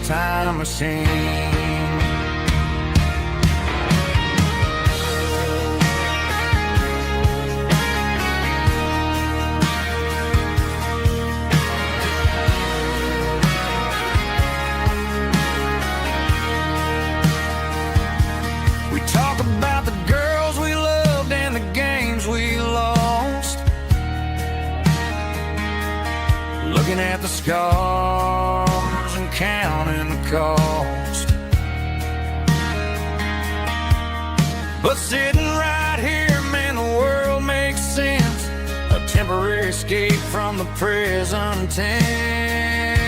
time machine. We talk about the girls we loved and the games we lost, looking at the scars and counting the cost. But sitting right here, man, the world makes sense. A temporary escape from the present tense.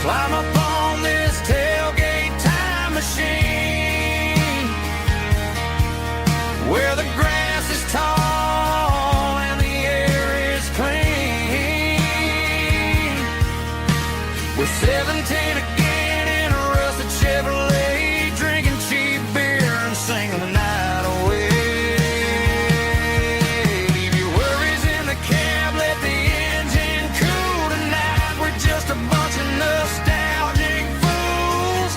Climb up on this tailgate time machine, where the grass is tall and the air is clean. We're 17 again in a rusted Chevrolet, drinking cheap beer and singing the night away. Leave your worries in the cab, let the engine cool tonight. We're just a bunch of nostalgic fools,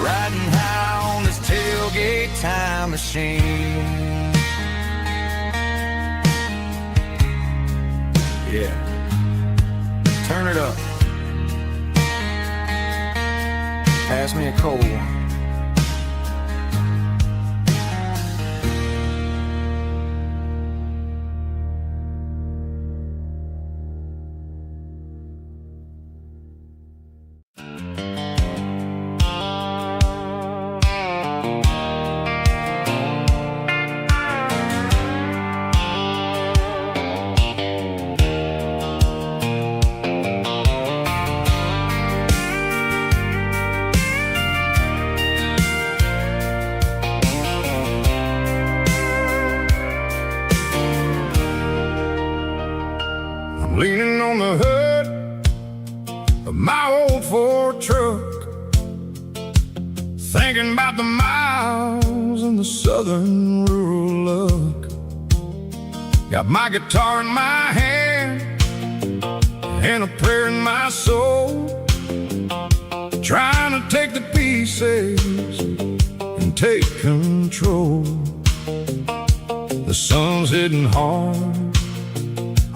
riding high on this tailgate time machine. Yeah, turn it up. Pass me a cold one. Leaning on the hood of my old Ford truck, thinking about the miles and the southern rural look. Got my guitar in my hand and a prayer in my soul, trying to take the pieces and take control. The sun's hitting hard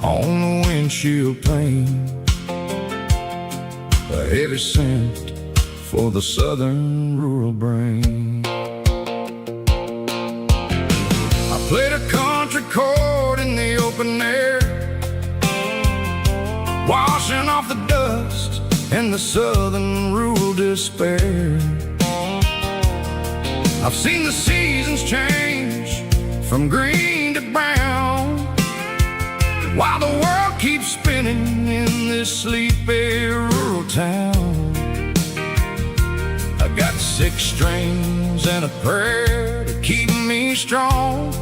on the windshield pane, a heavy scent for the southern rural brain. I played a country chord in the open air, washing off the dust and the southern rural despair. I've seen the seasons change from green to brown, while the world keeps spinning in this sleepy rural town. I got 6 strings and a prayer to keep me strong,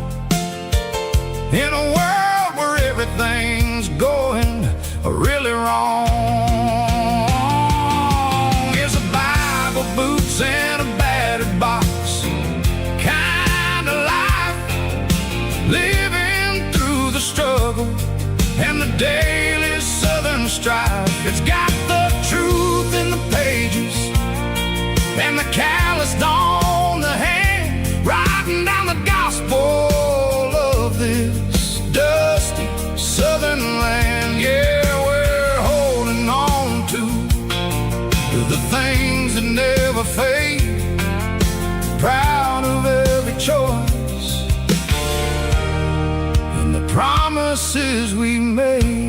in a world where everything's going really wrong. Here's a Bible, boots, and a battered box, kind of life, living through the struggle and the daily southern strife. It's got the truth in the pages and the calloused on the hand, writing down the gospel of this dusty southern land. Yeah, we're holding on to the things that never fade, proud of every choice and the promises we made.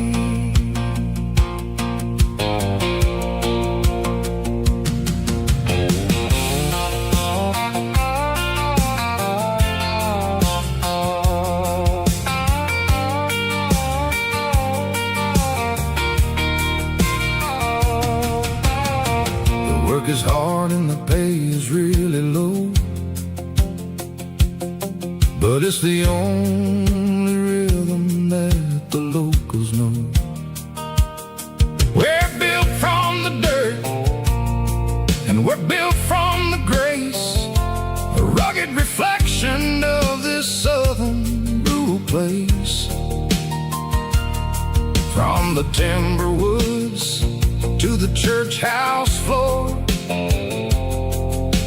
The work is hard and the pay is really low, but it's the only rhythm that the locals know. We're built from the dirt and we're built from the grace, a rugged reflection of this southern rural place. From the timber woods to the church house floor.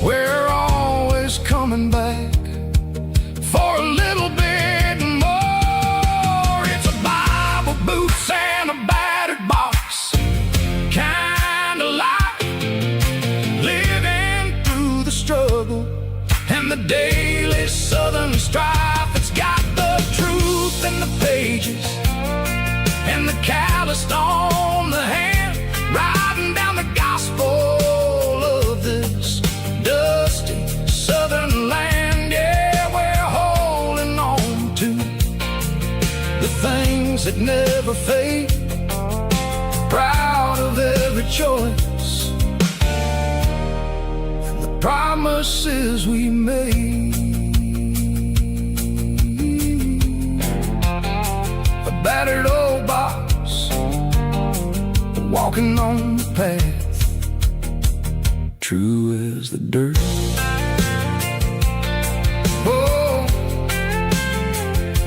We're always coming back for a little bit more. It's a Bible, boots, and a battered box kind of life, living through the struggle and the daily southern strife. It's got the truth in the pages and the calloused on the hand, writing down the gospel of this dusty southern land. Yeah, we're holding on to the things that never fade, proud of every choice and the promises we made. A battered old box, walking on the path, true as the dirt. Oh,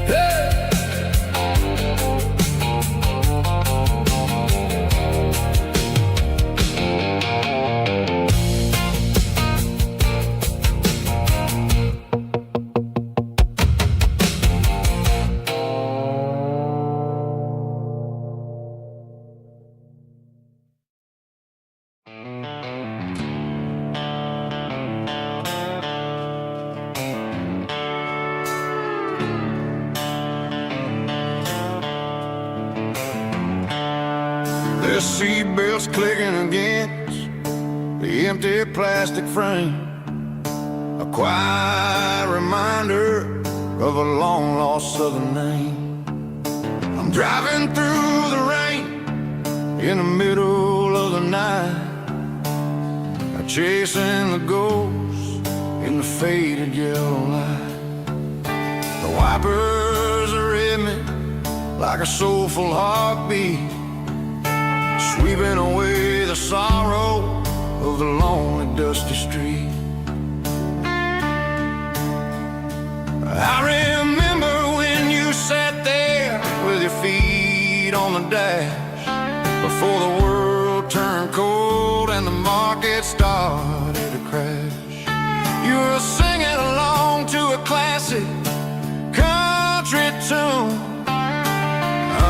hey. The seatbelt's clicking against the empty plastic frame, a quiet reminder of a long-lost southern name. I'm driving through the rain in the middle of the night, chasing the ghosts in the faded yellow light. The wipers are in me like a soulful heartbeat, sweeping away the sorrow of the lonely, dusty street. I remember when you sat there with your feet on the dash, before the world turned cold and the market started to crash. You were singing along to a classic country tune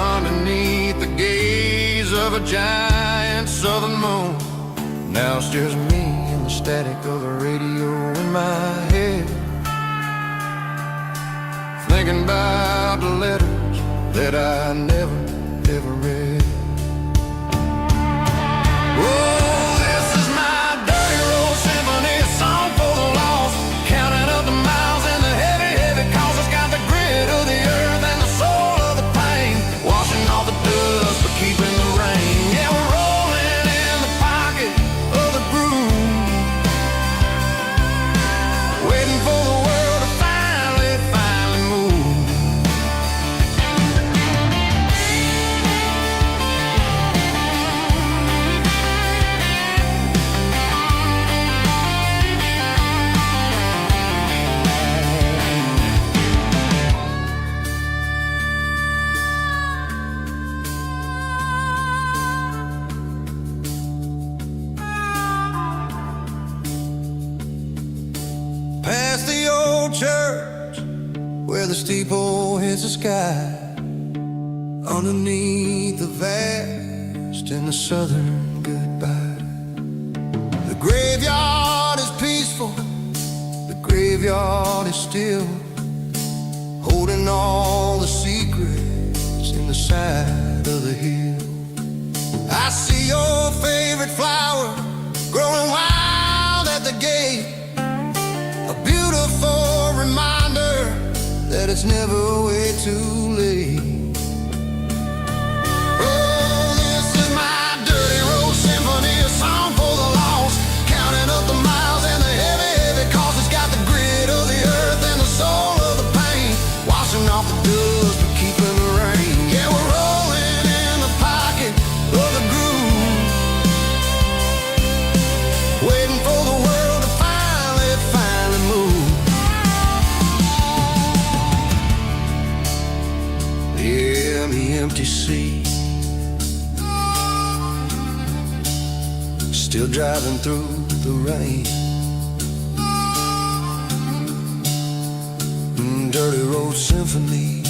underneath the gaze of a giant southern moon. Now it's just me and the static of the radio in my head, thinking about the letters that I never, ever read. Oh, this is my dirty road symphony, a song for the lost, counting up the miles and the heavy, heavy calls. It's got the grit of the earth and the soul of the pain, washing off the dust but keeping the rain. Yeah, we're rolling in the pocket of the groove, waiting for the world to finally move. Past the old church where the steeple hits the sky, underneath the vast and the southern goodbye. The graveyard is peaceful, the graveyard is still, holding all the secrets in the side of the hill. I see your favorite flower growing wild at the gate, a beautiful reminder that it's never way too late. Oh, this is my dirty road symphony, a song for the lost, counting up the miles and the heavy, heavy calls. It's got the grit of the earth and the soul of the pain, washing off the dust but keeping the rain. Yeah, we're rolling in the pocket of the groove, waiting for the world to finally move. Yeah, the empty sea, still driving through the rain. Dirty Road Symphony.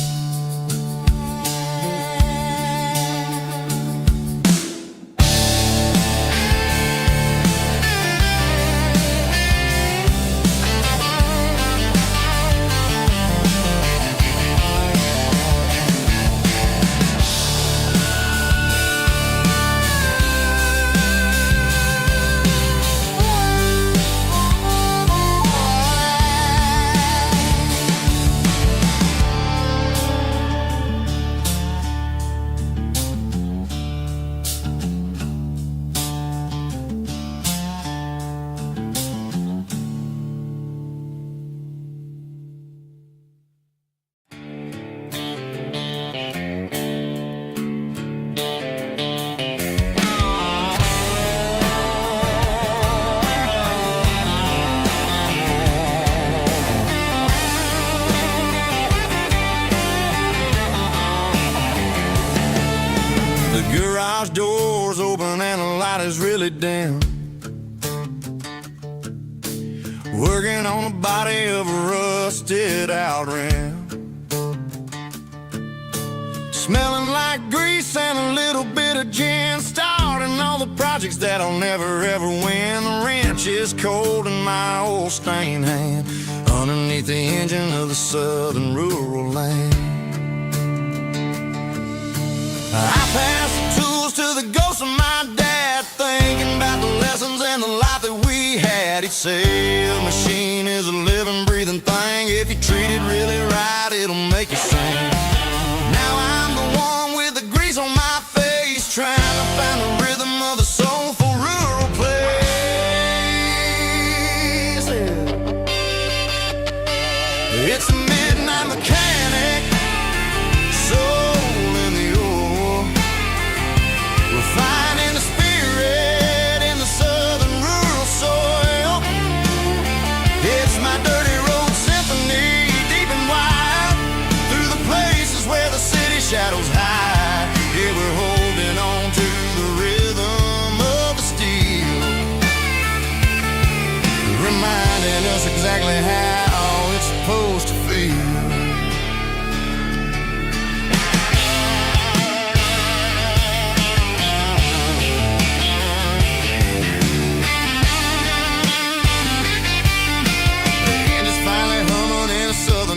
Garage doors open and the light is really dim. Working on the body of a rusted out rim. Smelling like grease and a little bit of gin. Starting all the projects that'll never ever win. The wrench is cold in my old stained hand underneath the engine of the southern rural land. I pass the tools to the ghost of my dad, thinking about the lessons and the life that we had. He'd say a machine is a living, breathing thing. If you treat it really right, it'll make you sing. Now I'm the one with the grease on my face, trying to find the rhythm of the soulful rural place. It's a midnight mechanic, soul in the ore, refining the spirit in the southern rural soil. It's my dirty road symphony, deep and wide, through the places where the city shadows hide. Yeah, we're holding on to the rhythm of the steel, reminding us exactly how it's supposed to feel.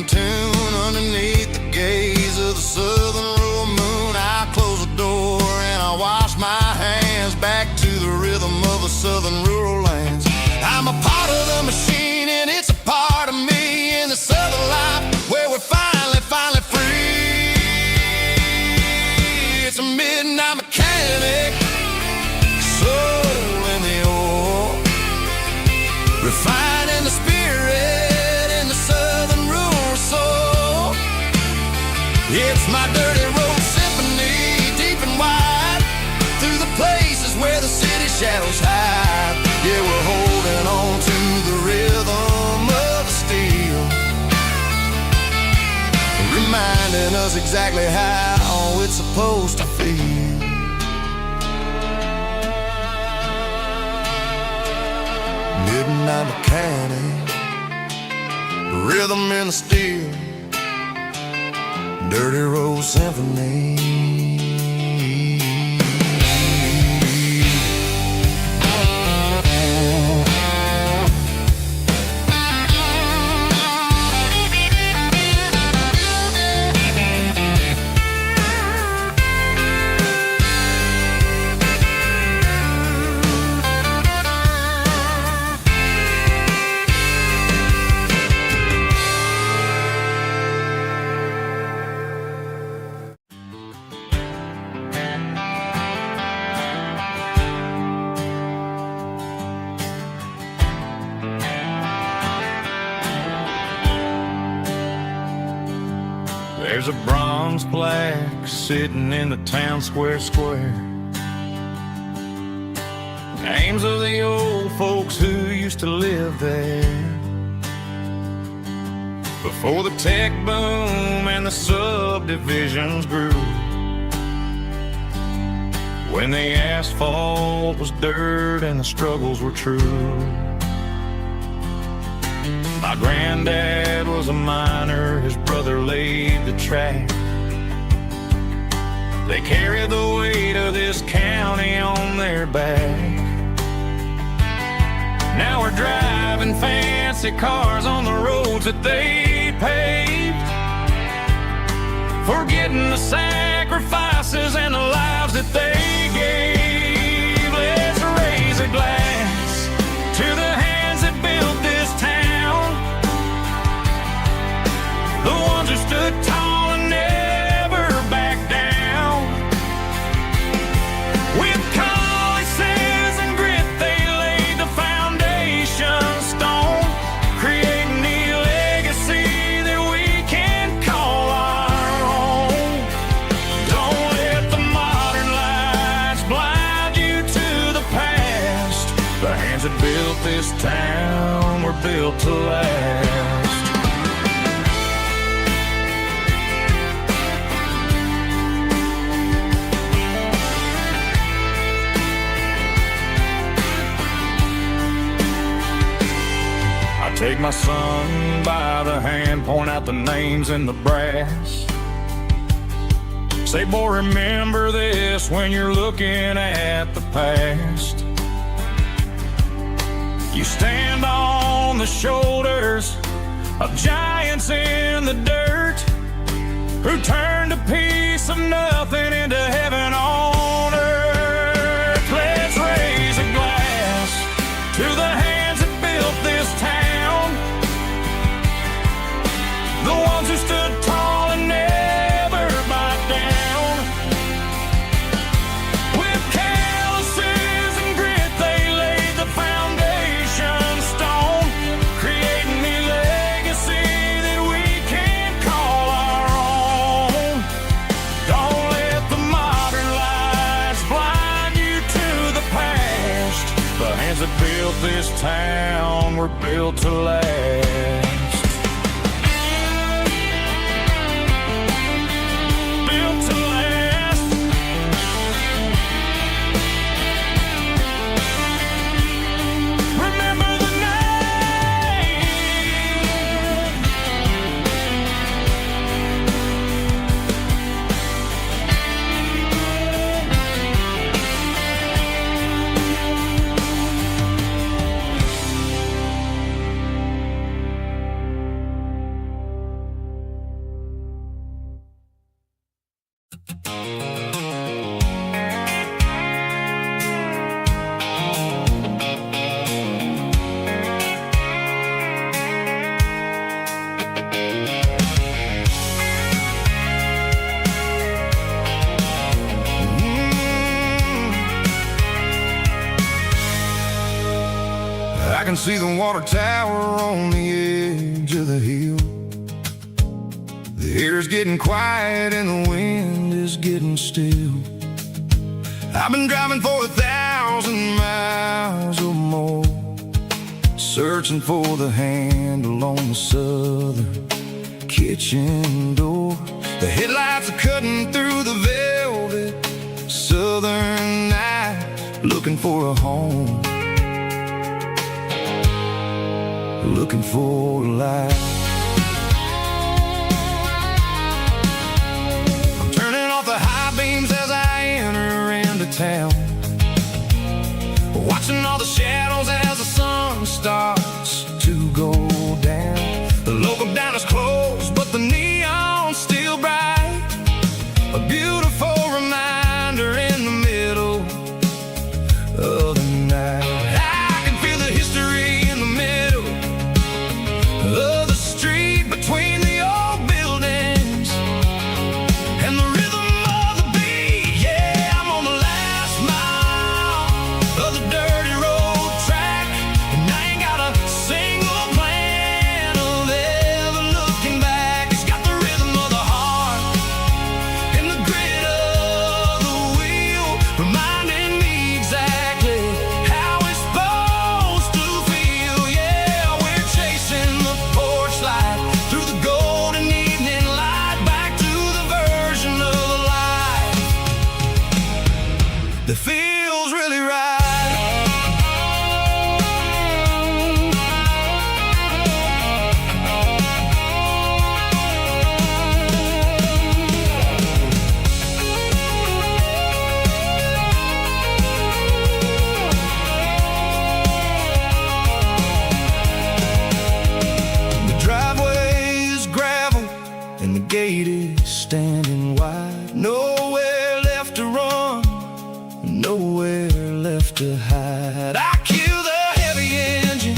Tune underneath the gaze of the southern rural moon. I close the door and I wash my hands back to the rhythm of the southern rural lands. I'm a part of the machine and it's a part of me in the southern life where we're finally free. It's a midnight mechanic, soul in the ore, refining the spirit in the southern rural soul. It's my dirty road symphony, deep and wide, through the places where the city shadows hide. Yeah, we're holding on to the rhythm of the steel, reminding us exactly how it's supposed to feel. Midnight mechanic, rhythm in the steel, dirty road symphony. There's a bronze plaque sitting in the town square. Names of the old folks who used to live there before the tech boom and the subdivisions grew. when the asphalt was dirt and the struggles were true. My granddad was a miner, his brother laid the track. They carried the weight of this county on their back. Now we're driving fancy cars on the roads that they paved, forgetting the sacrifices and the lives that they gave. Let's raise a glass to the hands that built this town, the ones who stood tall and never backed down. With calluses and grit they laid the foundation stone, creating the legacy that we can call our own. Don't let the modern lights blind you to the past. The hands that built this town were built to last. Take my son by the hand, point out the names in the brass. Say, boy, remember this when you're looking at the past. You stand on the shoulders of giants in the dirt, who turned a piece of nothing into heaven on earth. Let's raise a glass to the hands that built this town, the ones who stood tall and never backed down. With calluses and grit they laid the foundation stone, creating the legacy that we can call our own. Don't let the modern lights blind you to the past. The hands that built this town were built to last. I can see the water tower on the edge of the hill. The air's getting quiet and the wind is getting still. I've been driving for 1,000 miles or more, searching for the handle on the southern kitchen door. The headlights are cutting through the velvet southern night, looking for a home, looking for a light. I'm turning off the high beams as I enter into town, watching all the shadows as the sun starts to go down. The local diner's closed, but the neon's still bright, a beautiful reminder in the middle of the night. I can feel the history in the middle of the place standing wide. Nowhere left to run, nowhere left to hide. I kill the heavy engine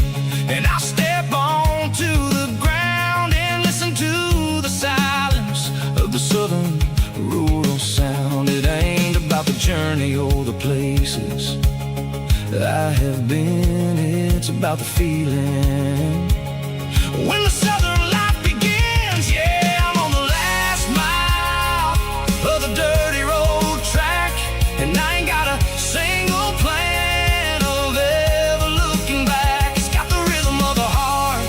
and I step onto the ground and listen to the silence of the southern rural sound. It ain't about the journey or the places I have been, it's about the feeling. When the southern life begins, yeah, I'm on the last mile of the dirty road track, and I ain't got a single plan of ever looking back. It's got the rhythm of the heart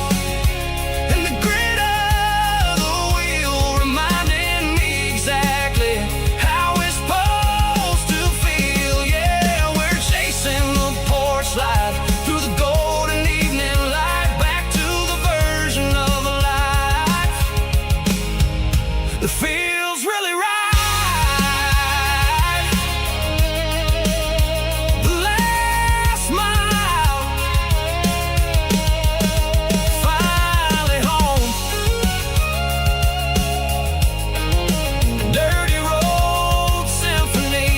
and the grit of the wheel, reminding me exactly how it's supposed to feel. Yeah, we're chasing the porch light through the golden evening light, back to the version of a life that feels really right. The last mile, finally home. Dirty road symphony.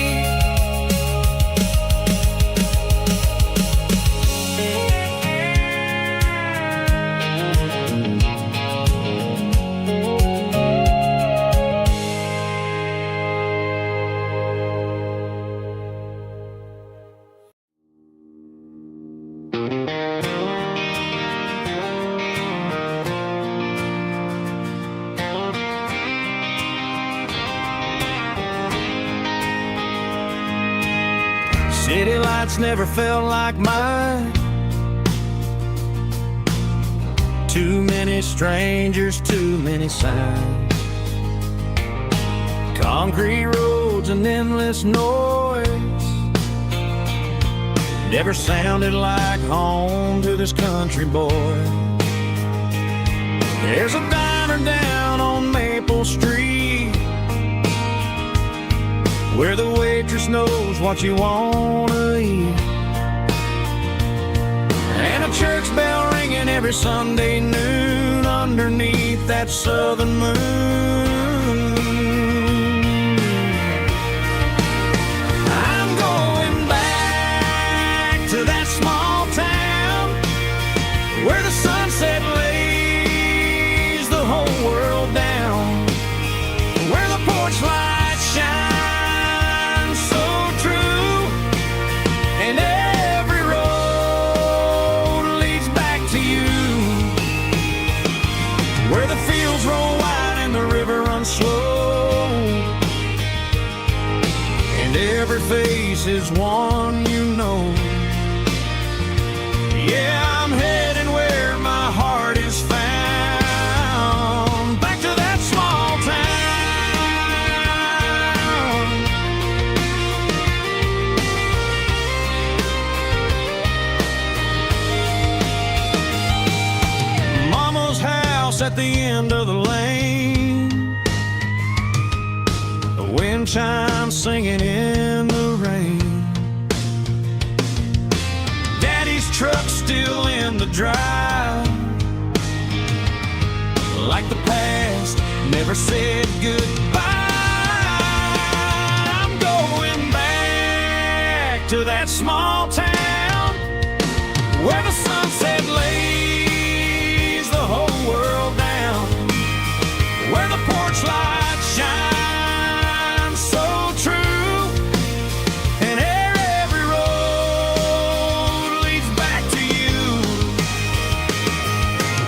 City lights never felt like mine. Too many strangers, too many signs. Concrete roads and endless noise never sounded like home to this country boy. There's a diner down on Maple Street where the waitress knows what you wanna eat, and a church bell ringing every Sunday noon underneath that southern moon. I'm going back to that small town where the sunset lays the whole world down, where the porch lights shine so true, and every road leads back to you, where the fields roll wide and the river runs slow, and every face is one you know. Yeah, I'm heading where my heart is found, back to that small town. Mama's house at the end of the lane, the wind chimes singing in the rain. Daddy's truck still in the drive, like the past never said goodbye. I'm going back to that small town where the sunset lays the whole world down, where the porch lights shine so true, and every road leads back to you,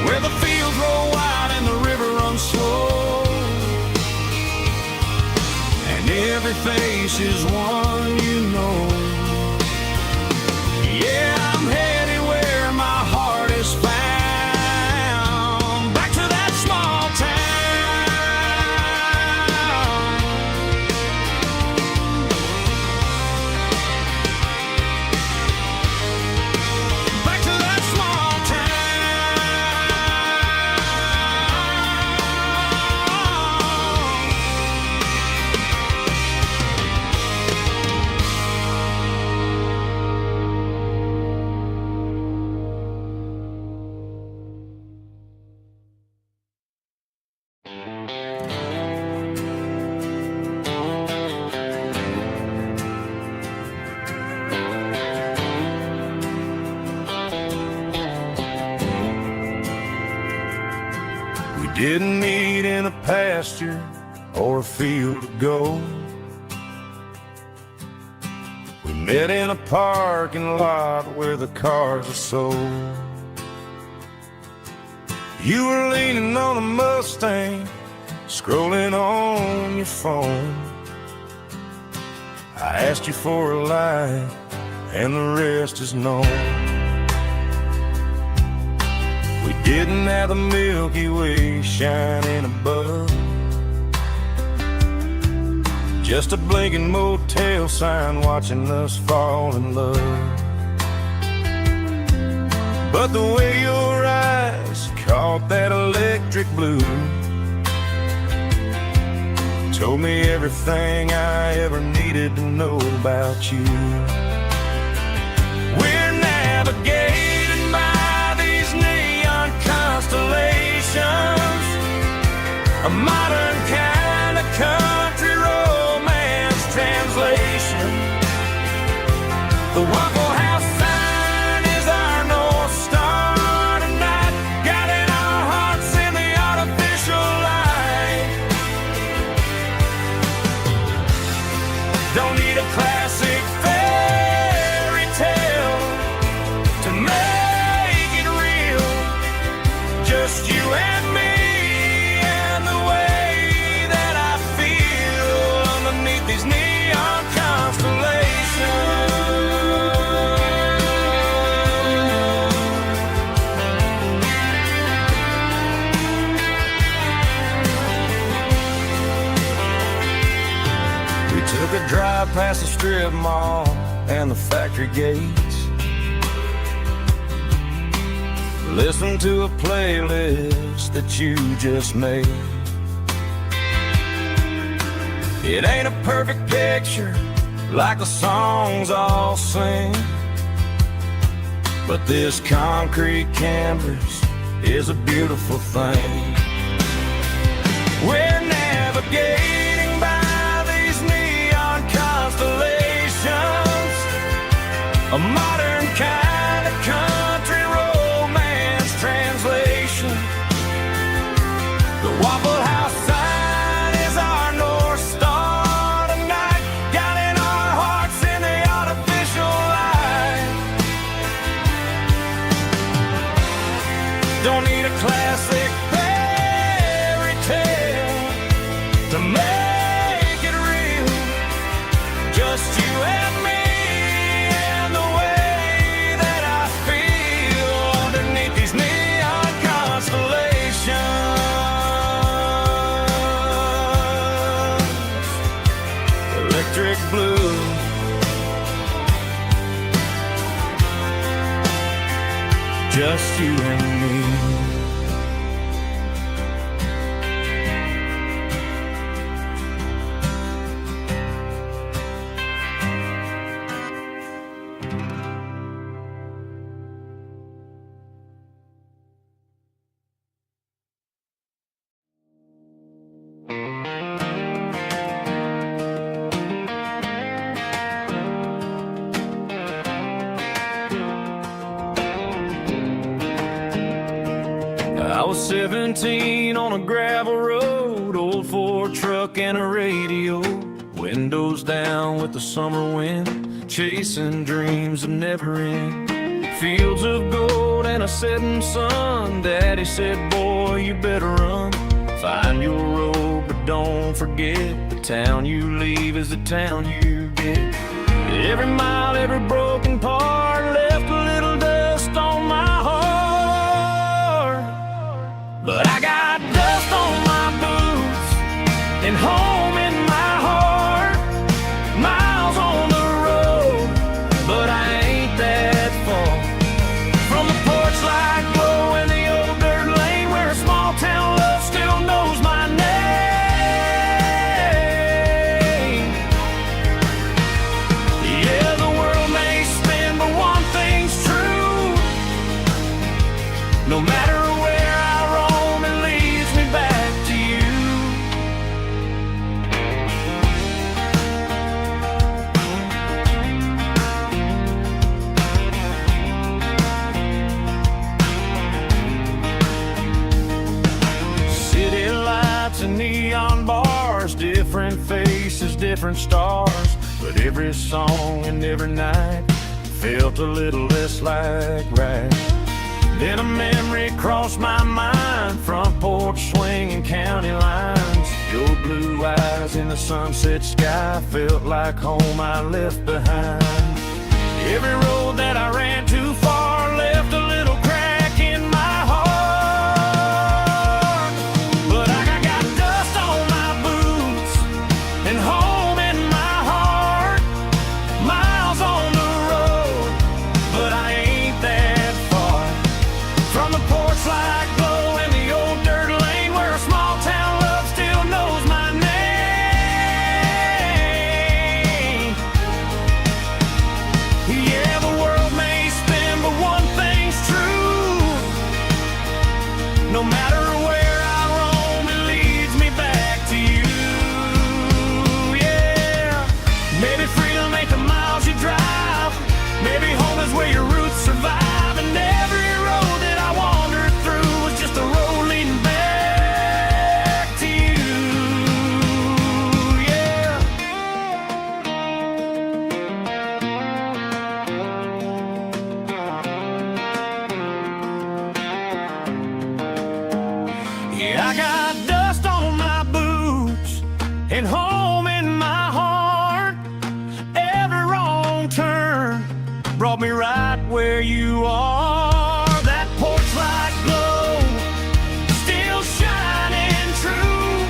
where the fields roll wide and the river runs slow, and every face is one you know. Yeah, I'm heading where my heart is found, back to that small town. Back to that small town. pasture or a field of gold. We met in a parking lot where the cars are sold. You were leaning on a Mustang, scrolling on your phone. I asked you for a light, and the rest is known. We didn't have the Milky Way shining above, just a blinking motel sign watching us fall in love. But the way your eyes caught that electric blue told me everything I ever needed to know about you. We're navigated by these neon constellations, a modern kind of country romance translation. The Waffle House sign is our North Star tonight, guiding our hearts in the artificial light. Don't need a classic fairy tale to make it real. Just you and me and the way that I feel underneath these neon constellations. We took a drive past the strip mall and the factory gates, listened to a playlist that you just made. It ain't a perfect picture like the songs all sing, but this concrete canvas is a beautiful thing. We're navigating by these neon constellations, a modern kind of country romance translation. The Waffle House sign is our North Star tonight, guiding our hearts in the artificial light. Don't need a classic fairy tale to make it real. Just you and me and the way that I feel underneath these neon constellations. Electric blue, just you and me. I was 17 on a gravel road, old Ford truck and a radio, windows down with the summer wind, chasing dreams that never end. Fields of gold and a setting sun. Daddy said, boy, you better run. Find your road, but don't forget, the town you leave is the town you get. Every mile, every broken part left a little dust on my heart. But I got dust on my boots and home in my heart. Miles on the road, but I ain't that far from the porch light glow in the old dirt lane where a small town love still knows my name. Yeah, the world may spin, but one thing's true. No matter where I roam, it leads me back to you. neon bars, different faces, different stars. But every song and every night felt a little less like right. Then a memory crossed my mind, front porch swinging county lines. Your blue eyes in the sunset sky felt like home I left behind. Every road that I ran too far left a little crack in my heart. But I got dust on my boots and home in my heart. Miles on the road, but I ain't that far from the porch light glow and the old dirt lane where a small town love still knows my name. Yeah, the world may spin, but one thing's true. No matter where I roam, it leads me back to you. Yeah, maybe freedom ain't the miles you drive. Maybe home is where your roots survive. And every road that I wandered through was just a road leading back to you. Yeah. Yeah, I got dust on my boots and home in my heart. Every wrong turn brought me right where you are. That porch light glow still shining true,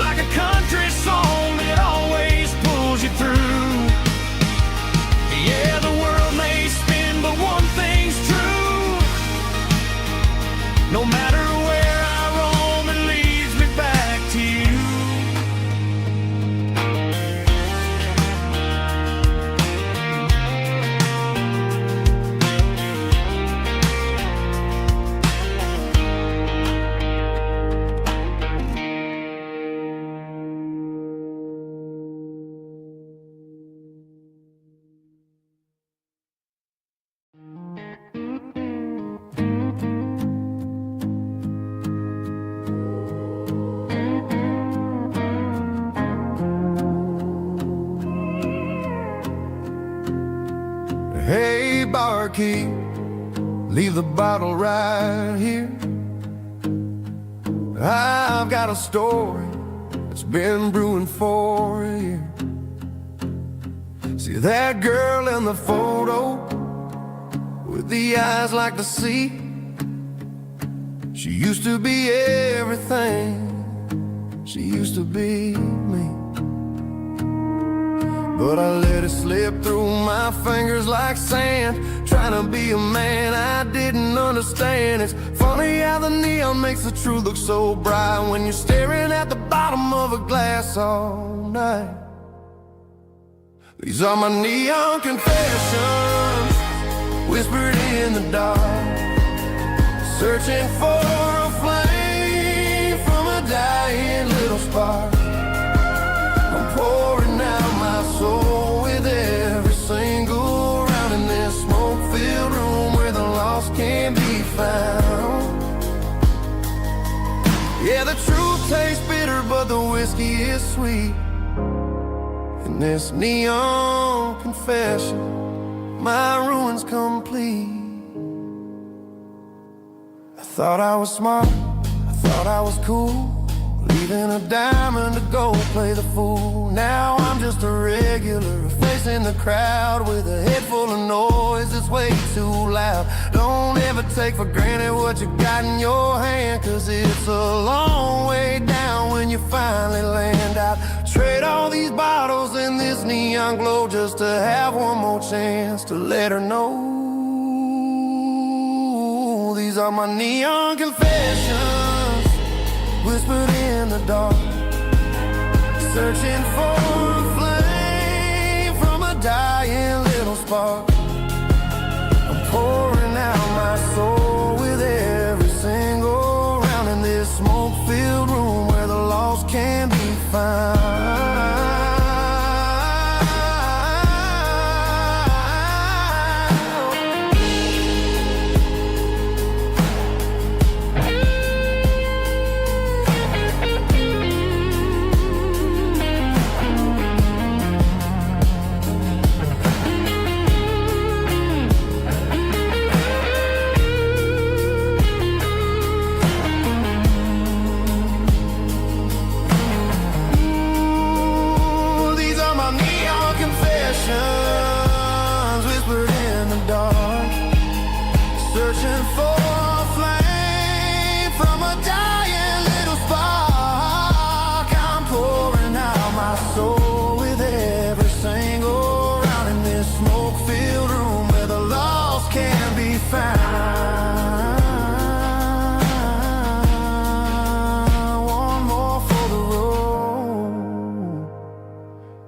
like a country song that always pulls you through. Yeah, the world may spin, but one thing's true. No matter where I roam, it leads me back to you. Hey, barkeep, leave the bottle right here. I've got a story that's been brewing for a year. See that girl in the photo with the eyes like the sea? She used to be everything. She used to be me. But I let it slip through my fingers like sand, trying to be a man I didn't understand. It's funny how the neon makes the truth look so bright when you're staring at the bottom of a glass all night. These are my neon confessions, whispered in the dark, searching for a flame from a dying little spark. I'm pouring out my soul with every single round in this smoke-filled room where the lost can be found. Yeah, the truth tastes bitter, but the whiskey is sweet. In this neon confession, my ruin's complete. I thought I was smart, I thought I was cool, leaving a diamond to go play the fool. Now I'm just a regular, facing the crowd with a head full of noise that's way too loud. Don't ever take for granted what you got in your hand, cause it's a long way down when you finally land out. Trade all these bottles and this neon glow just to have one more chance to let her know. These are my neon confessions, whispered in the dark, searching for a flame from a dying little spark. I'm pouring out my soul with every single round in this smoke-filled room where the lost can be found.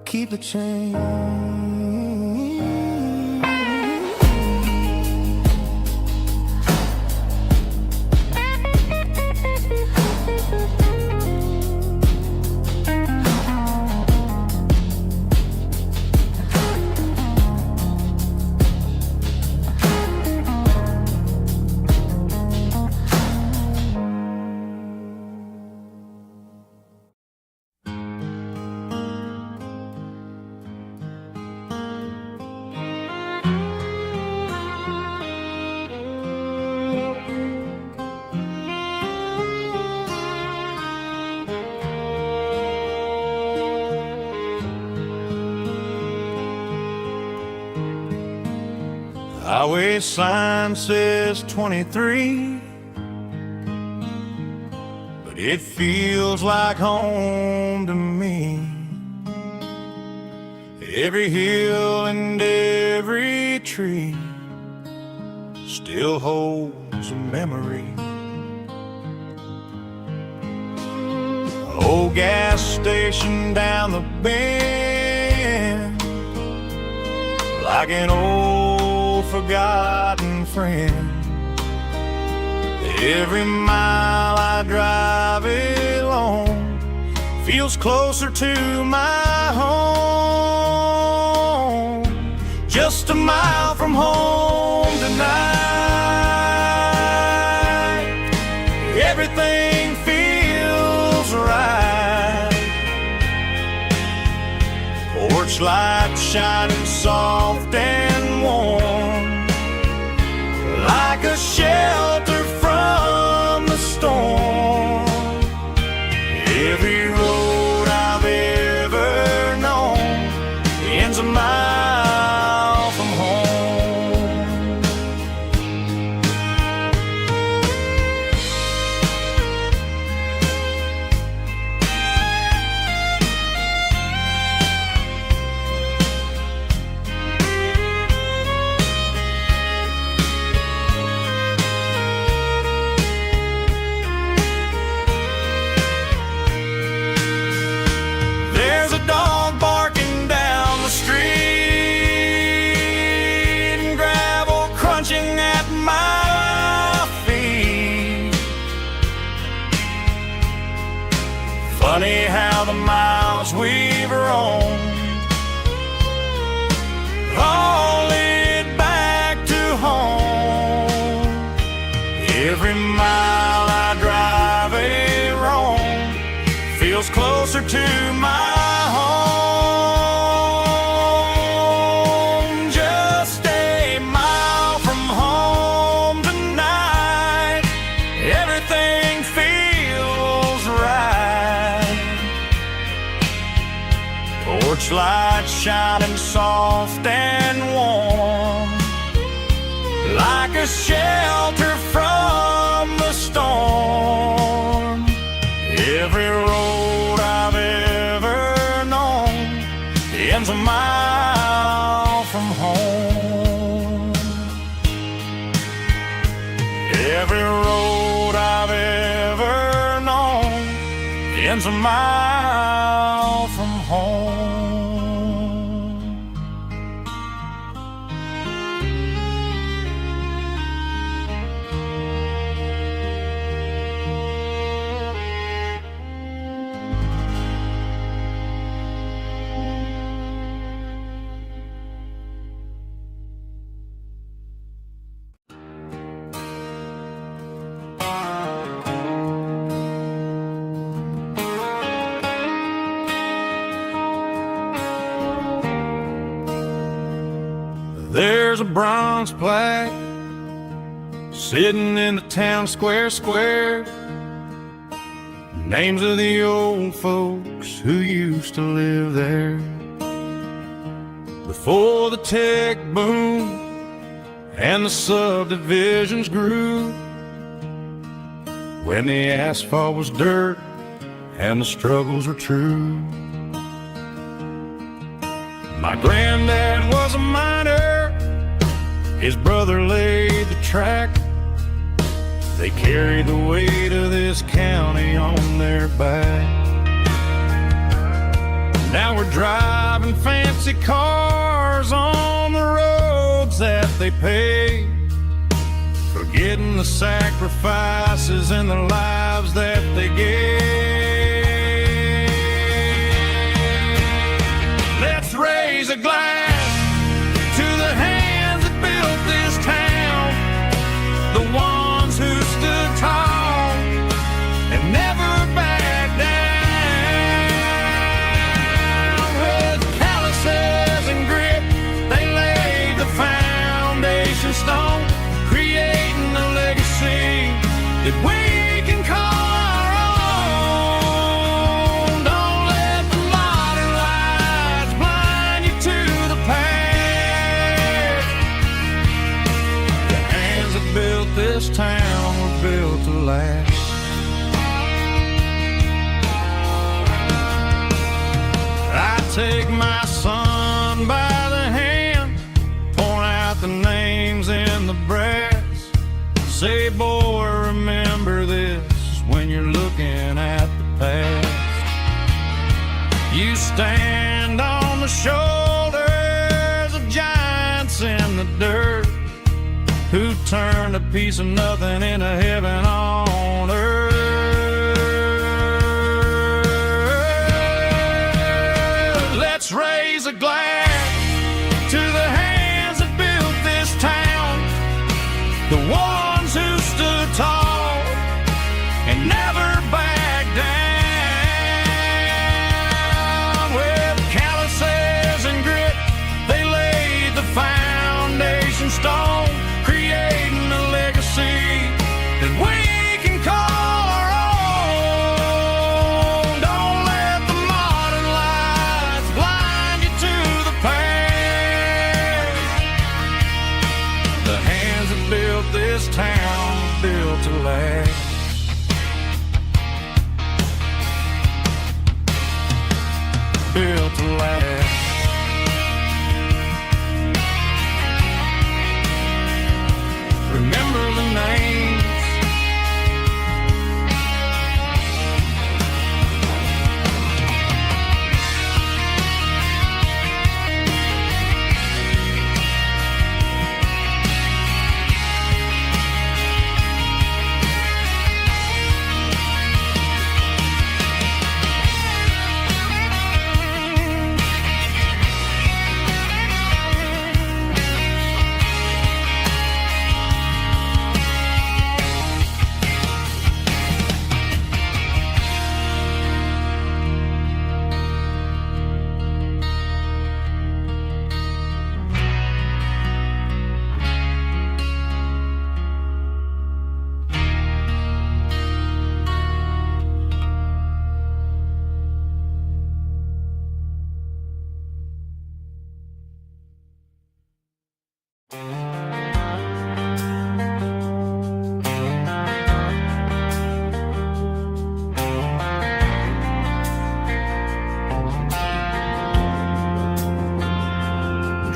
keep the change. Highway sign says 23, but it feels like home to me. Every hill and every tree still holds a memory. Old gas station down the bend, like an old forgotten friend. Every mile I drive alone feels closer to my home. Just a mile from home tonight, everything feels right. Porch light shining soft and warm, like a shelter from the storm. Every road I've ever known ends a mile from home. There's a dog barking down the street, and gravel crunching at my feet. Funny how the miles we've roamed all lead back to home. Every mile I drive roam feels closer to my home. Just a mile from home tonight, everything feels right. Porch light shining soft and warm, like a shelter from the storm. Every road I've ever known ends a mile from home. Every road I've ever known ends a mile from home. There's a bronze plaque sitting in the town square. Names of the old folks who used to live there before the tech boom and the subdivisions grew, when the asphalt was dirt and the struggles were true. My granddad was a miner, his brother laid the track. They carried the weight of this county on their back. Now we're driving fancy cars on the roads that they paved, forgetting the sacrifices and the lives that they gave. Let's raise a glass to the hands that built this town, the ones who stood tall and never backed down. With calluses and grit, they laid the foundation stone, creating a legacy that we can call our own. Don't let the modern lights blind you to the past. The hands that built this town were built to last. I take my son by the hand, point out the names in the brass, say, boy, remember this when you're looking at the past. You stand on the shoulders of giants in the dirt, who turned a piece of nothing into heaven on earth. Let's raise a glass to the hands that built this town, the ones who stood tall and never backed down. With calluses and grit, they laid the foundation stone, creating a legacy that we can call our own. Don't let the modern lights blind you to the past. The hands that built this town built to last. Built to last. Remember the names.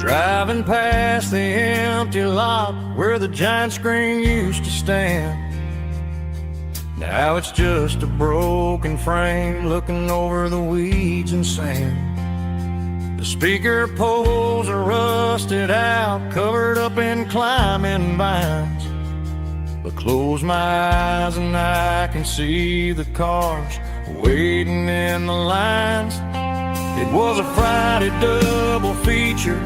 Driving past the empty lot where the giant screen used to stand. Now it's just a broken frame looking over the weeds and sand. The speaker poles are rusted out, covered up in climbing vines. But close my eyes and I can see the cars waiting in the lines. It was a Friday double feature,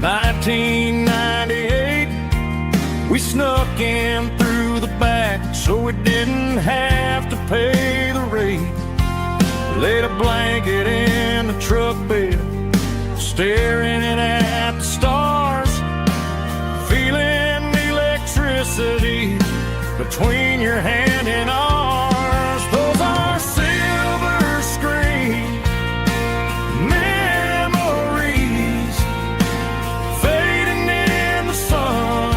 1998. We snuck in through the back so we didn't have to pay the rate. Laid a blanket in the truck bed, staring at the stars, feeling the electricity between your hand and ours. Those are silver screen memories fading in the sun.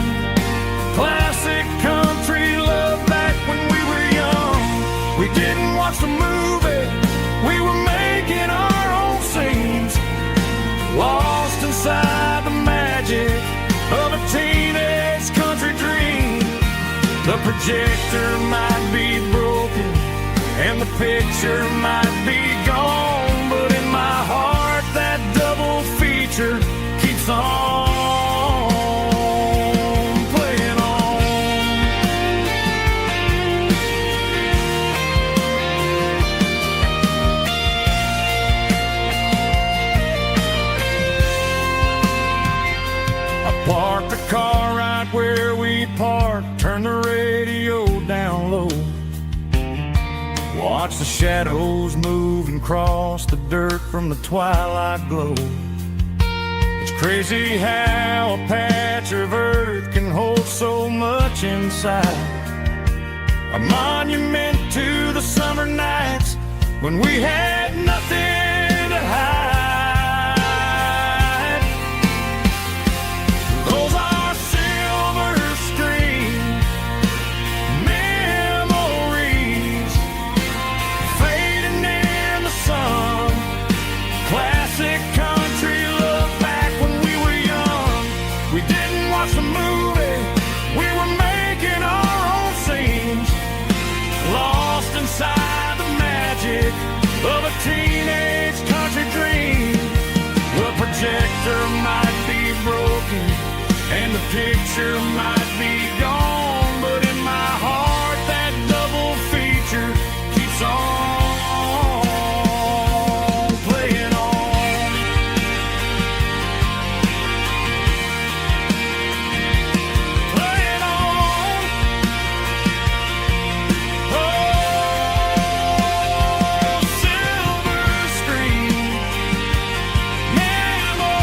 Classic country love back when we were young. We didn't watch the movie, we were making our own scenes, lost inside the magic of a teenage country dream. The projector might be broken and the picture might be gone, but in my watch the shadows move and cross the dirt from the twilight glow. It's crazy how a patch of earth can hold so much inside. A monument to the summer nights when we had nothing to hide. Those are silver screen memories fading in the sun. Classic country look back when we were young. We didn't watch the movie, we were making our own scenes, lost inside the magic of a teenage country dream. The projector might be broken and the picture might be gone, but in my heart that double feature keeps on playing on. Playing on. Oh, silver screen memories.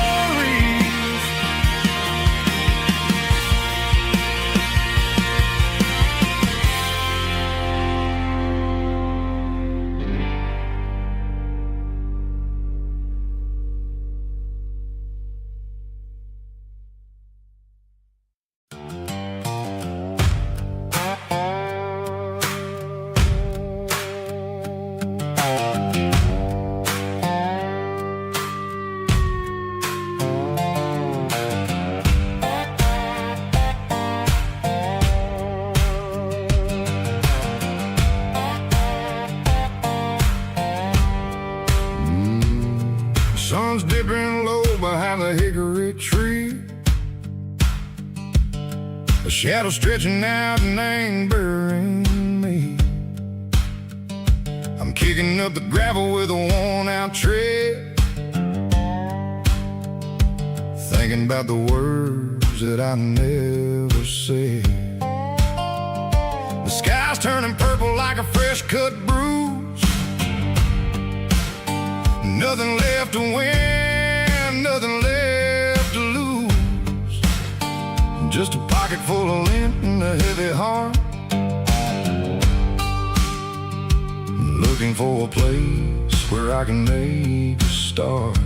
Sun's dipping low behind the hickory tree. A shadow stretching out and angering me. I'm kicking up the gravel with a worn-out tread, thinking about the words that I never said. The sky's turning purple like a fresh-cut bruise. Nothing left to win, nothing left to lose. Just a pocket full of lint and a heavy heart, looking for a place where I can make a start.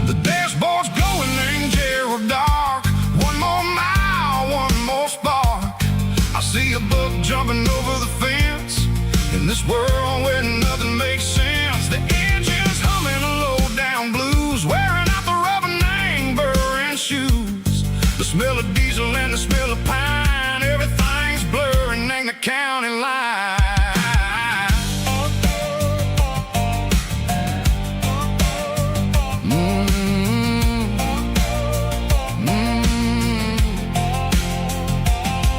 The dashboard's glowing in Gerald dark. One more mile, one more spark. I see a buck jumping over the fence in this world where nothing makes sense. The engine's humming a low-down blues, wearing out the rubber name burring shoes. The smell of diesel and the smell of pine, everything's blurring in the county line.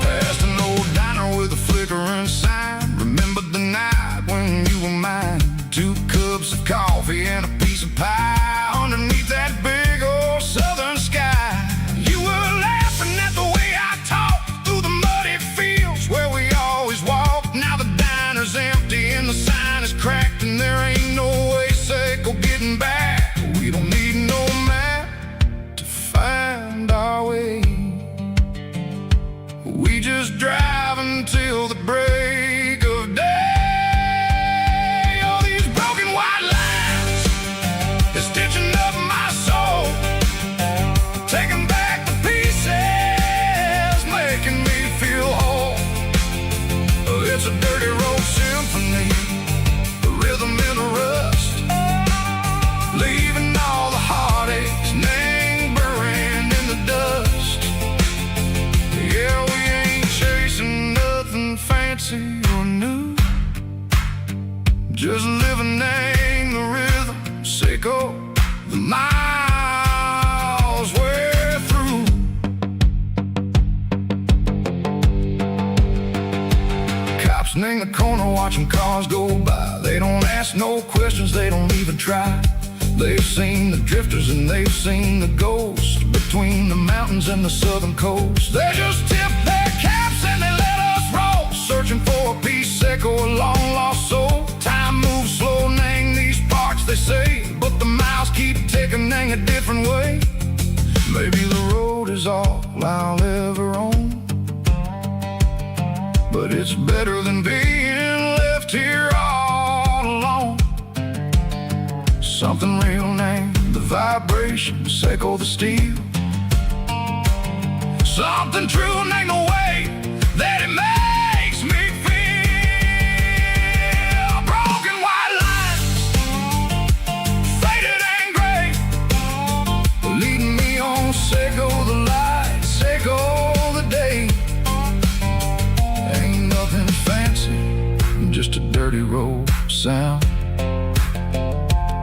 Past an old diner with a flickering sign. Remember the night when you were mine. 2 cups of coffee and a piece of pie underneath that big old southern sky. You were laughing at the way I talked through the muddy fields where we always walked. Now the diner's empty and the sign is cracked, and there ain't no way safe or getting back. We don't need no map to find our way. We just drive until the break of day. It's a dirty road symphony, a rhythm in a rust, leaving all the heartaches, name burning in the dust. Yeah, we ain't chasing nothing fancy or new, just living in the rhythm, sicko, the miles we're through. In the corner watching cars go by. They don't ask no questions, they don't even try. They've seen the drifters and they've seen the ghosts between the mountains and the southern coast. They just tip their caps and they let us roll, searching for a piece echo a long-lost soul. Time moves slow, nang these parts, they say, but the miles keep ticking, nang a different way. Maybe the road is all I'll ever own, but it's better than being left here all alone. Something real, nang the vibrations echo the steel. Something true, nang the way that it makes me feel. Broken white lines, faded and gray, leading me on, echo the light, echo the day. Ain't nothing fancy, just a dirty road sound,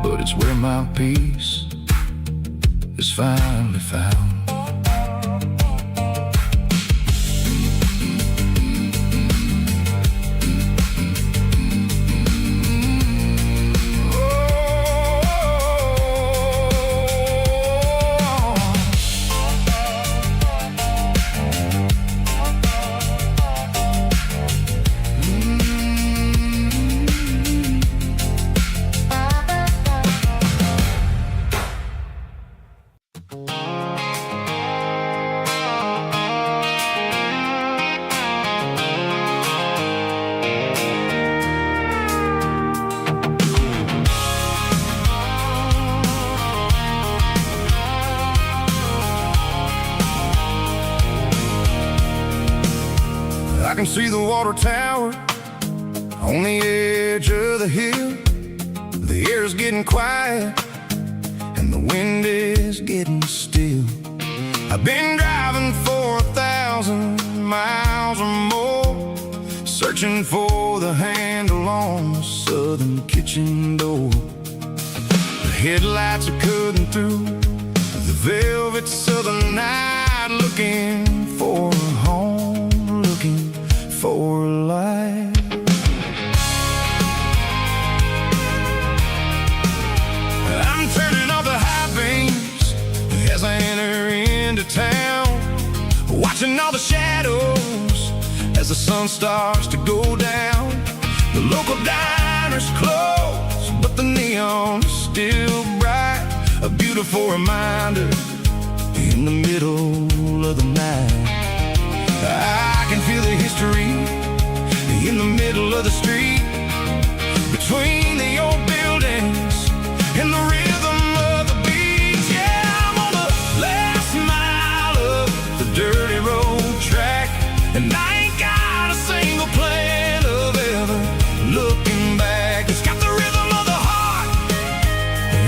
but it's where my peace is finally found. I can see the water tower on the edge of the hill. The air is getting quiet and the wind is getting still. I've been driving for 1,000 miles or more, searching for the handle on the southern kitchen door. The headlights are cutting through the velvet southern night, looking for a home, looking for life. I'm turning off the high beams as I enter into town, watching all the shadows as the sun starts to go down. The local diner's closed, but the neon is still bright, a beautiful reminder in the middle of the night. I can feel the history in the middle of the street, between the old buildings and the rhythm of the beats. Yeah, I'm on the last mile of the dirty road track, and I ain't got a single plan of ever looking back. It's got the rhythm of the heart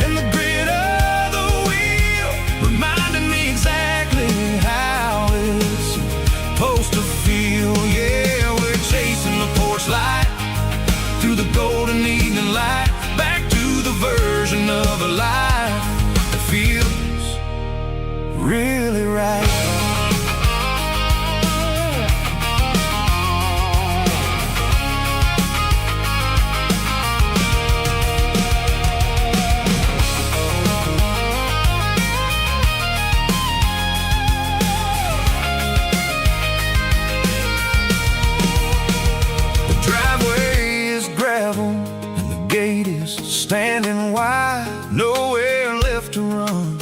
and the grit of the wheel, reminding me exactly how it's supposed to feel. Yeah, we're chasing the porch light through the golden evening light, back to the version of a life that feels really right. Standing wide, nowhere left to run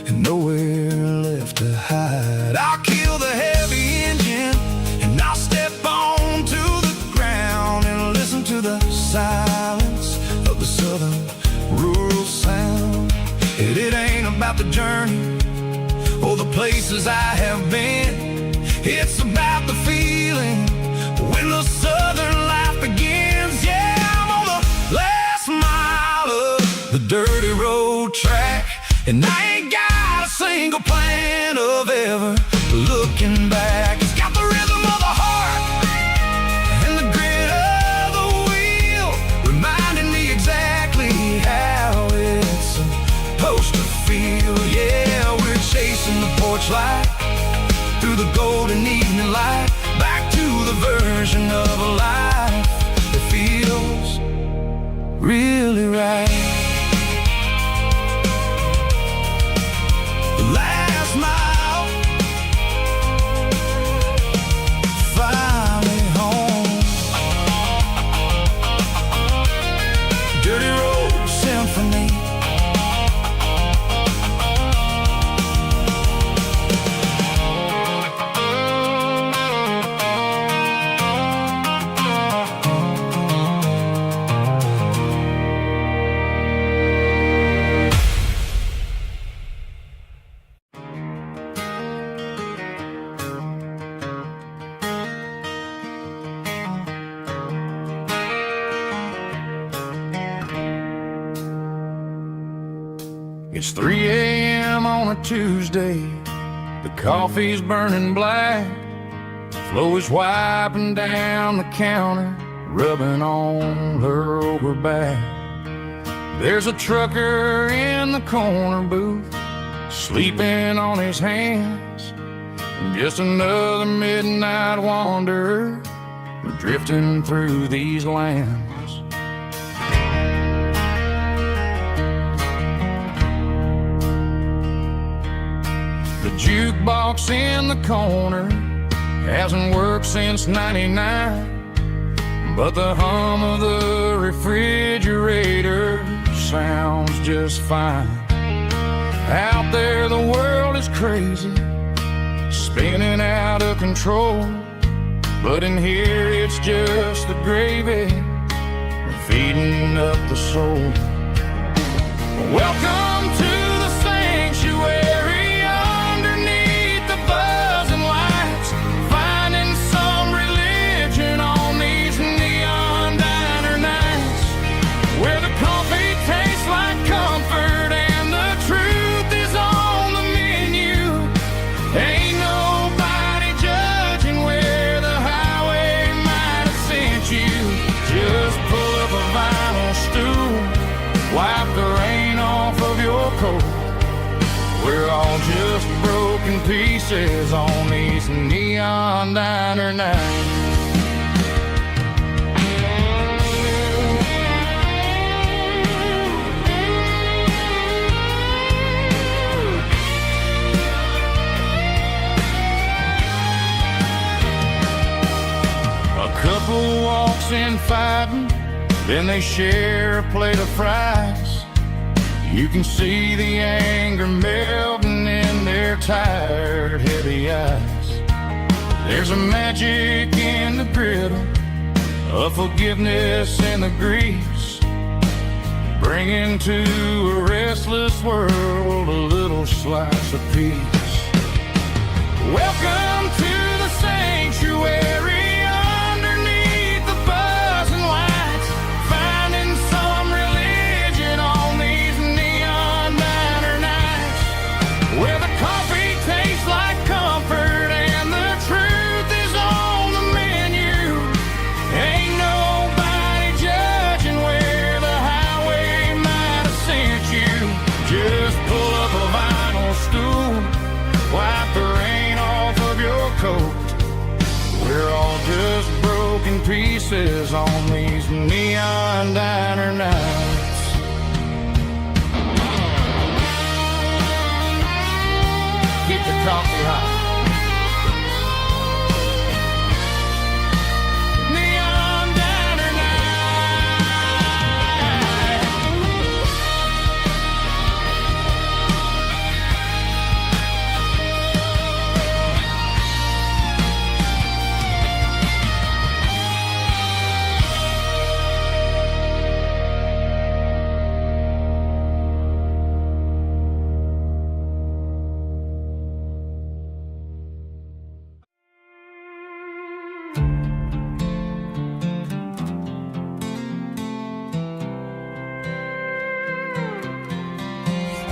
and nowhere left to hide. I'll kill the heavy engine and I'll step onto the ground and listen to the silence of the southern rural sound. It ain't about the journey or the places I have been, it's about the feeling when the southern life begins. Yeah, I'm on the last mile of the dirty road track, and I ain't got a single plan of ever looking back. It's got the rhythm of the heart and the grit of the wheel, reminding me exactly how it's supposed to feel. Yeah, we're chasing the porch light through the golden evening light, back to the version of a life that feels really right. The last mile, finally home. It's 3 a.m. on a Tuesday. The coffee's burning black. Flo is wiping down the counter, rubbing on her over back. There's a trucker in the corner booth, sleeping on his hands. Just another midnight wanderer, drifting through these lands. The jukebox in the corner hasn't worked since '99, but the hum of the refrigerator sounds just fine. Out there the world is crazy, spinning out of control, but in here it's just the gravy feeding up the soul. Welcome to the sanctuary underneath the buzzing lights, finding some religion on these neon diner nights, where the coffee tastes like comfort and the truth is on the menu. Ain't nobody judging where the highway might have sent you. Just pull up a vinyl stool, wipe the rain off of your coat. We're all just broken pieces on these neon diner nights. A couple walks in fighting, then they share a plate of fries. You can see the anger melting in their tired, heavy eyes. There's a magic in the griddle, a forgiveness in the grease, bringing to a restless world a little slice of peace. Welcome to the sanctuary. We're all just broken pieces on these neon diner nights. Keep the coffee hot. Neon diner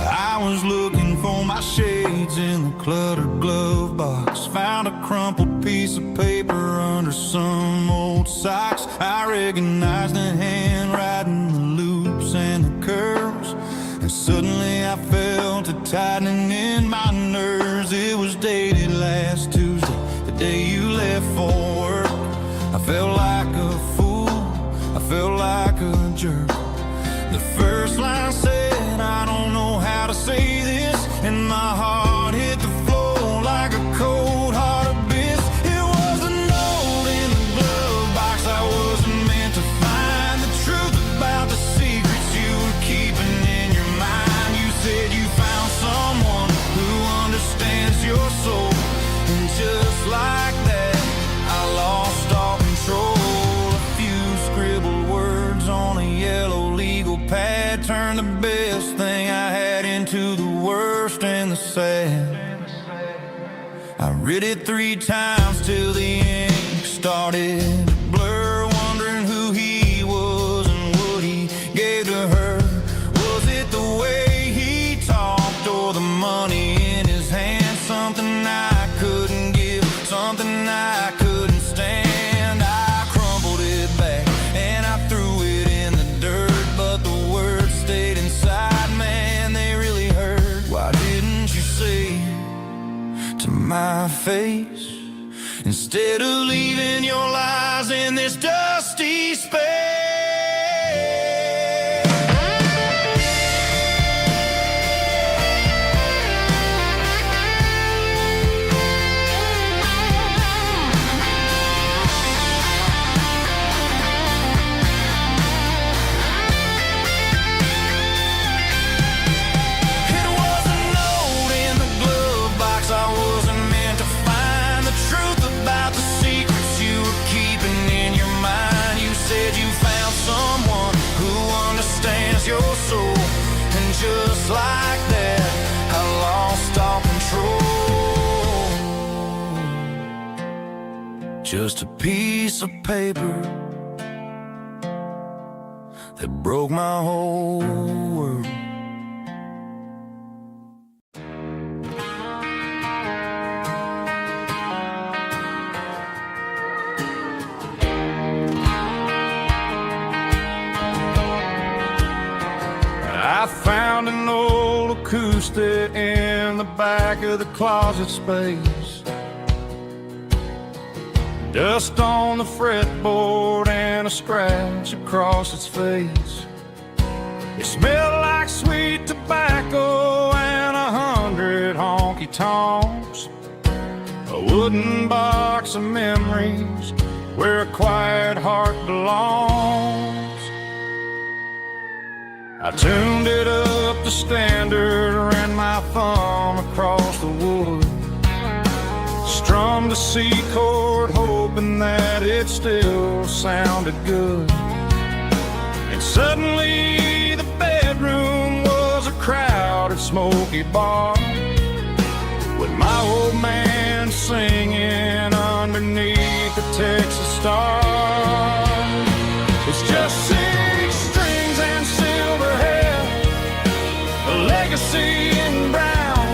I was looking for my shades in the cluttered glove box. Found a crumpled piece of paper under some old socks. I recognized the handwriting, the loops and the curves, and suddenly I felt a tightening in my nerves. It was dated last Tuesday, the day you left for work. I felt like a fool, I felt like a jerk. The first line said, I don't know how to say this, and my heart hit the floor like a cold heart abyss. It was a note in the glove box I wasn't meant to find, the truth about the secrets you were keeping in your mind. You said you found someone who understands your soul, and just like that I lost all control. A few scribbled words on a yellow legal pad turned the best thing I had into the worst and the sad. I read it 3 times till the ink started to blur, wondering who he was and what he gave to her. Was it the way he talked? my face, instead of leaving your lies in this dusty space. Just like that, I lost all control. Just a piece of paper that broke my whole world. I found an old acoustic in the back of the closet space. Dust on the fretboard and a scratch across its face. It smelled like sweet tobacco and 100 honky-tonks. A wooden box of memories where a quiet heart belongs. I tuned it up to standard, ran my thumb across the wood, strummed a C chord, hoping that it still sounded good. And suddenly the bedroom was a crowded, smoky bar, with my old man singing underneath the Texas stars. It's just 6 strings and silver hair, a legacy in brown,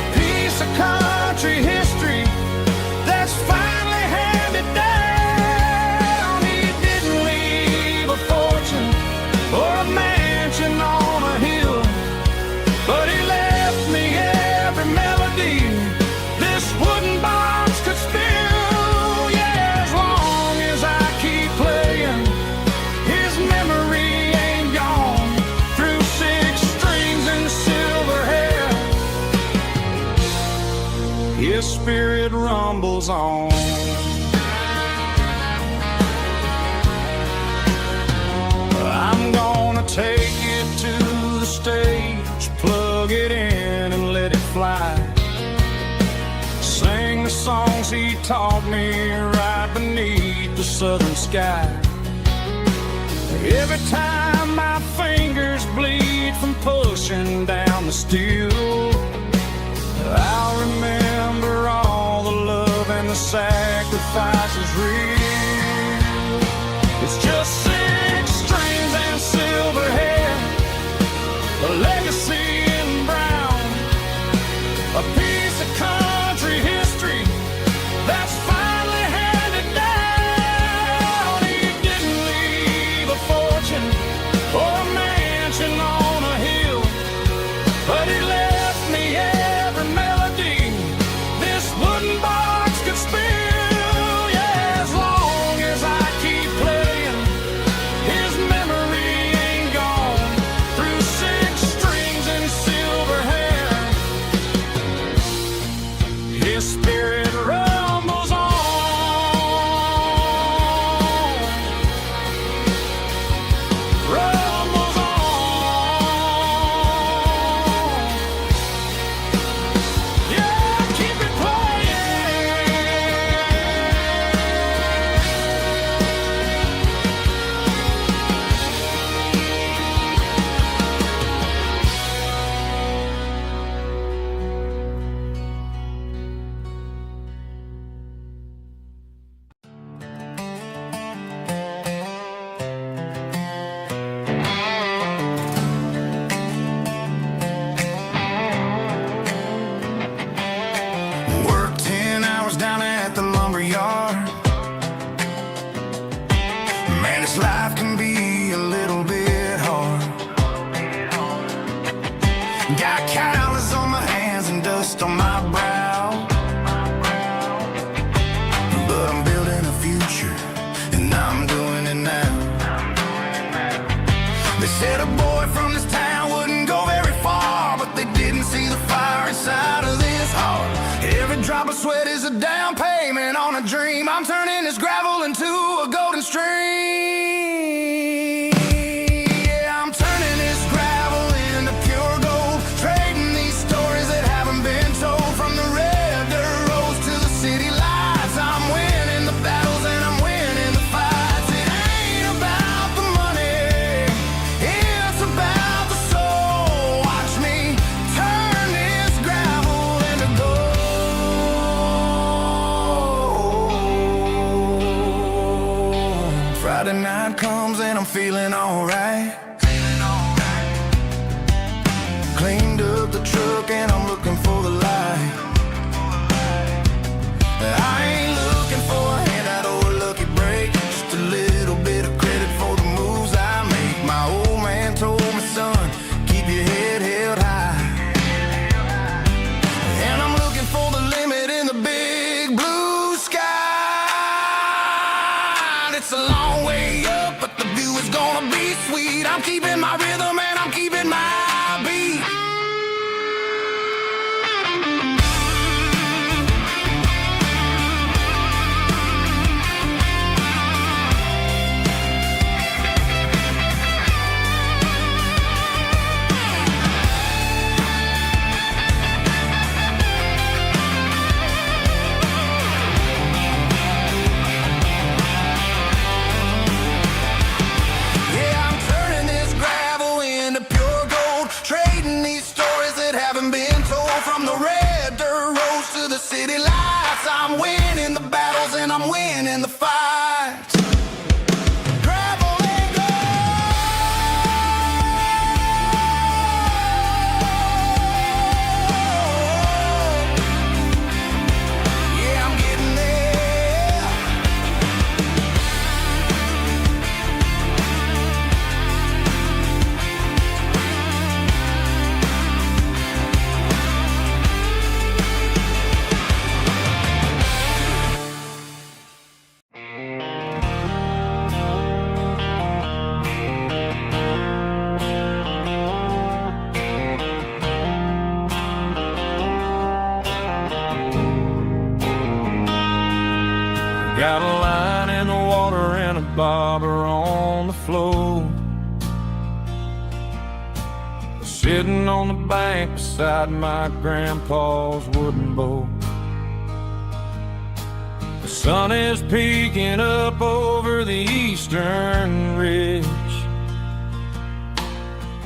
a piece of country history that's finally handed down. He didn't leave a fortune or a mansion on a hill, but he left me every melody this wooden box could spill. Yeah, as long as I keep playing, his memory ain't gone. Through 6 strings and silver hair, his spirit rumbles on. I'm gonna take it to the stage, plug it in and let it fly. Sing the songs he taught me right beneath the southern sky. Every time my fingers bleed from pushing down the steel, I'll remember all the love and the sacrifices real. It's just 6 strings and silver hair, a legacy in brown, a piece of country history that's finally handed down. He didn't leave a fortune or a mansion on a hill, but he left me every melody this wooden box could spill. a boy from this town wouldn't go very far, but they didn't see the fire inside of this heart. Every drop of sweat is a down payment on a dream. I'm turning this gravel into a golden stream. Yeah, I'm turning this gravel into pure gold, trading these stories that haven't been told. From the red dirt roads to the city lights, I'm winning the battles and I'm winning the fights. It ain't about the money, it's about the soul. Watch me turn this gravel into gold. Friday night comes and I'm feeling alright. Cleaned up the truck and I'm looking for the light. I ain't looking for a handout or a lucky break, just a little bit of credit for the moves I make. My old man told me, son, keep your head held high. And I'm looking for the limit in the big blue sky. It's a long way up, but the view is gonna be sweet. I'm keeping my rhythm and I'm keeping my beat. Yeah, I'm turning this gravel into pure gold, trading these stories that haven't been told. From the red dirt roads to the city lights, I'm winning the battles and I'm winning the fights. Gravel and gold. Yeah, I'm getting there. Got a line in the water and a bobber on the floor, sitting on the bank beside my grandpa's wooden boat. The sun is peeking up over the eastern ridge,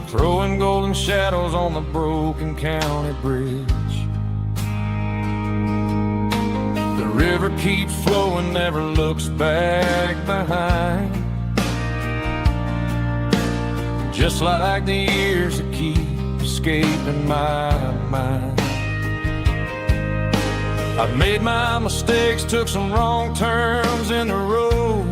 throwing golden shadows on the broken county bridge. The river keeps flowing, never looks back behind, just like the years that keep escaping my mind. I've made my mistakes, took some wrong turns in the road,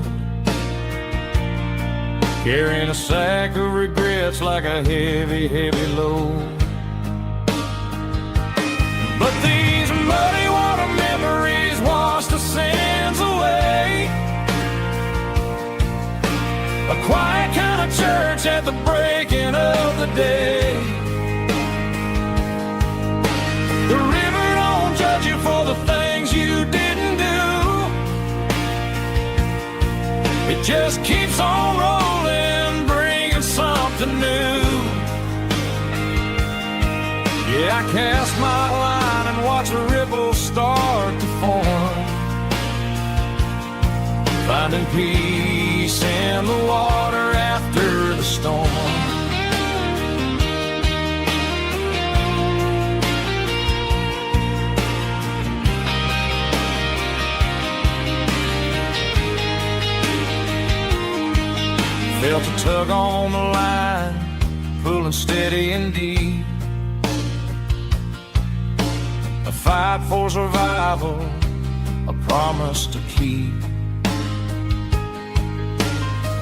carrying a sack of regrets like a heavy, heavy load. But these muddy water memories wash the sins away. A quiet kind of church at the breaking of the day. The river don't judge you for the things you didn't do. It just keeps on rolling, bringing something new. Yeah, I cast my line and watch the ripples start to form, finding peace in the water after the storm. Felt a tug on the line, pulling steady and deep. A fight for survival, a promise to keep.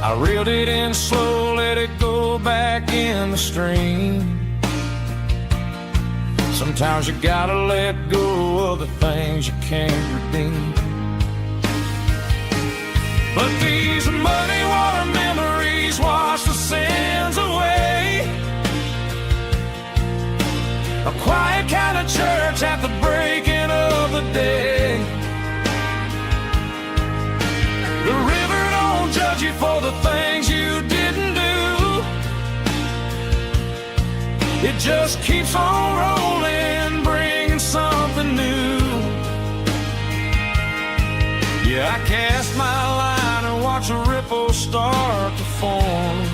I reeled it in slow, let it go back in the stream. Sometimes you gotta let go of the things you can't redeem. But these muddy water memories wash the sins away. It just keeps on rolling, bringing something new. Yeah, I cast my line and watch a ripple start to form,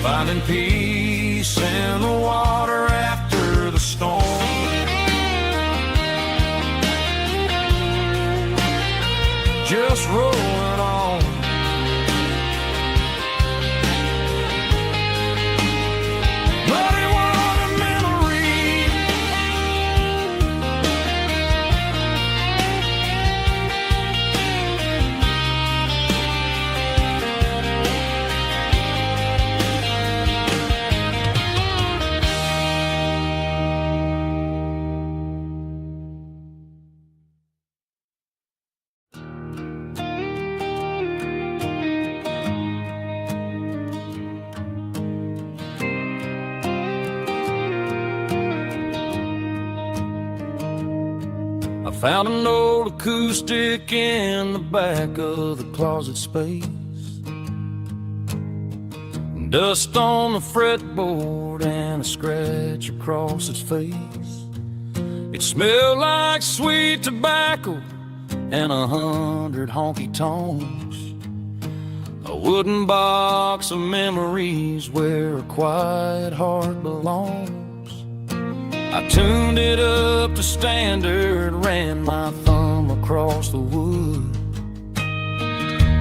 finding peace in the water after the storm. Just rolling on. Bloody water memory. I found an old acoustic in the back of the closet space. Dust on the fretboard and a scratch across its face. It smelled like sweet tobacco and 100 honky tonks. A wooden box of memories where a quiet heart belongs. I tuned it up to standard, ran my thumb across the wood,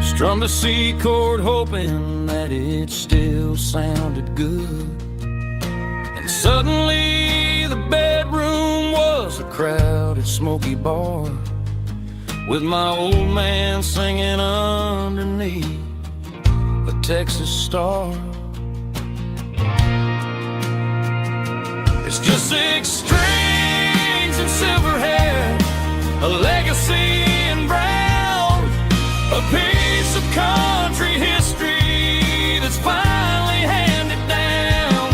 strummed a C chord hoping that it still sounded good. And suddenly the bedroom was a crowded smoky bar, with my old man singing underneath a Texas star. It's just 6 strings and silver hair, a legacy in brown, a piece of country history that's finally handed down.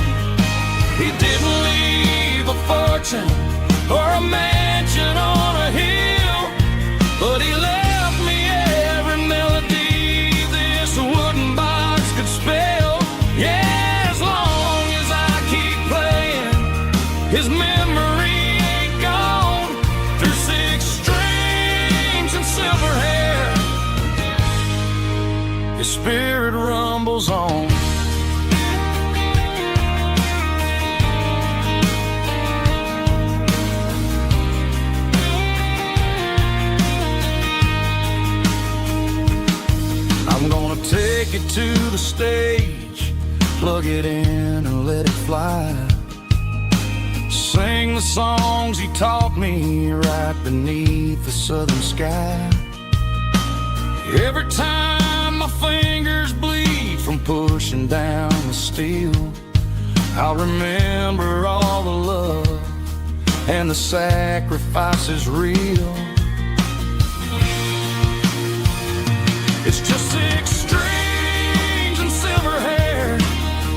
He didn't leave a fortune or a mansion on a hill, but he left me every melody this wooden box could spell. Yeah, as long as I keep playing, his memory ain't gone. Through 6 strings and silver hair, his spirit rumbles on. I'm gonna take it to the stage, plug it in and let it fly. Sing the songs he taught me right beneath the southern sky. Every time my fingers bleed from pushing down the steel, I'll remember all the love and the sacrifices real. It's just 6 strings and silver hair,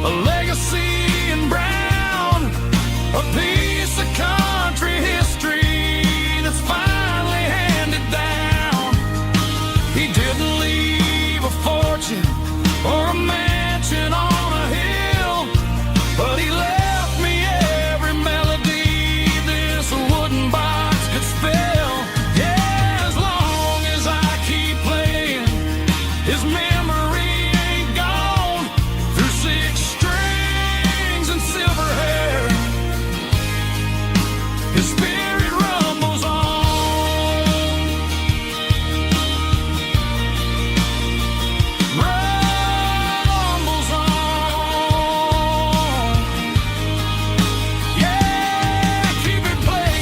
a legacy in brown, a piece of country history that's finally handed down. He didn't leave a fortune or a mansion on a hill, but he left me every melody this wooden box could spell. Yeah, as long as I keep playing, his memory ain't gone. Through 6 strings and silver hair, his spirit rumbles on. Rumbles on. Yeah, keep it playing.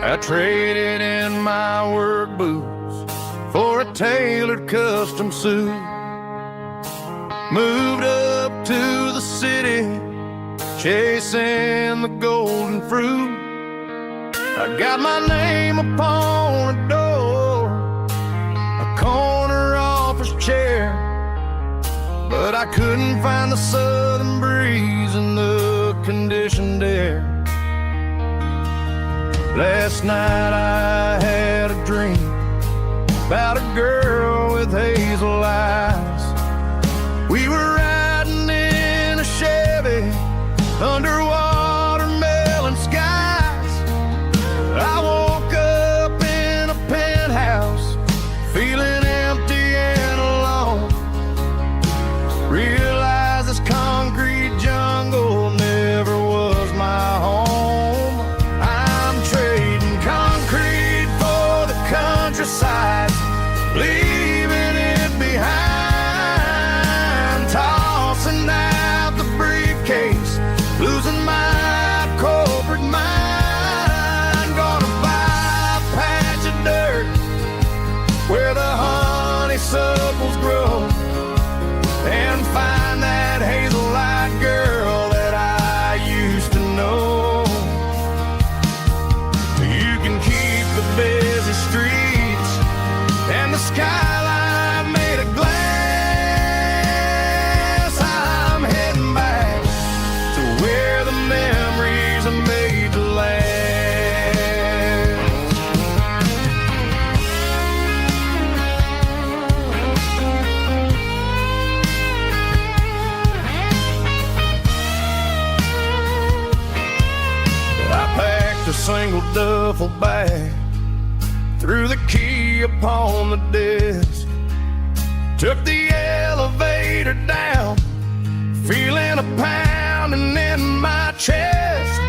I traded in my work boots tailored custom suit. Moved up to the city, chasing the golden fruit. I got my name upon a door, a corner office chair, but I couldn't find the southern breeze in the conditioned air. Last night I had a dream about a girl with hazel eyes. We were riding in a Chevy under watermelon skies. I woke up in a penthouse, feeling empty and alone. Realized this concrete jungle never was my home. I'm trading concrete for the countryside, leaving it behind, tossing out the briefcase, losing my corporate mind. Gonna buy a patch of dirt where the honeysuckles grow, and find that hazel-eyed girl that I used to know. You can keep the busy streets and the skyline made of glass. I'm heading back to where the memories are made to last. I packed a single duffel bag, threw the key upon the desk, took the elevator down, feeling a pounding in my chest.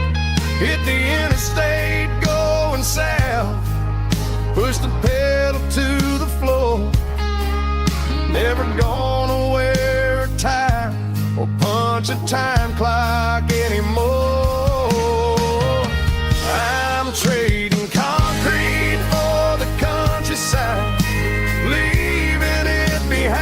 Hit the interstate going south, pushed the pedal to the floor. Never gonna wear a tie or punch a time clock anymore. I'm trading concrete for the countryside, leaving it behind,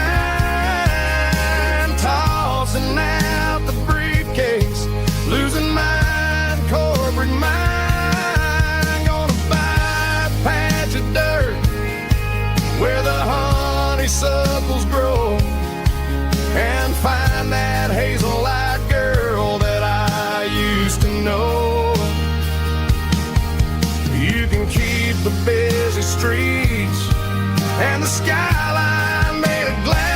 tossing out the briefcase, losing my corporate mind. Gonna buy a patch of dirt where the honeysuckles grow, and find that hazel-eyed girl that I used to know. You can keep the busy streets and the skyline made of glass.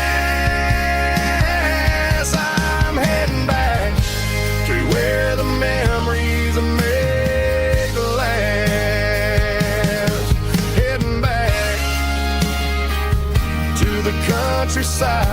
I'm heading back to where the memories are made to last. Heading back to the countryside.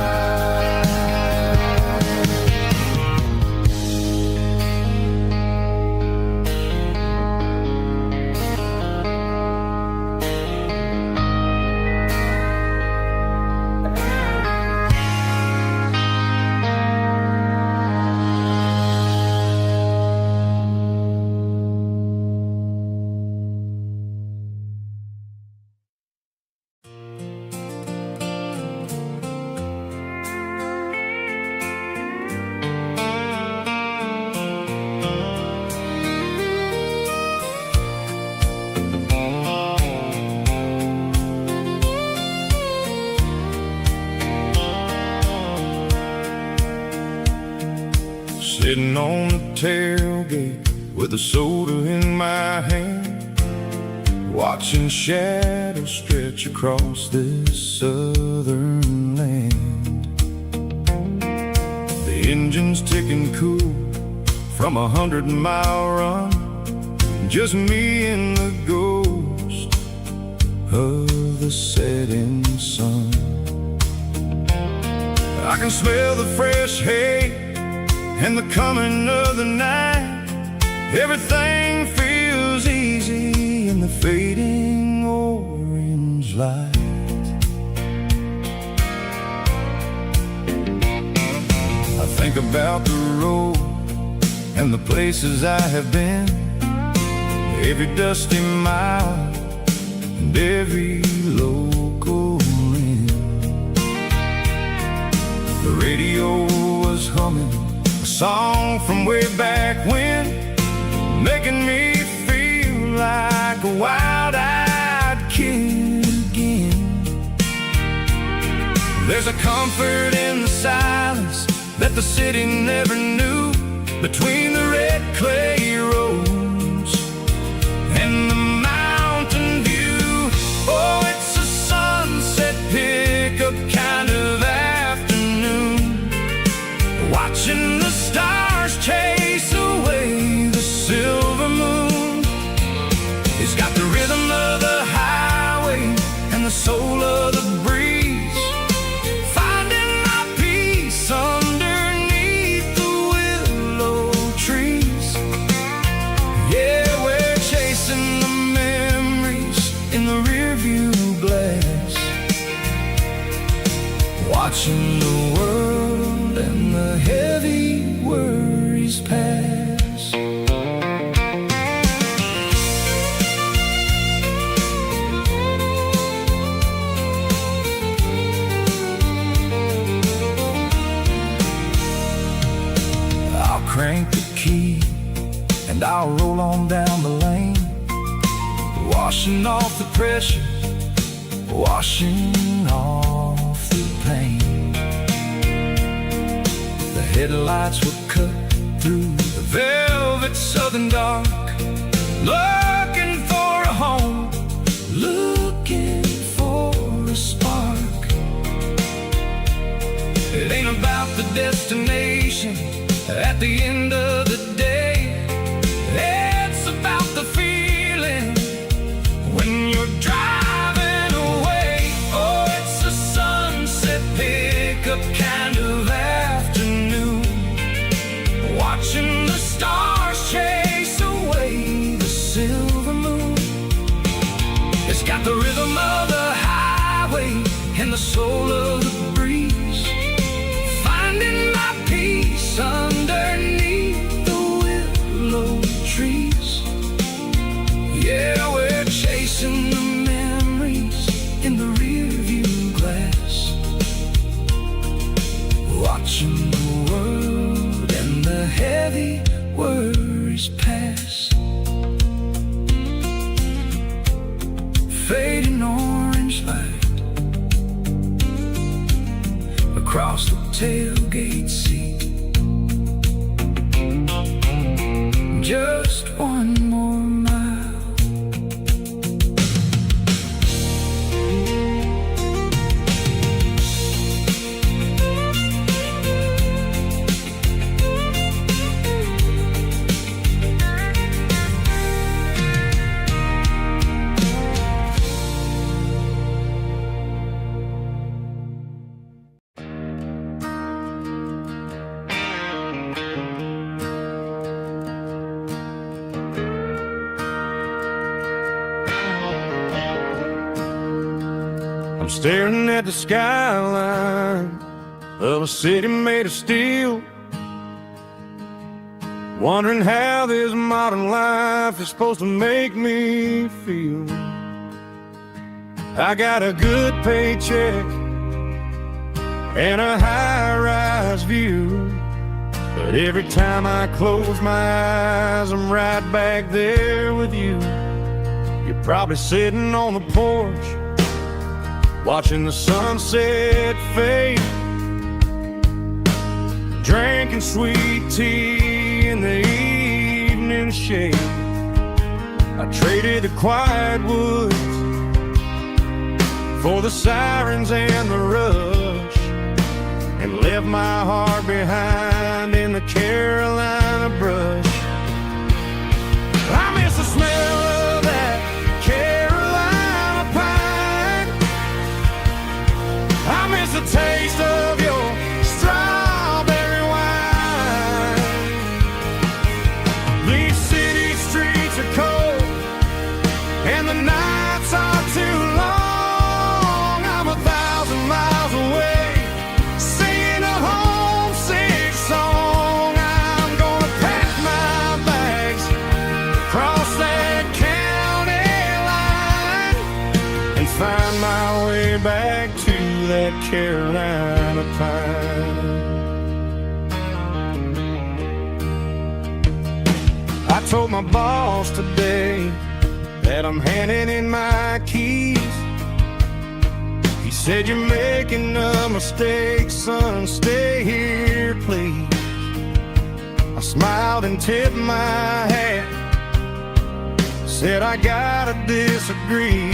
Sitting on the tailgate with a soda in my hand, watching shadows stretch across this southern land. The engine's ticking cool from 100-mile run, just me and the ghost of the setting sun. I can smell the fresh hay and the coming of the night. Everything feels easy in the fading orange light. I think about the road and the places I have been, every dusty mile and every local inn. radio was humming a song from way back when, making me feel like a wild-eyed kid again. There's a comfort in the silence that the city never knew, between the red clay roads and the mountain view. Oh, it's a sunset pickup kind of afternoon, watching the stars chase away the silver moon. It's got the rhythm of the highway and the soul of the breeze, finding my peace underneath the willow trees. Yeah, we're chasing the memories in the rearview glass, watching the world and the heavy worries pass. I'll crank the key and I'll roll on down the lane, washing off the pressure, washing off the pain. The headlights were cut through the velvet southern dark, looking for a home, looking for a spark. It ain't about the destination at the end of the day, it's about the feeling when you're driving away. Oh, it's a sunset pickup kind of afternoon, watching the stars chase away the silver moon. It's got the rhythm of the highway and the soul of the breeze, finding my peace underneath the willow trees. Yeah, we're chasing the memories in the rearview glass, watching the world and the heavy worries pass. Fading orange light across the tailgate seat, just one more mile. I'm staring at the skyline of a city made of steel, wondering how this modern life is supposed to make me feel. I got a good paycheck and a high-rise view, but every time I close my eyes, I'm right back there with you. You're probably sitting on the porch, watching the sunset fade, drinking sweet tea in the evening shade. I traded the quiet woods for the sirens and the rush, and left my heart behind in the Carolina brush. I miss the smell of that Carolina pine, I miss the taste of your strawberry wine. These city streets are cold and the nights are too long. I'm 1,000 miles away, singing a homesick song. I'm gonna pack my bags, cross that county line, and find my way back to that Carolina pine. told my boss today that I'm handing in my keys. He said, "You're making a mistake, son, stay here, please." I smiled and tipped my hat, said, "I gotta disagree.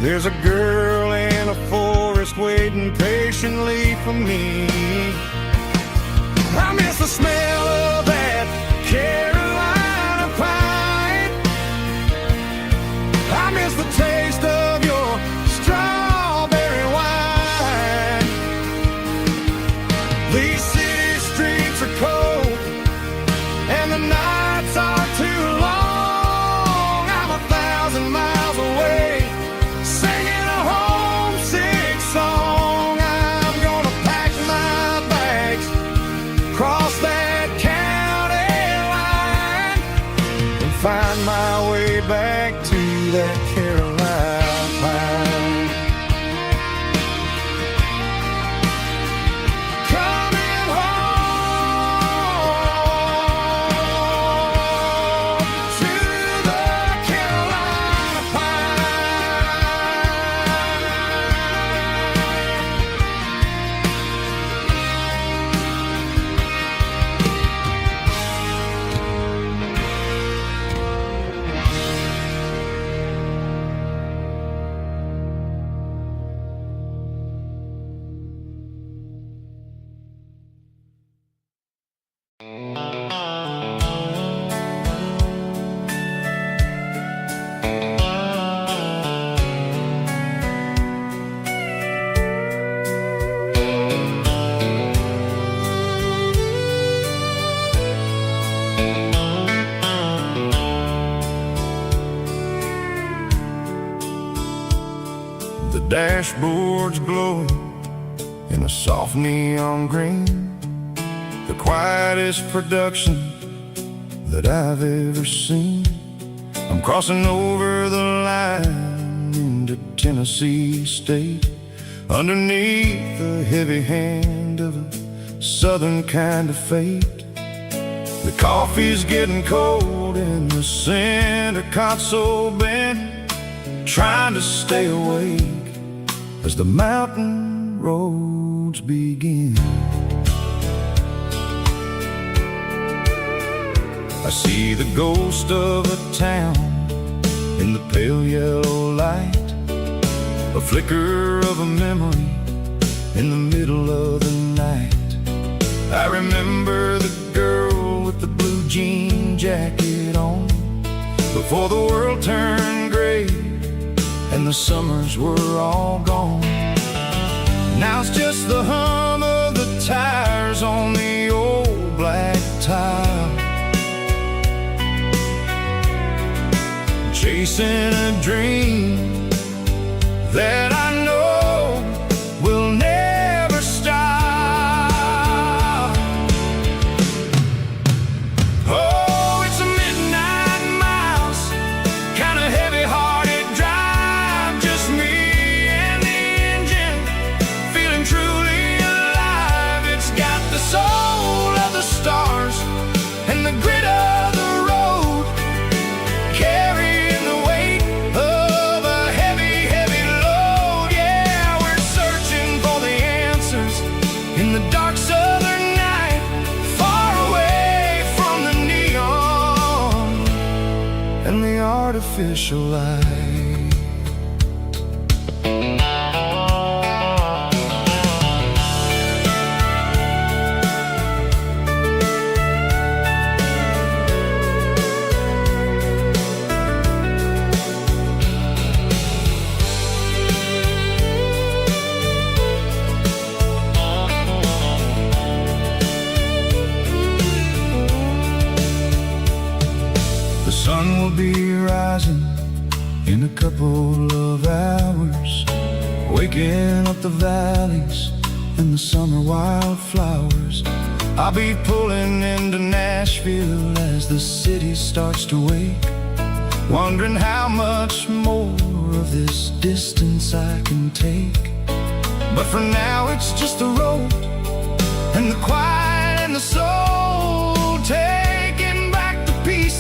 There's a girl in a forest waiting patiently for me." I miss the smell of that Carolina pine. I miss the taste of your strawberry wine. These city streets are cold and the nights are too long. I'm 1,000 miles away, singing a homesick song. I'm gonna pack my bags, cross that county line, and find my way back to that Carolina pine. Coming home to the Carolina The dashboard's glowing in a soft neon green, the quietest production that I've ever seen. I'm crossing over the line into Tennessee State, underneath the heavy hand of a southern kind of fate. The coffee's getting cold in the center console bin, trying to stay awake as the mountain roads begin. I see the ghost of a town in the pale yellow light, a flicker of a memory in the middle of the night. I remember the girl with the blue jean jacket on, before the world turned gray and the summers were all gone. Now it's just the hum of the tires on the old black tile, chasing a dream that I know will never stop. Oh, it's a midnight miles, kind of heavy-hearted drive, just me and the engine, feeling truly alive. It's got the soul of the stars and the grit of the road, carrying the weight of a heavy, heavy load. Yeah, we're searching for the answers in the dark southern night, far away from the neon and the artificial light. The sun will be rising in a couple of hours, waking up the valleys and the summer wildflowers. I'll be pulling into Nashville as the city starts to wake, wondering how much more of this distance I can take. But for now it's just the road and the quiet and the soul, taking back the peace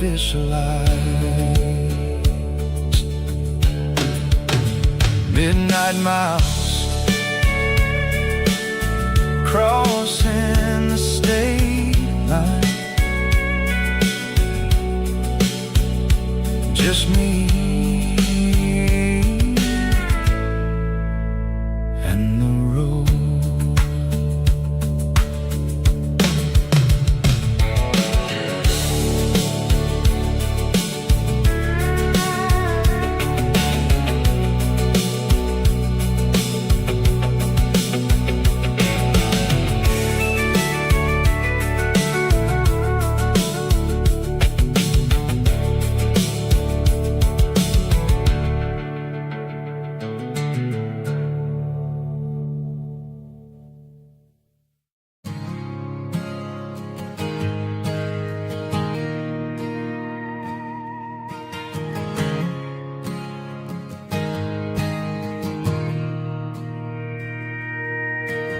artificialized. Midnight mouse crossing the state line. Just me and the road.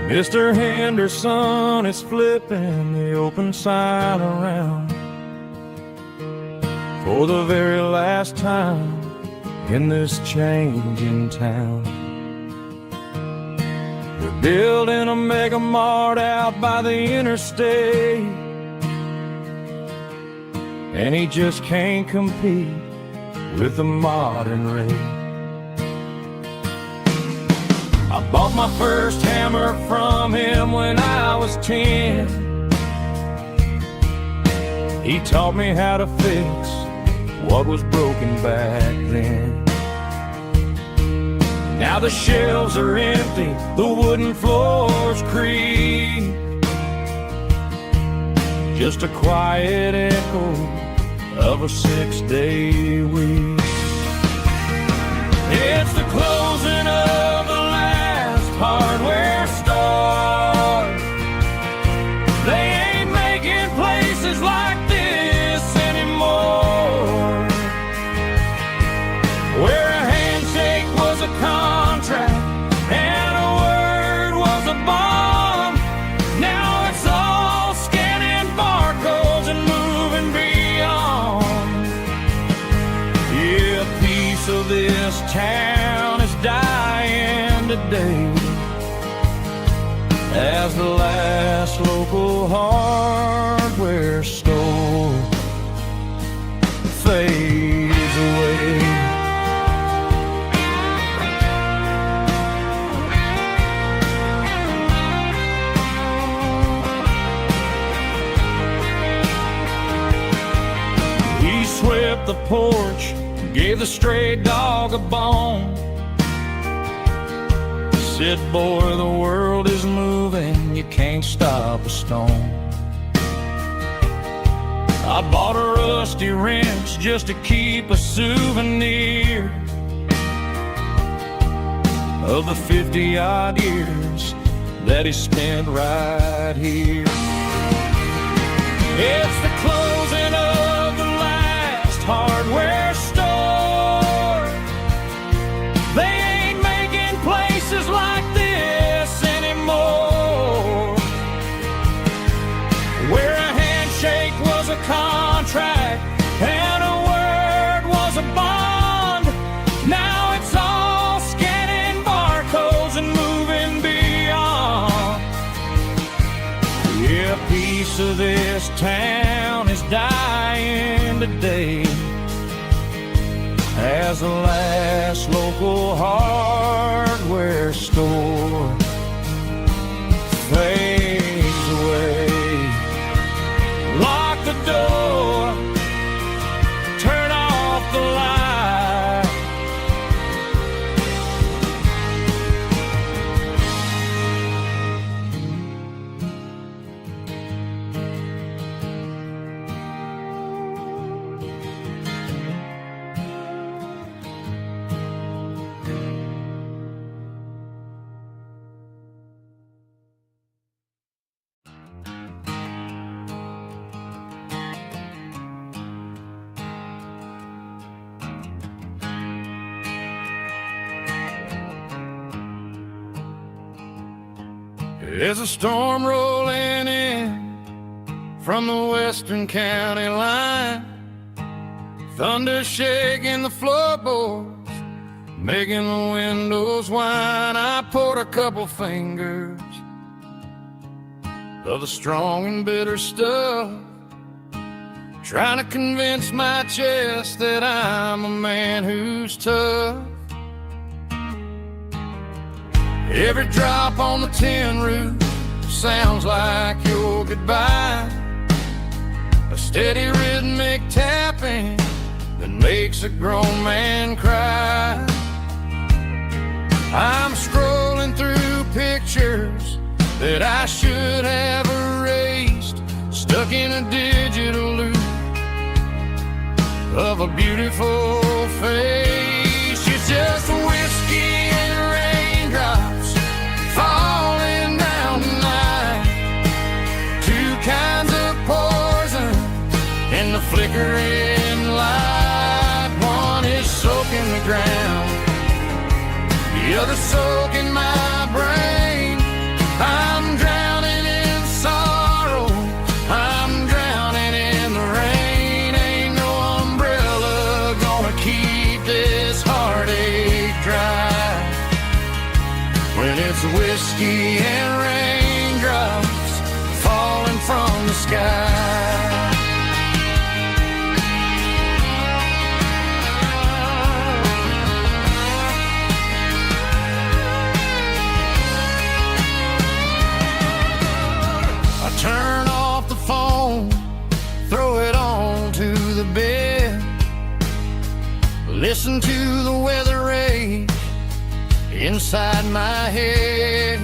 Mr. Henderson is flipping the open sign around for the very last time in this changing town. They're building a mega mart out by the interstate, and he just can't compete with the modern rate. I bought my first hammer from him when I was 10. He taught me how to fix what was broken back then. Now the shelves are empty, the wooden floors creak, just a quiet echo of a 6-day week. It's the closing of the hardware store. They ain't making places like this anymore, where a handshake was a contract and a word was a bond. Now it's all scanning barcodes and moving beyond. Yeah, a piece of this town is dying today as the last local hardware store fades away. He swept the porch, gave the stray dog a bone, said, boy, the world is moving, you can't stop a stone. I bought a rusty wrench just to keep a souvenir of the 50-odd years that he spent right here. It's the closing of the last hardware store. They ain't making places like this anymore, where a handshake was a contract and a word was a bond. Now it's all scanning barcodes and moving beyond. Yeah, a piece of this town is dying today as the last local hardware store fades away. Lock the door, turn off the light. There's a storm rolling in from the western county line. Thunder shaking the floorboards, making the windows whine. I poured a couple fingers of the strong and bitter stuff, trying to convince my chest that I'm a man who's tough. Every drop on the tin roof sounds like your goodbye, a steady rhythmic tapping that makes a grown man cry. I'm scrolling through pictures that I should have erased, stuck in a digital loop of a beautiful face. It's just whiskey and raindrops falling down tonight, two kinds of poison in the flickering light. One is soaking the ground, the other soaking my brain. I'm drowning in sorrow, I'm drowning in the rain. Ain't no umbrella gonna keep this heartache dry when it's whiskey and raindrops falling from the sky. Turn off the phone, throw it on to the bed, listen to the weather rage inside my head.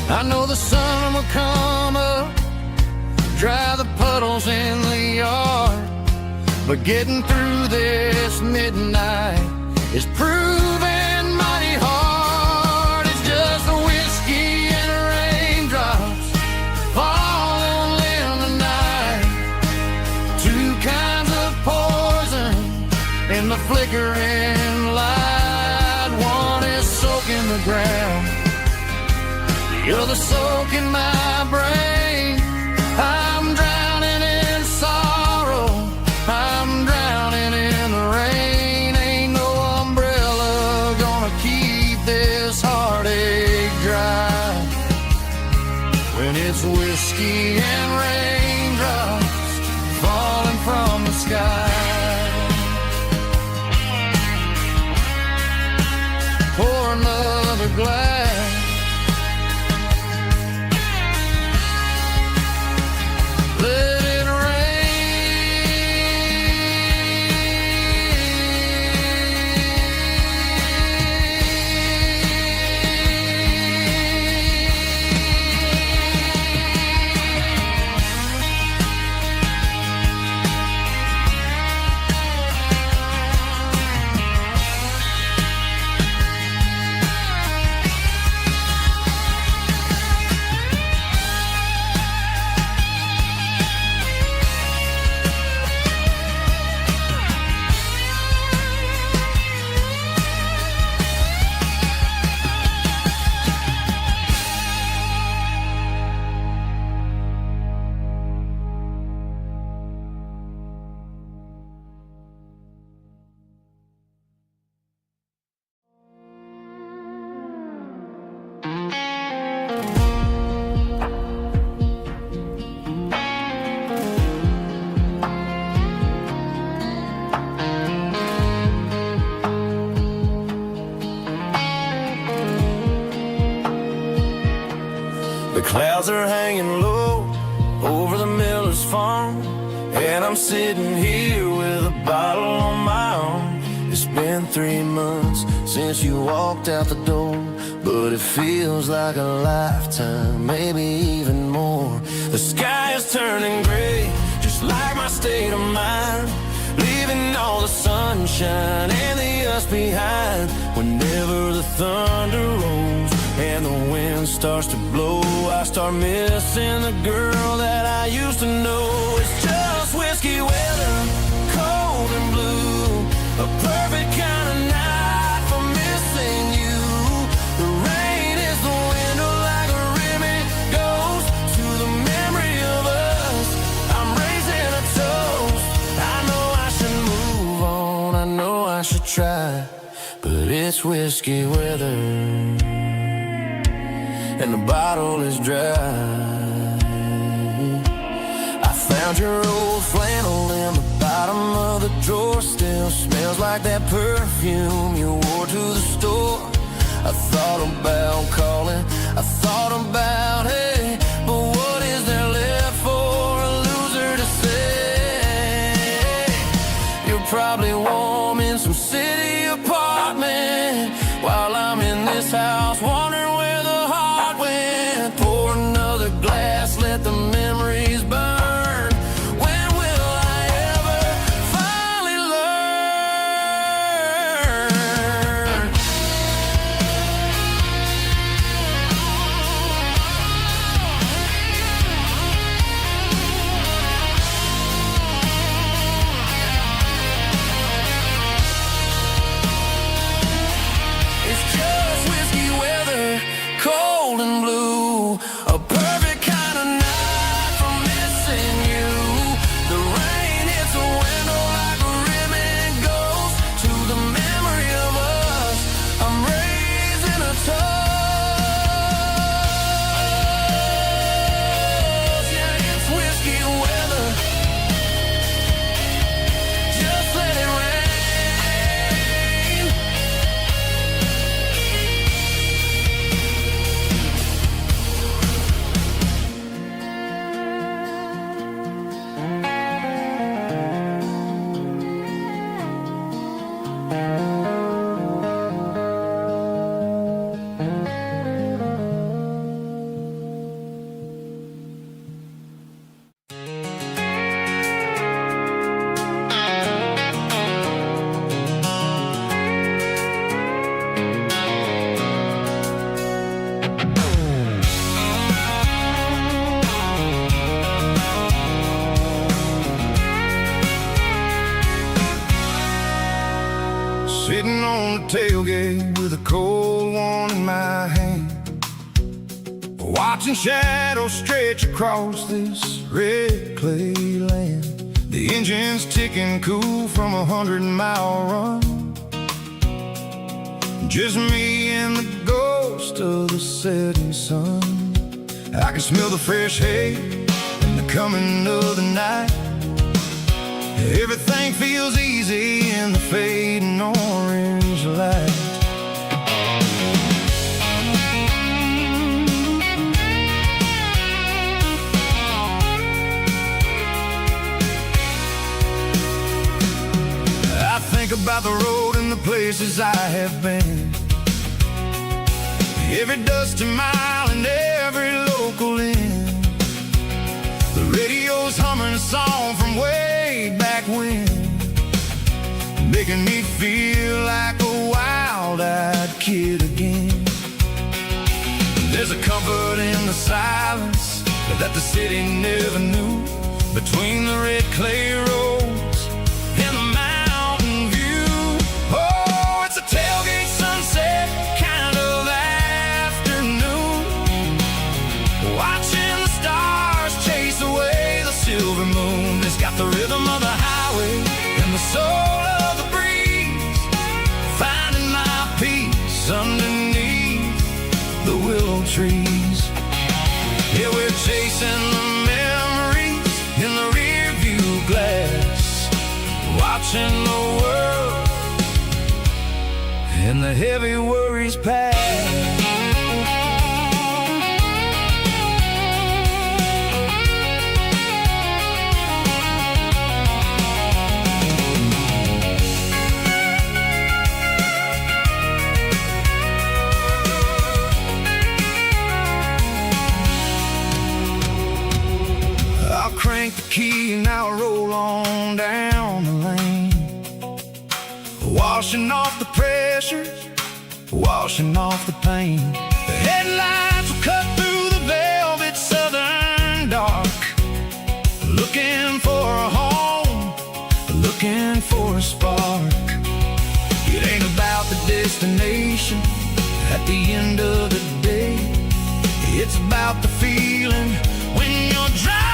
I know the sun will come up, dry the puddles in the yard, but getting through this midnight is proving mighty hard. It's just a whiskey and raindrops falling in the night, two kinds of poison in the flickering light. One is soaking the ground, the other soaking my brain. I'm drowning in sorrow, I'm drowning in the rain. Ain't no umbrella gonna keep this heartache dry when it's whiskey and raindrops falling from the sky. Pour another glass, let it The clouds are hanging low over the miller's farm, and I'm sitting here with a bottle on my arm. It's been 3 months since you walked out the door, but it feels like a lifetime, maybe even more. The sky is turning gray, just like my state of mind, leaving all the sunshine and the us behind. Whenever the thunder rolls and the wind starts to blow, I start missing the girl that I used to know. It's just whiskey weather, cold and blue, a perfect kind of night for missing you. The rain is the window like a ribbon goes to the memory of us. I'm raising a toast, I know it's whiskey weather and the bottle is dry. I found your old flannel in the bottom of the drawer. Still smells like that perfume you wore to the store. I thought about calling, I thought about, hey, but what is there left for a loser to say? You're probably warm in some city apartment while I'm in this house wondering where the heart went. Pour another glass, let the memories burn. When will I ever finally learn? It's just whiskey weather, cold and blue. A perfect kind of night for missing you. The rain hits a window like a ribbon goes to the memory of us. I'm raising a toast. Yeah, it's whiskey weather. Just let it rain. Sitting on the tailgate with a cold one in my hand, watching shadows stretch across this red clay land. The engine's ticking cool from 100-mile run. Just me and the ghost of the setting sun. I can smell the fresh hay and the coming of the night. Everything feels easy in the fading orange light. I think about the road and the places I have been, every dusty mile and every local inn. The radio's humming a song from way back when, making me feel like a wild-eyed kid again. There's a comfort in the silence that the city never knew, between the red clay roads and the mountain view. Oh, it's a tailgate sunset kind of afternoon, watching the stars chase away the silver moon. It's got the rhythm of the highway and the soul of the breeze, finding my peace underneath the willow trees. Yeah, we're chasing the memories in the rear view glass, watching the world and the heavy worries pass. Crank the key and I'll roll on down the lane, washing off the pressure, washing off the pain. The headlights will cut through the velvet southern dark, looking for a home, looking for a spark. It ain't about the destination at the end of the day, it's about the feeling when you're driving.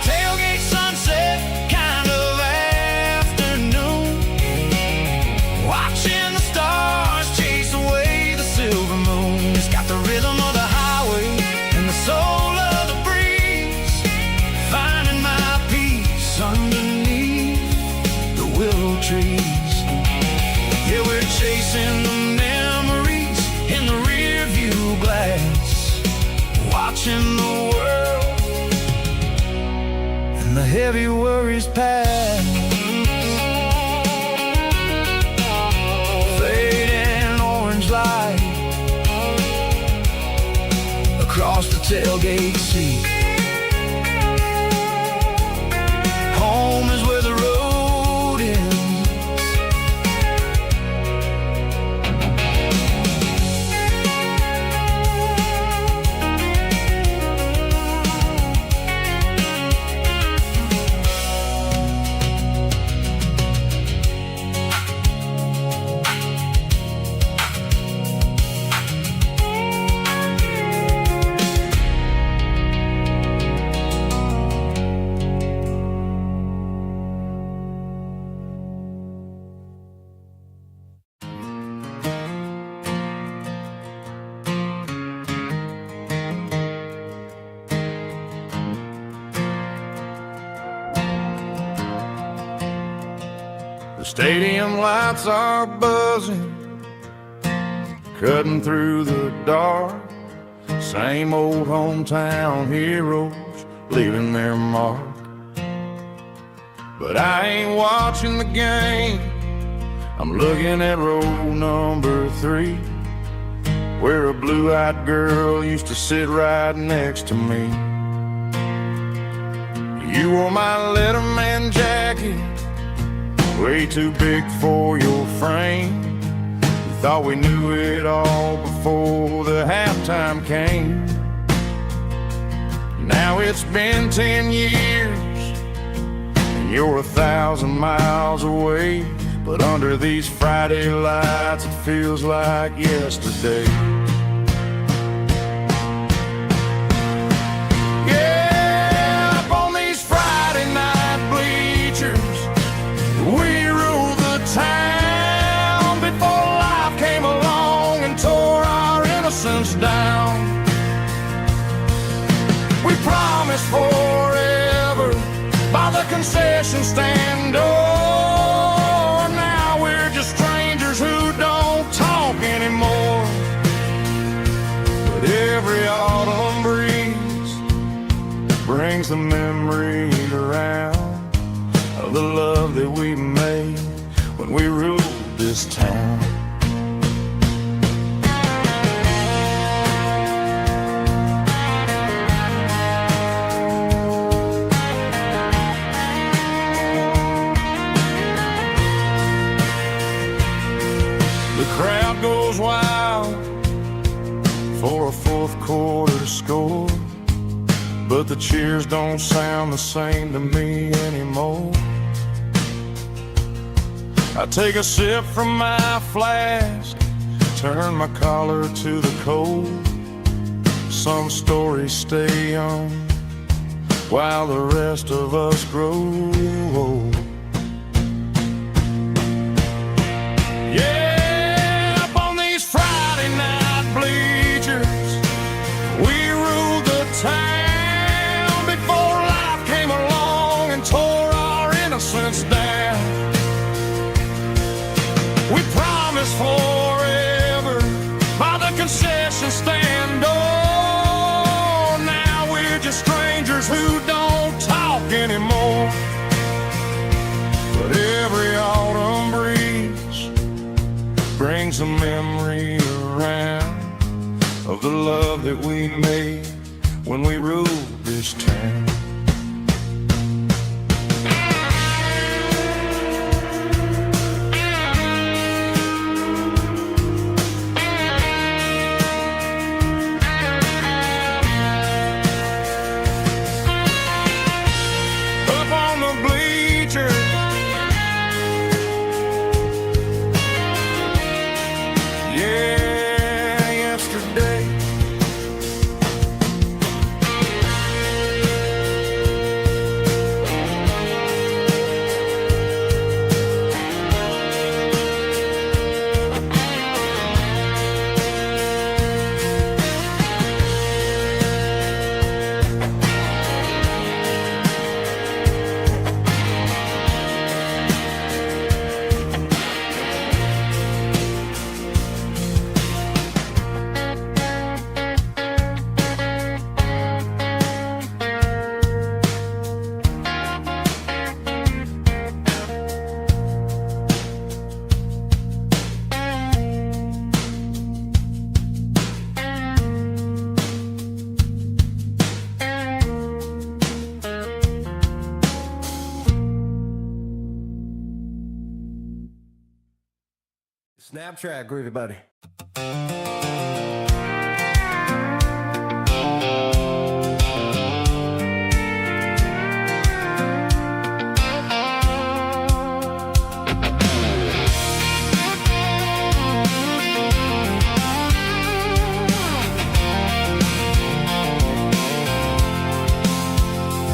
Tailgate sunset kind of afternoon, heavy worries past. Fading orange light across the tailgate seat. Home is where the road ends. The stadium lights are buzzing, cutting through the dark. Same old hometown heroes leaving their mark. But I ain't watching the game, I'm looking at row number 3, where a blue-eyed girl used to sit right next to me. You wore my Letterman jacket, way too big for your frame. We thought we knew it all before the halftime came. Now it's been 10 years and you're 1,000 miles away, but under these Friday lights it feels like yesterday. Yeah, up on these Friday night bleachers, we ruled the town before life came along and tore our innocence down. We promised forever by the concession stand door. Now we're just strangers who don't talk anymore. But every autumn breeze brings the memory around of the love that we made when we ruled this town. The crowd goes wild for a fourth quarter score, but the cheers don't sound the same to me anymore. I take a sip from my flask, turn my collar to the cold. Some stories stay young while the rest of us grow old. Yeah, up on these Friday night bleachers, we ruled the town before life came along and tore our innocence down. We promised forever by the concession stand door. Now we're just strangers who don't talk anymore. But every autumn breeze brings a memory around of the love that we made when we ruled this town. Snap track, groovy buddy.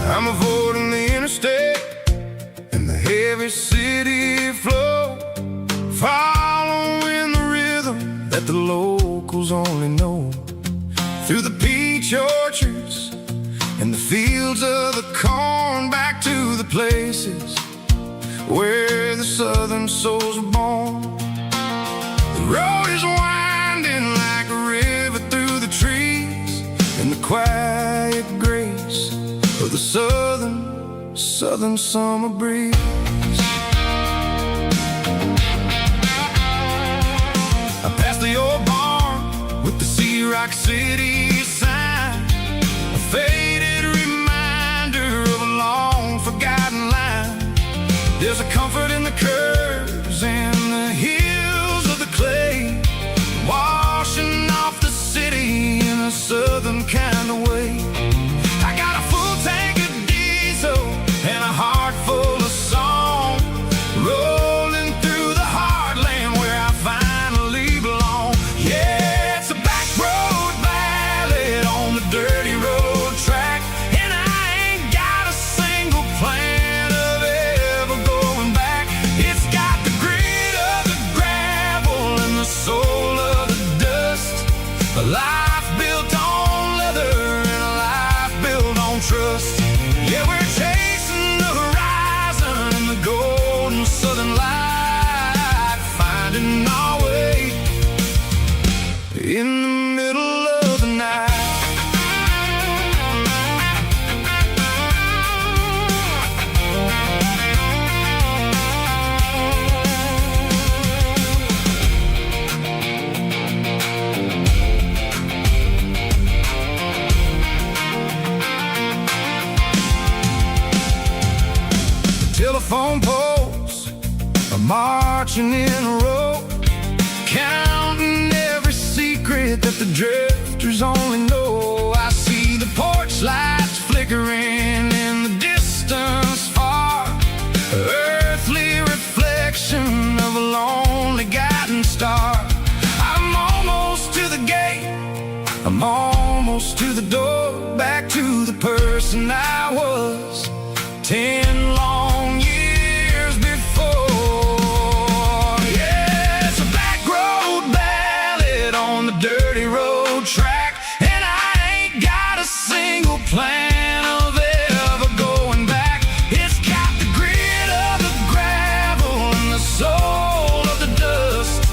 I'm avoiding the interstate and the heavy city flow, following the rhythm that the locals only know. Through the peach orchards and the fields of the corn, back to the places where the southern souls were born. The road is winding like a river through the trees, and the quiet grace of the southern summer breeze. I passed the old barn with the Sea Rock City sign, a faded reminder of a long forgotten line. There's a comfort in the curves and the hills of the clay, washing off the city in a southern kind of way. I got a full tank of diesel and a heart full of song, rolling through the heartland where I finally belong. Yeah, it's a back road ballad on the dirty road track, and I ain't got a single plan of ever going back. It's got the grit of the gravel and the soul of the dust, a life built on leather and a life built on trust. Yeah, we're chasing the horizon in the golden southern light, finding our way in the middle of the night. Telephone poles are marching in a row, counting every secret that the drifters only know. I see the porch lights flickering in the distance far, earthly reflection of a lonely guiding star. I'm almost to the gate, I'm almost to the door, back to the person I was 10 long years before. Yeah, it's a back road ballad on the dirty road track, and I ain't got a single plan of ever going back. It's got the grit of the gravel and the soul of the dust,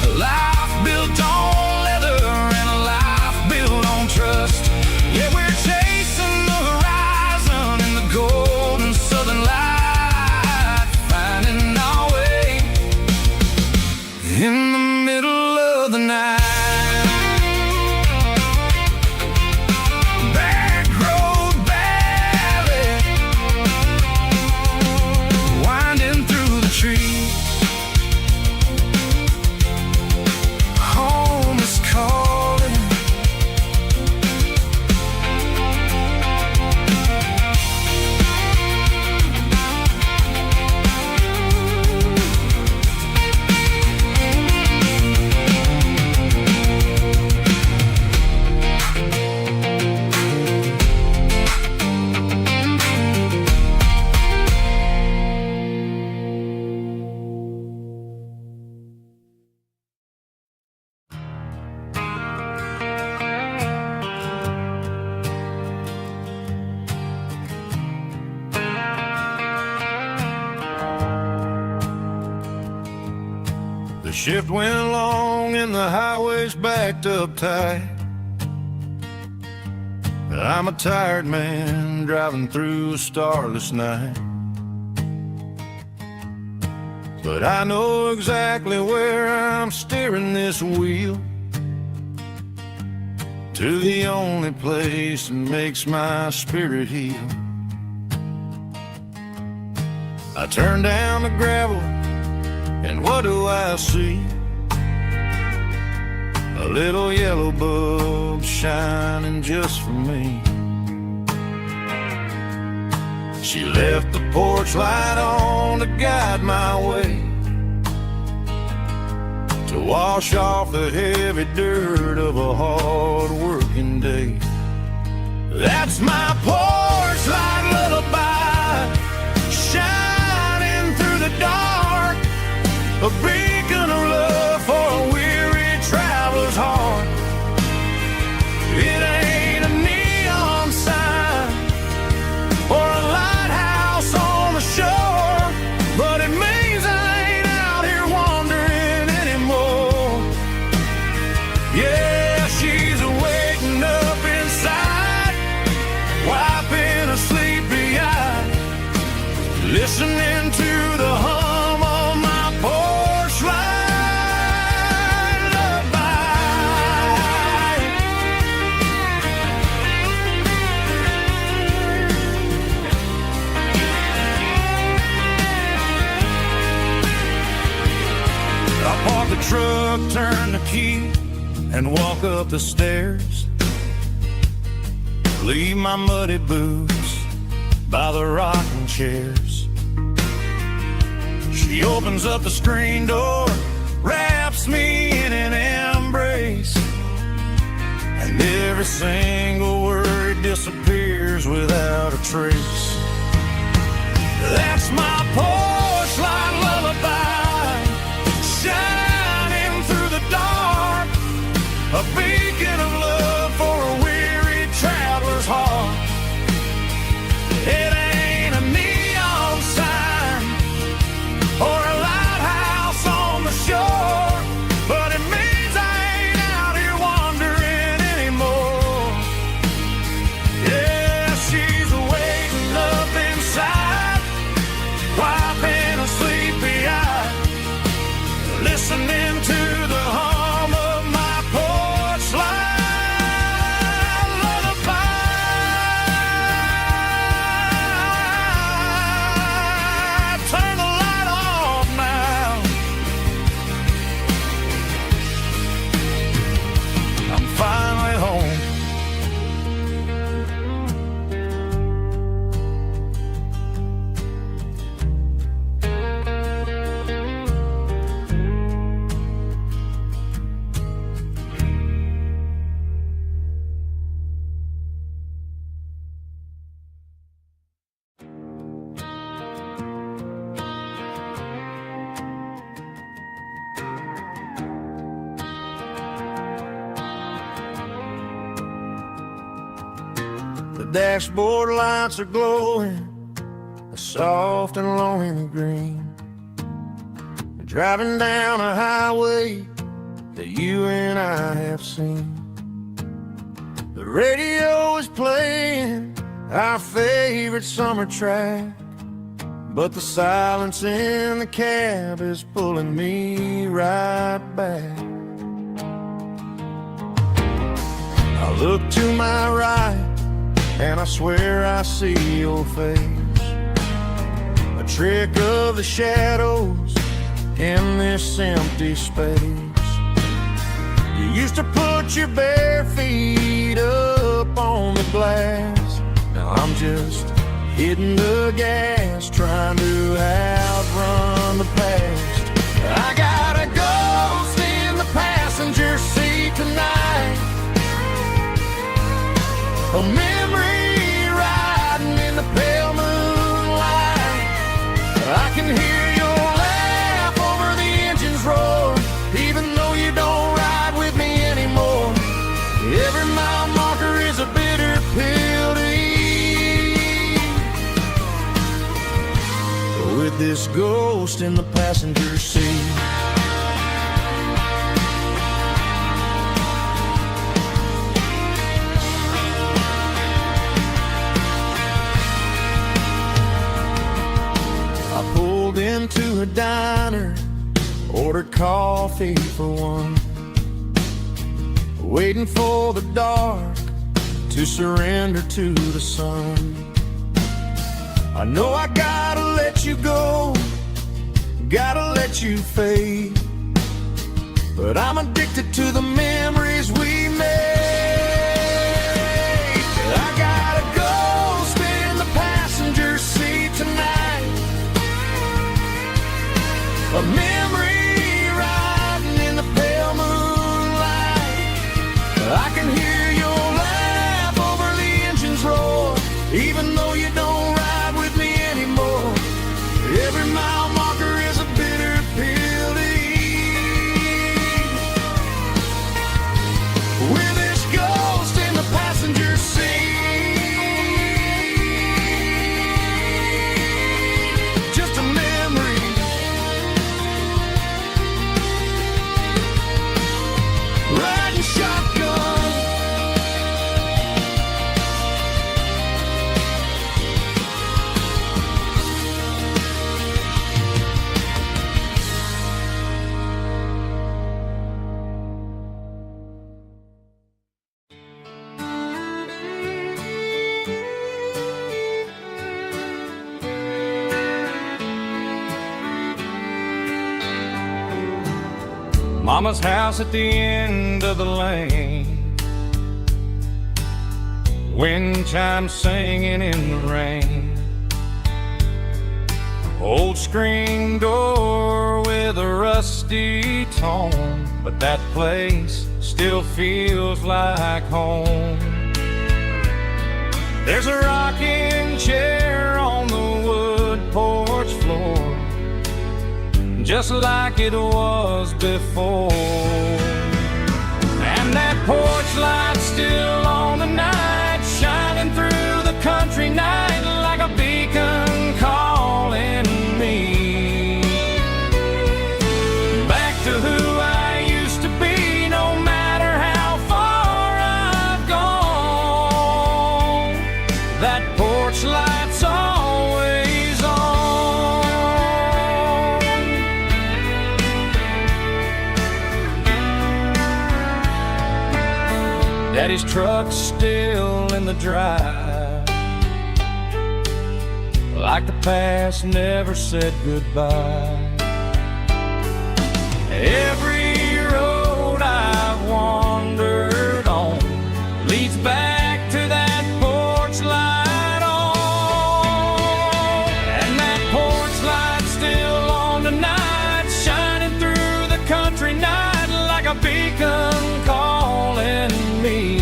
a life built on leather and a life built on trust. Yeah, we're chasing the horizon in the golden southern light, finding our way in the middle of the night. Back road ballad, winding through the trees. Home is calling. The shift went long and the highway's backed up tight. I'm a tired man driving through a starless night, but I know exactly where I'm steering this wheel, to the only place that makes my spirit heal. I turn down the gravel, and what do I see? a little yellow bulb shining just for me. She left the porch light on to guide my way, to wash off the heavy dirt of a hard-working day. That's my porch light lullaby, shining through the dark, a beacon of love for a weary traveler's heart. It ain't a neon sign or a lighthouse on the shore, but it means I ain't out here wandering anymore. Yeah, she's waking up inside, wiping a sleepy eye, listening to the hum of my porch light lullaby. I park the truck, turn the key, and walk up the stairs. Leave my muddy boots by the rocking chairs. She opens up the screen door, wraps me in an embrace, and every single word disappears without a trace. That's my porch light lullaby, shining through the dark, a beacon of love for a weary traveler's heart. It ain't a neon sign or a lighthouse on the shore, but it means I ain't out here wandering anymore. Yeah, she's waking up inside, wiping a sleepy eye, listening to the hum of my porch light lullaby. Turn the light off now. I'm finally home. The dashboard lights are glowing, a soft and lonely green. Driving down a highway that you and I have seen. The radio is playing our favorite summer track, but the silence in the cab is pulling me right back. I look to my right and I swear I see your face, a trick of the shadows in this empty space. You used to put your bare feet up on the glass. Now I'm just hitting the gas, trying to outrun the past. I got a ghost in the passenger seat tonight, a memory riding in the pale moonlight. I can hear your laugh over the engine's roar, even though you don't ride with me anymore. Every mile marker is a bitter pill to eat, with this ghost in the passenger seat. Into a diner, ordered coffee for one, waiting for the dark to surrender to the sun. I know I gotta let you go, gotta let you fade, but I'm addicted to the memories we made. I got a ghost in the passenger seat tonight, a memory riding in the pale moonlight. I can hear your laugh over the engine's roar, even though you don't ride with me anymore. Every mile marker is a bitter pill to eat. With this ghost in the passenger seat, just a memory. Riding shotgun. Mama's house at the end of the lane, wind chimes singing in the rain. Old screen door with a rusty tone, but that place still feels like home. There's a rocking chair on the wood porch floor, just like it was before. And that porch light's still on the night, shining through the country night like a beacon calling me back to who I used to be. No matter how far I've gone, that porch light's always on. Daddy's truck's still in the drive, like the past never said goodbye. Every road I've wandered on leads back to that porch light on. And that porch light's still on tonight, shining through the country night like a beacon calling me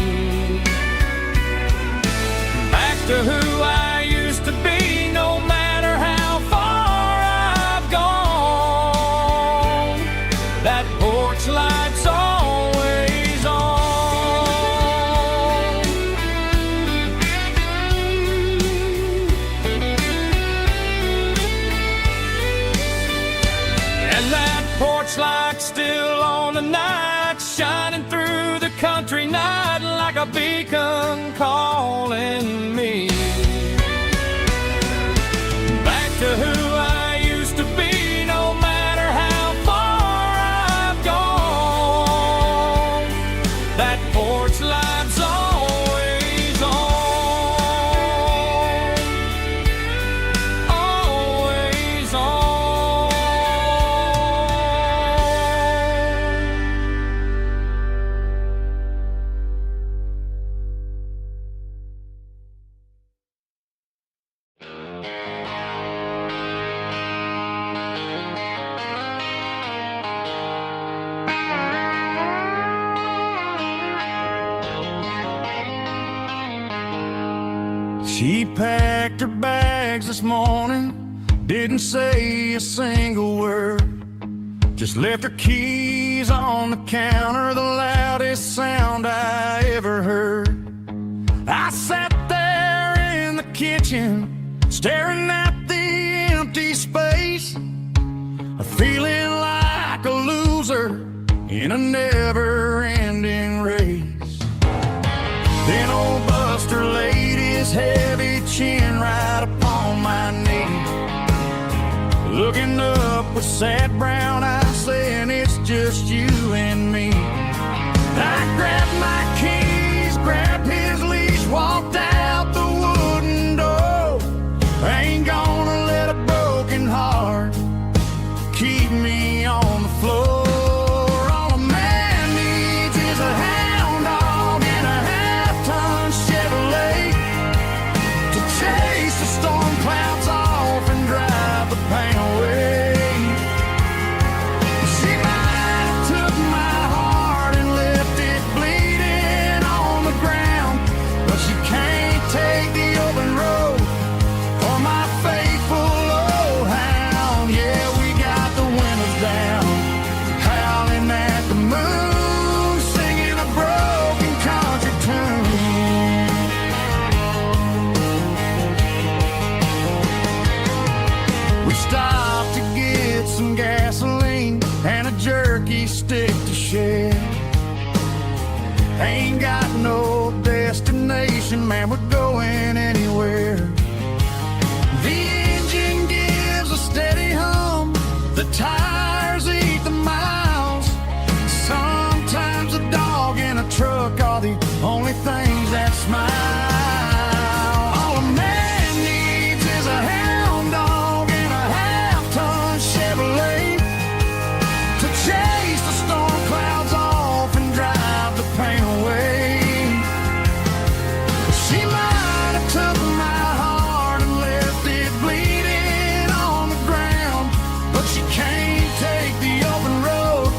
back to who I used to be. No matter how far I've gone, that porch light's always on. And that porch light's still on tonight, shining through the country night like a beacon calling me back to who I used to be. No matter how far I've gone, that porch light's always on, always on. She packed her bags this morning, didn't say a single word, just left her keys on the counter, the loudest sound I ever heard. I sat there in the kitchen, staring at the empty space, feeling like a loser in a never-ending race. Then old Buster laid his heavy chin right upon my knee, looking up with sad brown eyes, saying it's just you and me. I grabbed my keys, grabbed his leash, walked out the wooden door. I ain't gonna let a broken heart keep me on the floor. On a Ain't got no destination, man, we're going anywhere. The engine gives a steady hum, the tires eat the miles. Sometimes a dog and a truck are the only things that smile. All a man needs is a hound dog and a half-ton Chevrolet to chase the storm clouds off and drive the pain away. She might have took my heart and left it bleeding on the ground, but she can't take the open road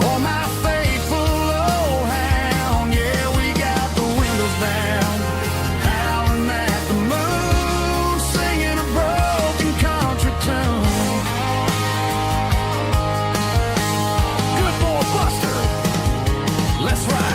or my faithful old hound. Yeah, we got the windows down, howling at the moon, singing a broken country tune. Good boy Buster, let's ride.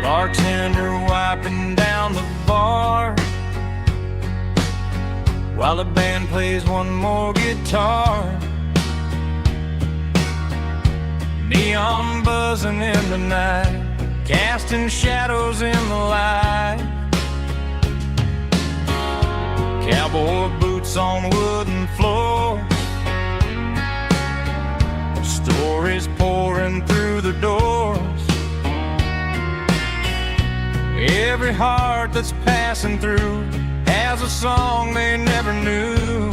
Bartender wiping down the bar while the band plays one more guitar. Neon buzzing in the night, casting shadows in the light. Cowboy boots on wooden floors, stories pouring through the doors. Every heart that's passing through has a song they never knew.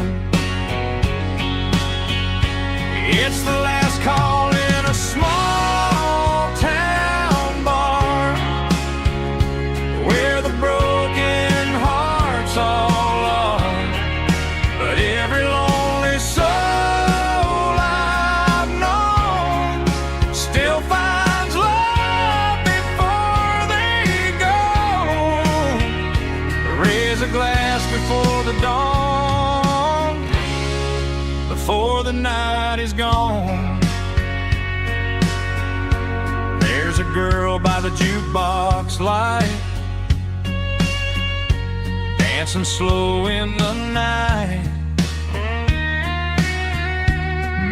It's the last call in a small town bar where the broken hearts all are. But every lonely soul I've known still finds love before they go. Raise a glass before the dawn, before the night is gone. There's a girl by the jukebox light, dancing slow in the night.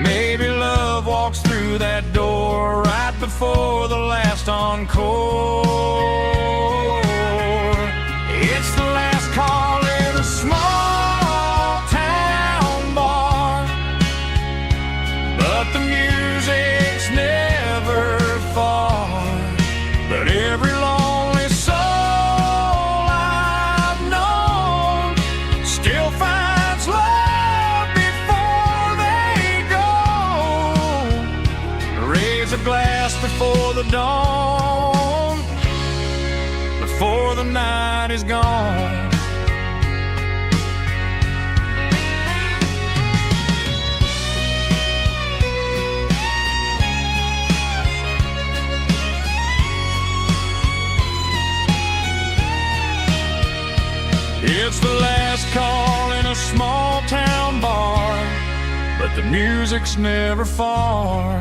Maybe love walks through that door right before the last encore. It's the last call in a small town bar, but the music's never far. But every lonely soul I've known still finds love before they go. Raise a glass before the dawn, before the night is gone. It's the last call in a small town bar, but the music's never far.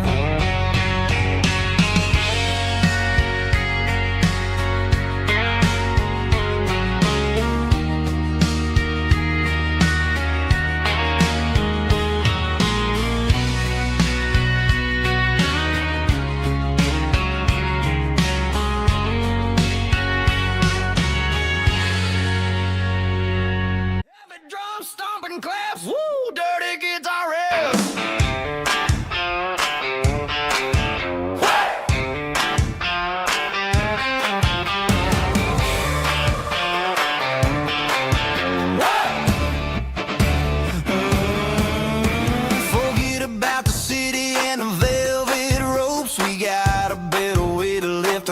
Drum stomping claps, woo, dirty guitar riffs.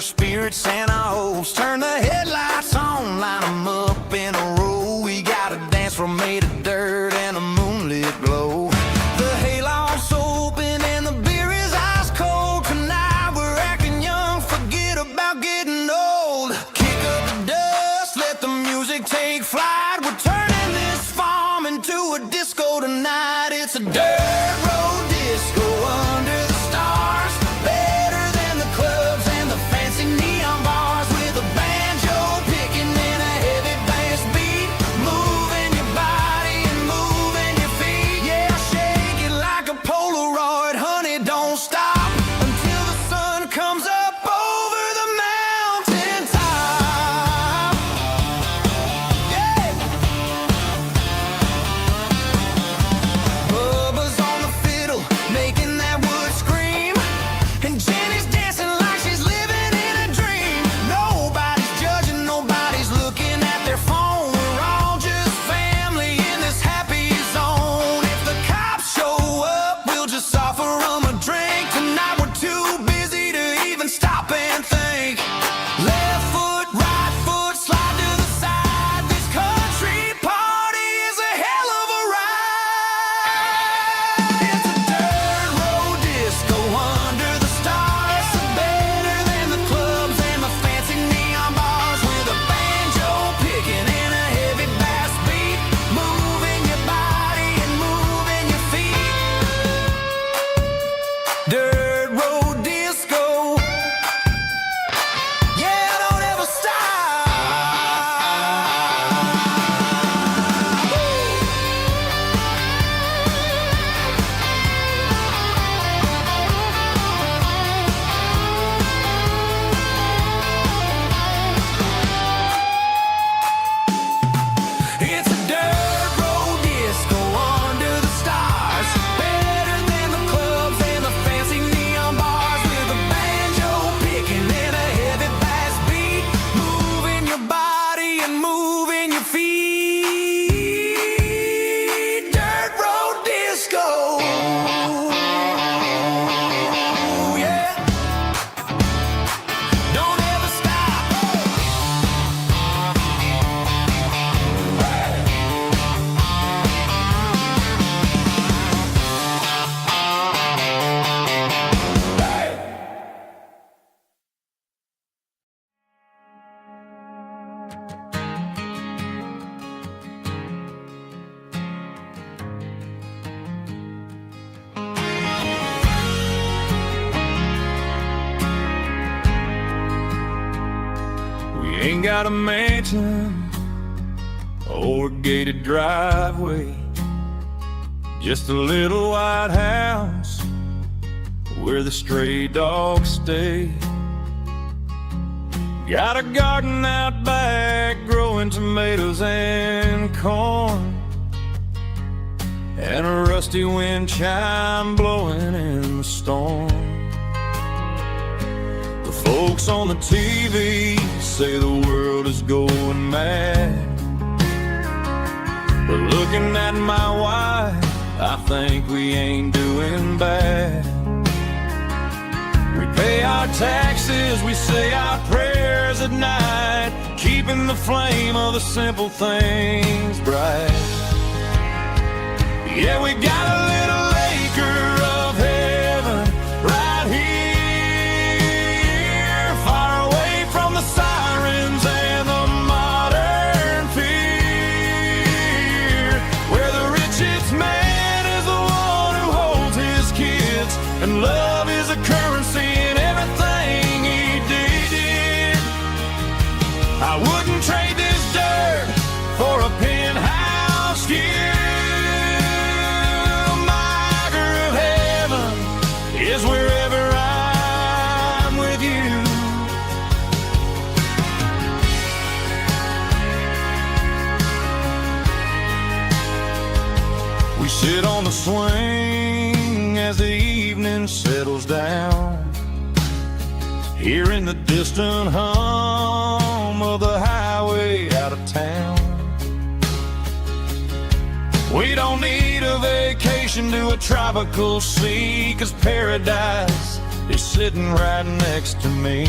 spirits and our hopes. Turn the headlights on, line them up in a row. We got a dance floor made of dirt and a moonlit glow. The hayloft's open and the beer is ice cold. Tonight we're acting young, forget about getting old. Kick up the dust, let the music take flight. We're turning this farm into a disco tonight. It's a dirt road disco under the stars. Better than the clubs and the fancy neon bars. With a banjo picking and a heavy bass beat. Moving your body and moving your feet. Yeah, shake it like a Polaroid, honey, don't stop until the sun comes up over the mountain top. Yeah. Bubba's on the fiddle, making that wood scream. And Jenny's dancing like she's living in a dream. Nobody's judging, nobody's looking at their phone. We're all just family in this happy zone. If the cops show up, we'll just offer them a drink. Tonight we're too busy to even stop and think. Left foot, right foot, slide to the side. This country party is a hell of a ride. It's a dirt road disco under the stars. Better than the clubs and the fancy neon bars. With a banjo picking and a heavy bass beat. Moving your body and moving your feet. Dirt road disco. Yeah, don't ever stop. It's a dirt road disco under the stars. Better than the clubs and the fancy neon bars. With a banjo picking and a heavy bass beat. Moving your body and moving your feet. Dirt road disco. Yeah. Don't ever stop. We ain't got a mansion or a gated driveway, just a little white house where the stray dogs stay. Got a garden out back growing tomatoes and corn, and a rusty wind chime blowing in the storm. The folks on the TV say the world is going mad, but looking at my wife, I think we ain't doing bad. We pay our taxes, we say our prayers at night, keeping the flame of the simple things bright. Yeah, we got a little acre of heaven right here, far away from the sirens and the modern fear, where the richest man is the one who holds his kids, and love is a currency in everything he did. I wouldn't trade this dirt for a penthouse view. Wherever I'm with you. We sit on the swing as the evening settles down, hearing the distant hum of the highway out of town. We don't need a vacation to a tropical sea, 'cause paradise is sitting right next to me.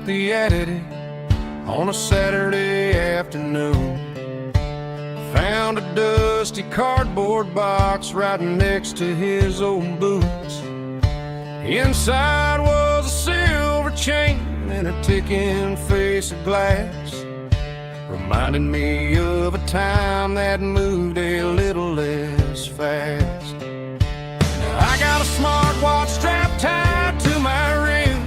out the edit on a Saturday afternoon. Found a dusty cardboard box right next to his old boots. Inside was a silver chain and a ticking face of glass, reminding me of a time that moved a little less fast. Now I got a smartwatch strapped tied to my wrist,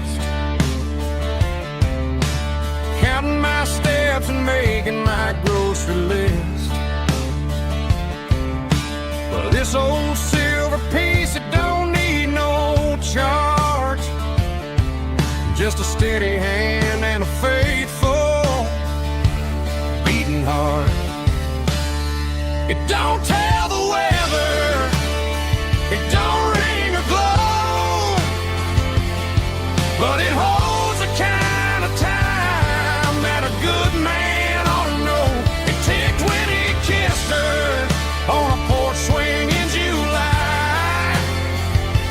counting my steps and making my grocery list. But this old silver piece, it don't need no charge, just a steady hand and a faithful beating heart. It don't tell the weather, it don't ring or glow, but it holds the kind of time that a good man ought to know. It ticked when he kissed her on a porch swing in July.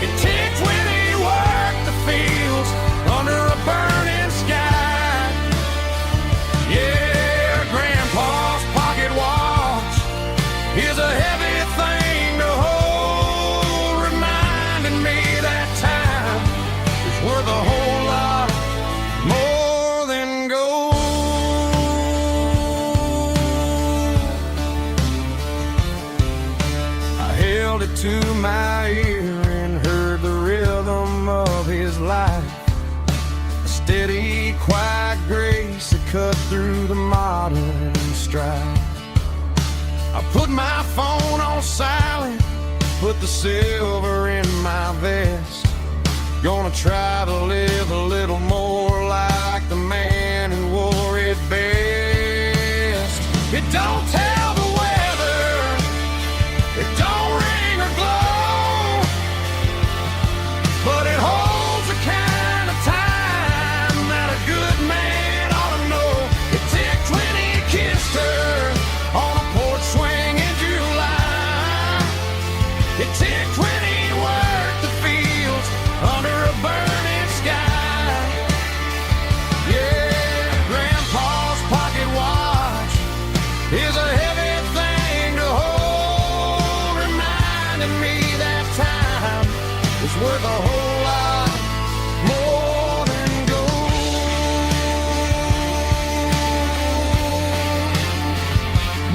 It ticked when he worked the fields under a burning sky. Yeah, Grandpa's pocket watch is a heavy thing to hold, reminding me that time is worth a whole lot more than gold. I held it to my ear and heard the rhythm of his life, a steady, quiet grace that cut through the modern strife. I put my phone on silent, put the silver in my vest. Gonna try to live a little more like the man who wore it best. It don't tell the weather, it don't ring or glow, but it holds the kind of time that a good man ought to know. It ticked when he kissed her on a porch swing in July. It ticked when he worked the fields under a burning sky. Yeah, Grandpa's pocket watch is a heavy thing to hold, reminding me that time is worth a whole lot more than gold.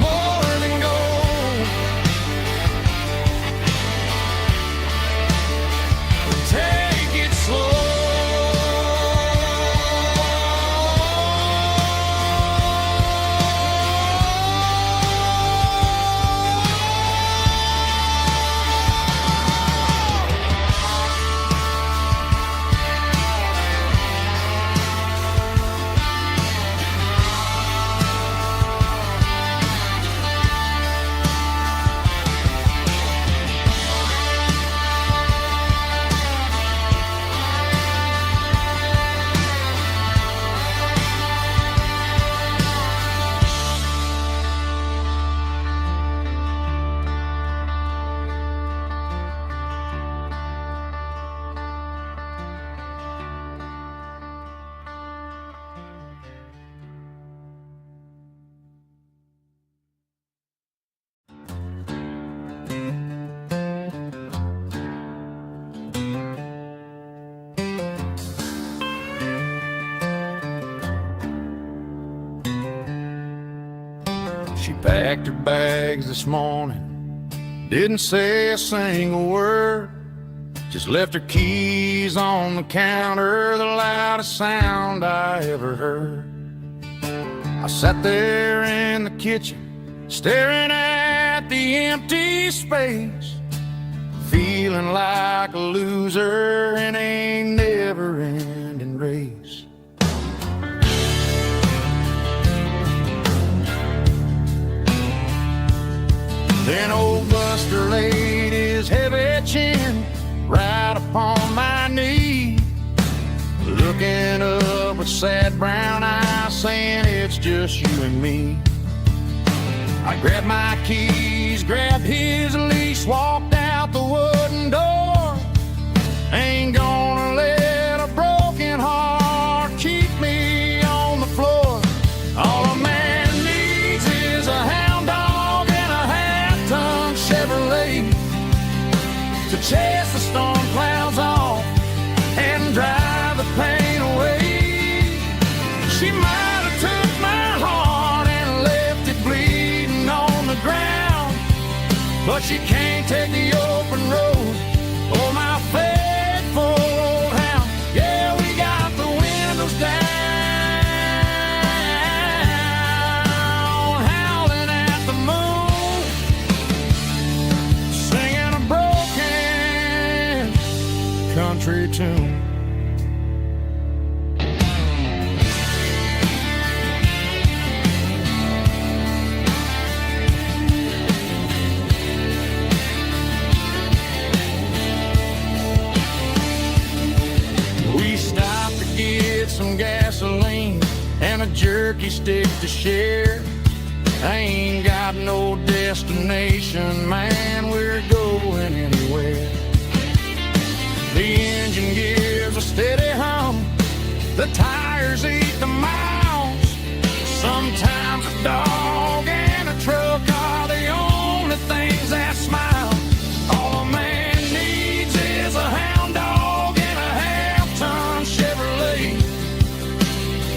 More than gold. Take it slow. She packed her bags this morning, didn't say a single word, just left her keys on the counter, the loudest sound I ever heard. I sat there in the kitchen, staring at the empty space, feeling like a loser in a never-ending race. Then old Buster laid his heavy chin right upon my knee, looking up with sad brown eyes, saying it's just you and me. I grabbed my keys, grabbed his leash, walked out the wooden door. Ain't gonna let a broken heart keep me but she can't take the open road. Oh, my faithful old hound. Yeah, we got the windows down, howling at the moon, singing a broken country tune. Some gasoline and a jerky stick to share. I ain't got no destination, man, we're going anywhere. The engine gives a steady hum, the tires eat the miles. Sometimes a dog and a truck are the only things that smile. All a man needs is a hound dog and a half-ton Chevrolet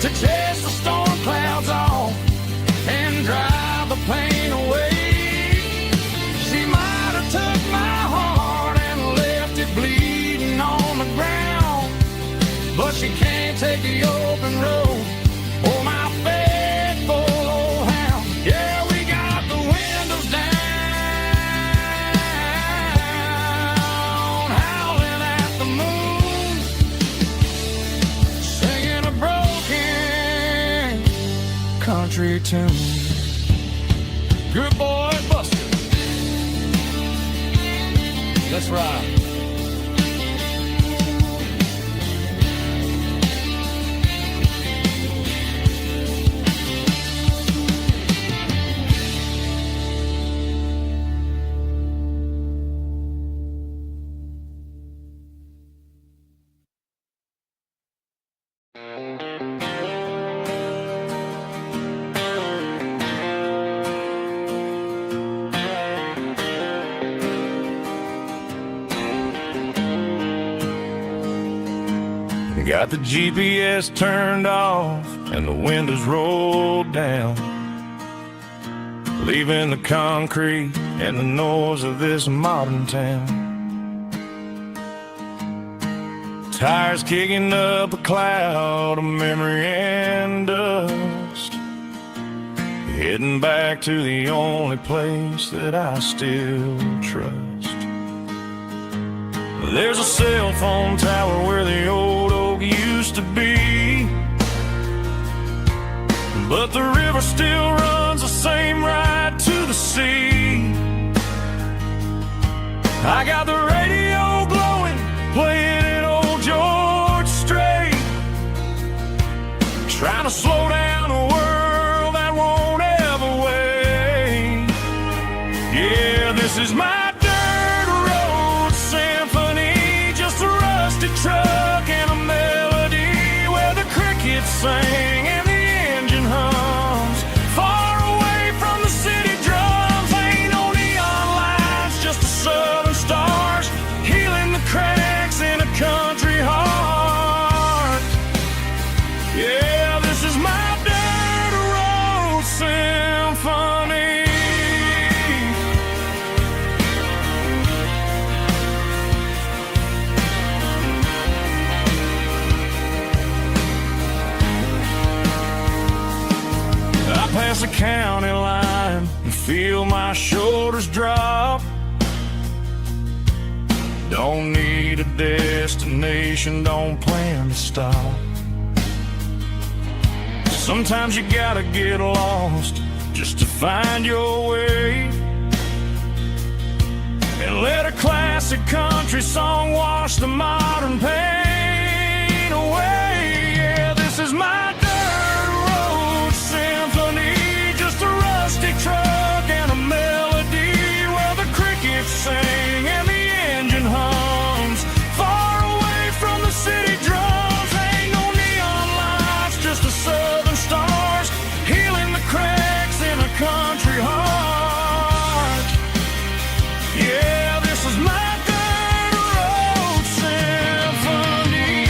to chase the storm clouds off and drive the pain away. She might have took my heart and left it bleeding on the ground, but she can't take the open road. Oh, my faithful old hound. Yeah, we got the windows down, howling at the moon, singing a broken country tune. Good boy, Buster. Let's ride. Got the GPS turned off and the windows rolled down, leaving the concrete and the noise of this modern town. Tires kicking up a cloud of memory and dust, heading back to the only place that I still trust. There's a cell phone tower where the old oak used to be, but the river still runs the same right to the sea. I got the radio glowing, playing an old George Strait, trying to slow down a world that won't ever wait. Yeah, this is my truck and a melody where the crickets sing and the engine hums, far away from the city drums. Ain't no neon lights, just the southern stars healing the cracks in a country heart. Yeah, this is my dirt road symphony. Past the county line and feel my shoulders drop. Don't need a destination, don't plan to stop. Sometimes you gotta get lost just to find your way, and let a classic country song wash the modern pain away. Yeah, this is my truck and a melody where the crickets sing and the engine hums, far away from the city drums. Ain't no neon lights, just the southern stars healing the cracks in a country heart. Yeah, this is my dirt road symphony.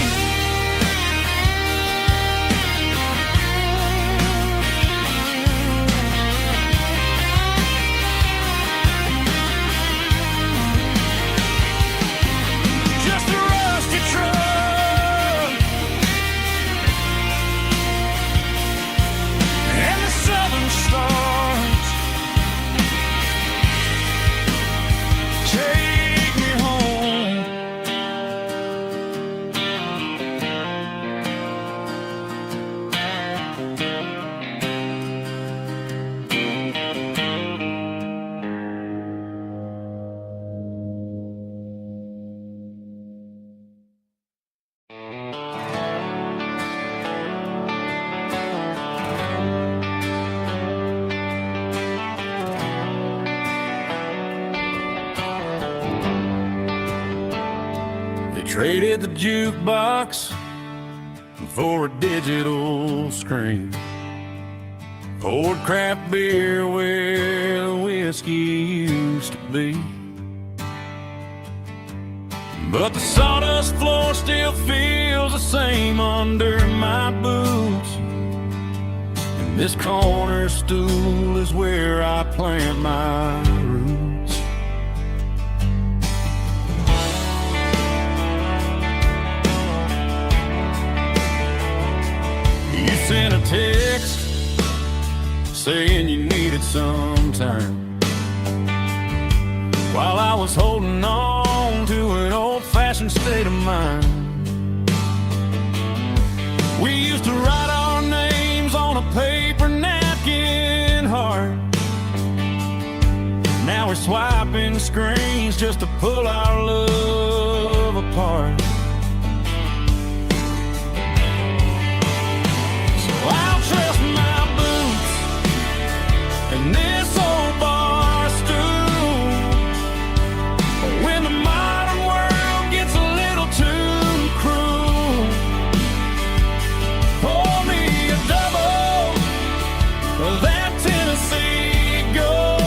Traded the jukebox for a digital screen. Poured craft beer where the whiskey used to be. But the sawdust floor still feels the same under my boots. And this corner stool is where I plant my roots. You sent a text saying you needed some time, while I was holding on to an old-fashioned state of mind. We used to write our names on a paper napkin heart. Now we're swiping screens just to pull our love apart. So I'll trust my boots and this old bar stool. When the modern world gets a little too cruel, pour me a double of that Tennessee Gold,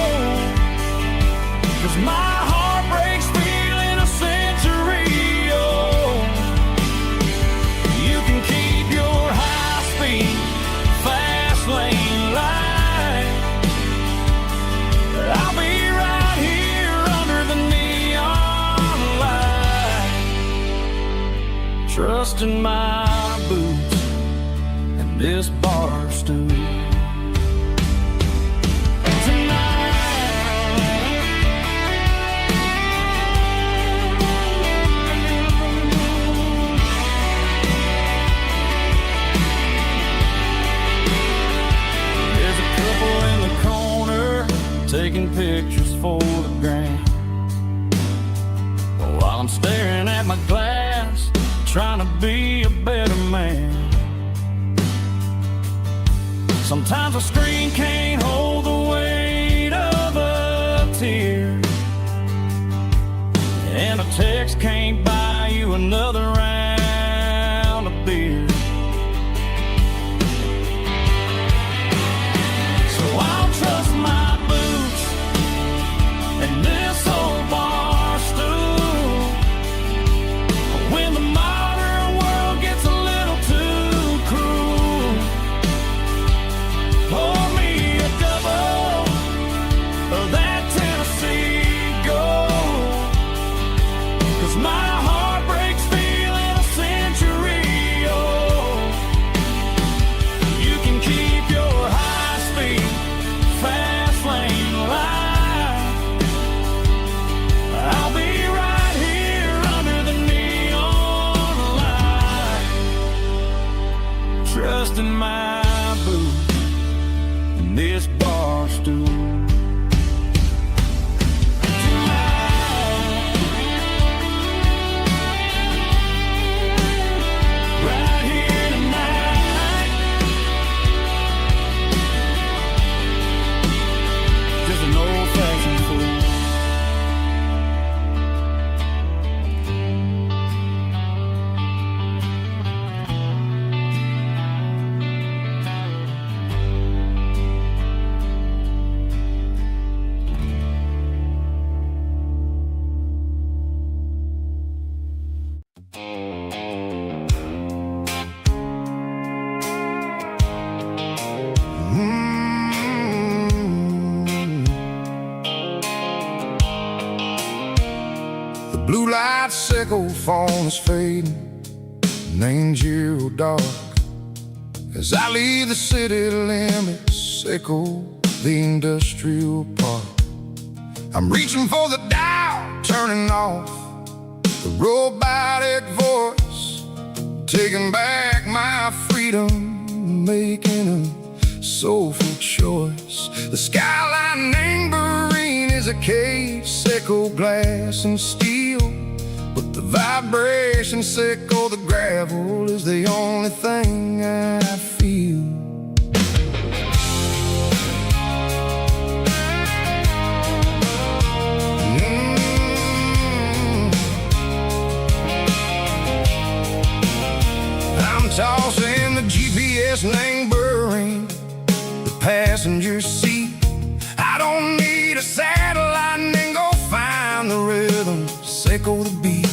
'cause my heart breaks feeling a century old. You can keep your high-speed, fast lane light. I'll be right here under the neon light, trusting my boots and this bar stool. There's a couple in the corner taking pictures for the gram, while I'm staring at my glass, trying to be a better man. Sometimes a screen can't hold the weight of a tear, and a text can't buy you another round of beer. So I'll trust my boots and this old bar stool. When the modern world gets a little too cruel, pour me a double of that Tennessee Gold, 'cause my heart breaks feeling a century old. You can keep your high-speed, fast lane light. I'll be right here under the neon light, trusting my boots and this bar stool. Right here tonight, just an old-fashioned fool. The blue light sickle phone is fading, name's you dark. As I leave the city limits, sickle the industrial park. I'm reaching for the dial, turning off the robotic voice, taking back my freedom, making a soulful choice. The skyline tambourine is a cave, sickle glass and steel, but the vibration sickle, the gravel is the only thing I feel. passenger seat. I don't need a satellite and go find the rhythm, echo the beat.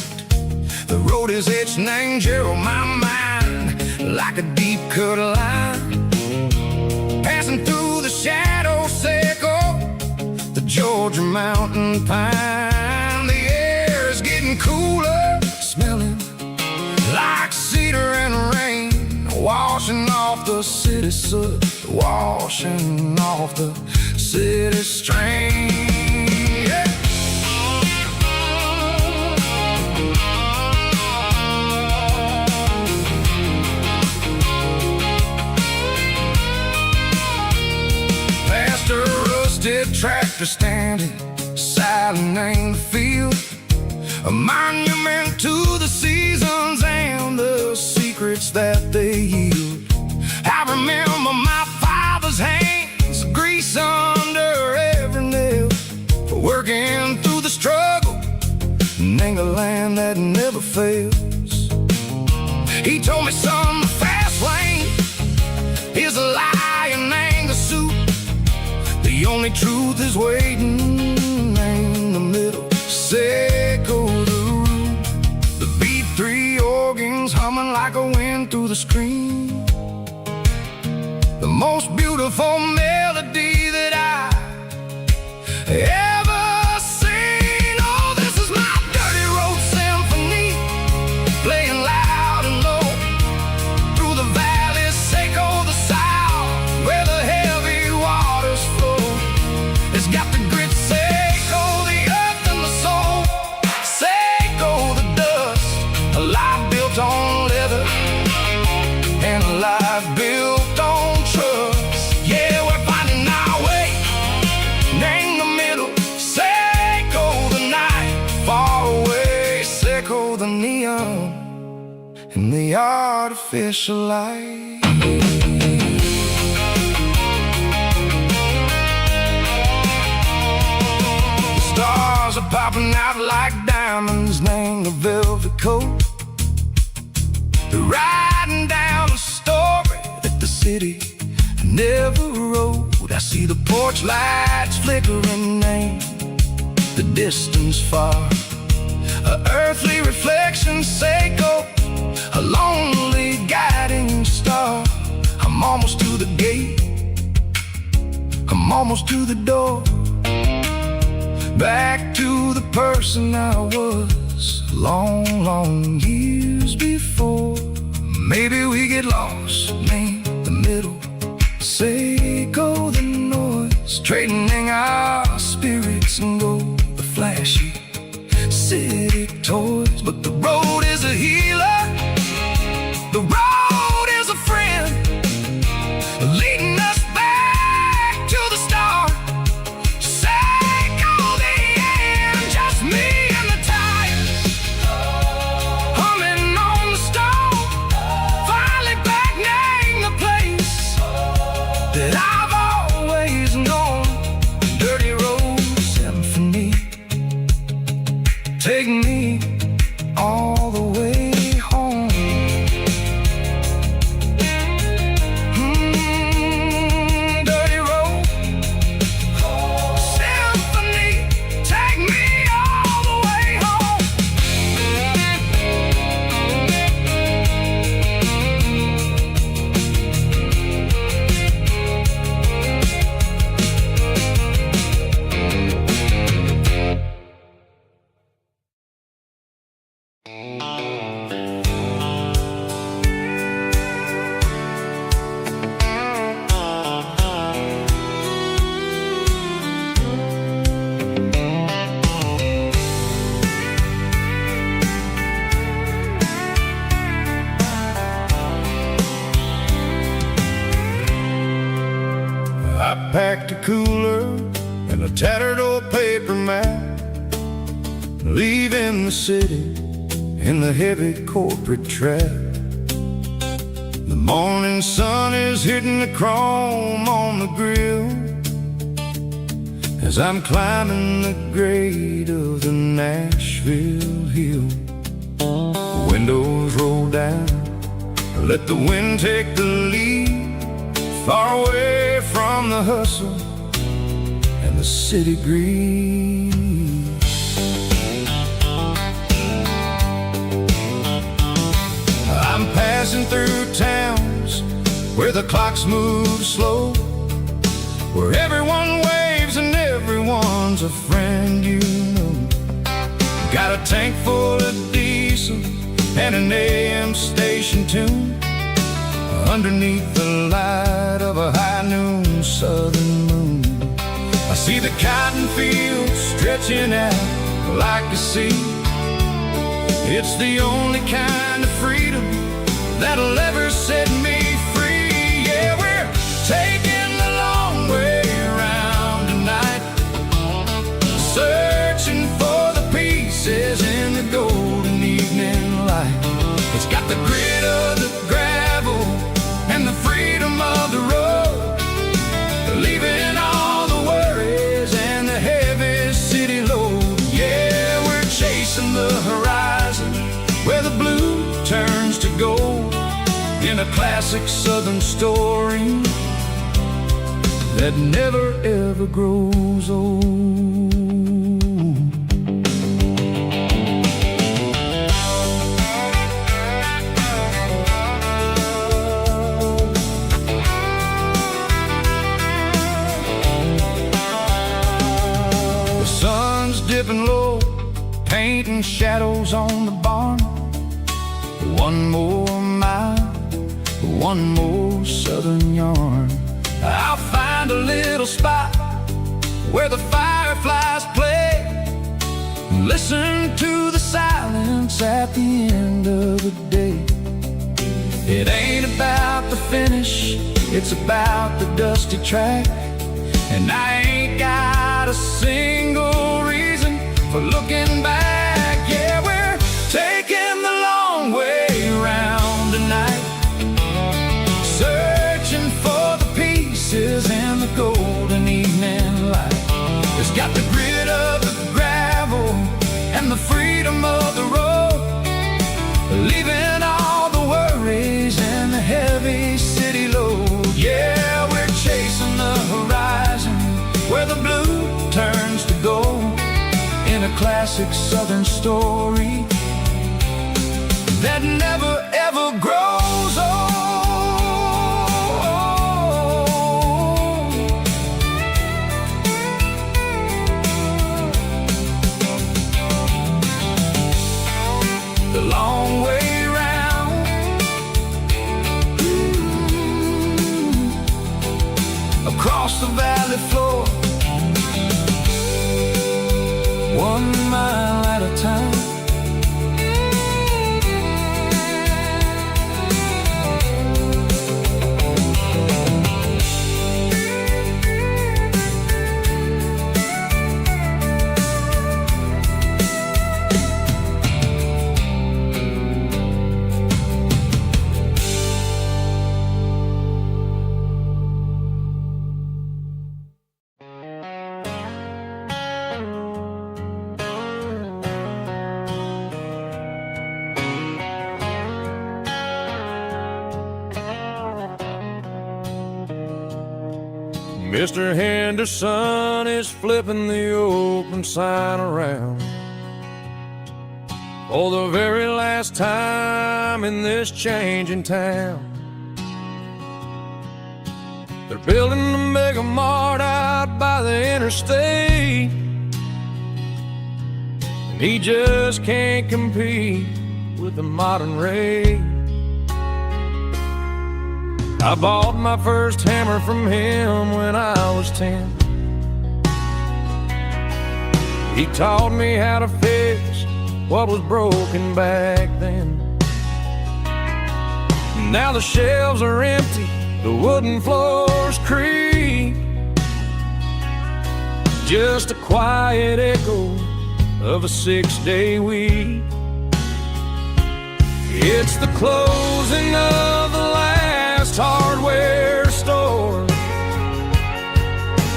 The road is etching Gerald on my mind like a deep cut line, passing through the shadow circle, the Georgia mountain pine. The air is getting cooler, smelling like cedar and rain, washing off the city soot, washing off the city strain. Yeah. Past a rusted tractor standing silent in the field, a monument to the seasons and the secrets that they yield. I remember my father's hands, grease under every nail, for working through the struggle and the land that never fails. He told me, son, the fast lane is a lie and ain't the suit. The only truth is waiting in the middle. Echo the root, the B3 organs humming like a wind through the screen. The most beautiful melody that I ever seen. Oh, this is my dirty road symphony, playing loud and low through the valleys, echo the south, where the heavy waters flow. It's got the grit, echo the earth and the soul, echo the dust, a life built on leather and a life built on trust. Yeah, we're finding our way in the middle. Echo the night far away, echo the neon and the artificial light. The stars are popping out like diamonds, name the velvet coat. They're riding down a story that the city never wrote. I see the porch lights flickering, name the distance far, a earthly reflection, echo a lonely guiding star. I'm almost to the gate, I'm almost to the door, back to the person I was long, long years before. Maybe we get lost in the middle, echo the noise, trading our spirits and go the flashy city toys. But the road is a healer, the road is a friend, leading us back to the start. Echo the end, just me and the tires, humming on the stone, finally back name the place that I've always known. Dirty road symphony, take me all the way home. Dirty road symphony, take me all the way home. I packed a cooler and a tattered old paper map, leaving the city in the heavy corporate trap. The morning sun is hitting the chrome on the grill as I'm climbing the grade of the Nashville hill. The windows roll down, let the wind take the lead, far away from from the hustle and the city greed. I'm passing through towns where the clocks move slow, where everyone waves and everyone's a friend you know. Got a tank full of diesel and an AM station tune underneath the light of a high noon southern moon. I see the cotton fields stretching out like a sea. It's the only kind of freedom that'll ever set me free. Yeah, we're taking the long way around tonight, searching for the pieces in the golden evening light. It's got the grit of the gravel and the freedom of the road, leaving all the worries and the heavy city load. Yeah, we're chasing the horizon where the blue turns to gold, in a classic southern story that never ever grows old. The sun's dipping low, painting shadows on the barn. One more mile, one more southern yarn. I'll find a little spot where the fireflies play, listen to the silence at the end of the day. It ain't about the finish, it's about the dusty track. And I ain't got a single reason for looking back. Yeah, we're taking the long way around tonight, searching for the pieces in the golden evening light. It's got the grit of the gravel and the freedom of the road, leaving all the worries and the heavy city load. Yeah, we're chasing the horizon where the blue turns to gold, in a classic southern story that never ever grows old. The long way round, across the valley floor, 1 mile at a time. Mr. Henderson is flipping the open sign around for the very last time in this changing town. They're building a mega mart out by the interstate, and he just can't compete with the modern rate. I bought my first hammer from him when I was 10. He taught me how to fix what was broken back then. Now the shelves are empty, the wooden floors creak, just a quiet echo of a 6-day week. It's the closing of the last hardware store.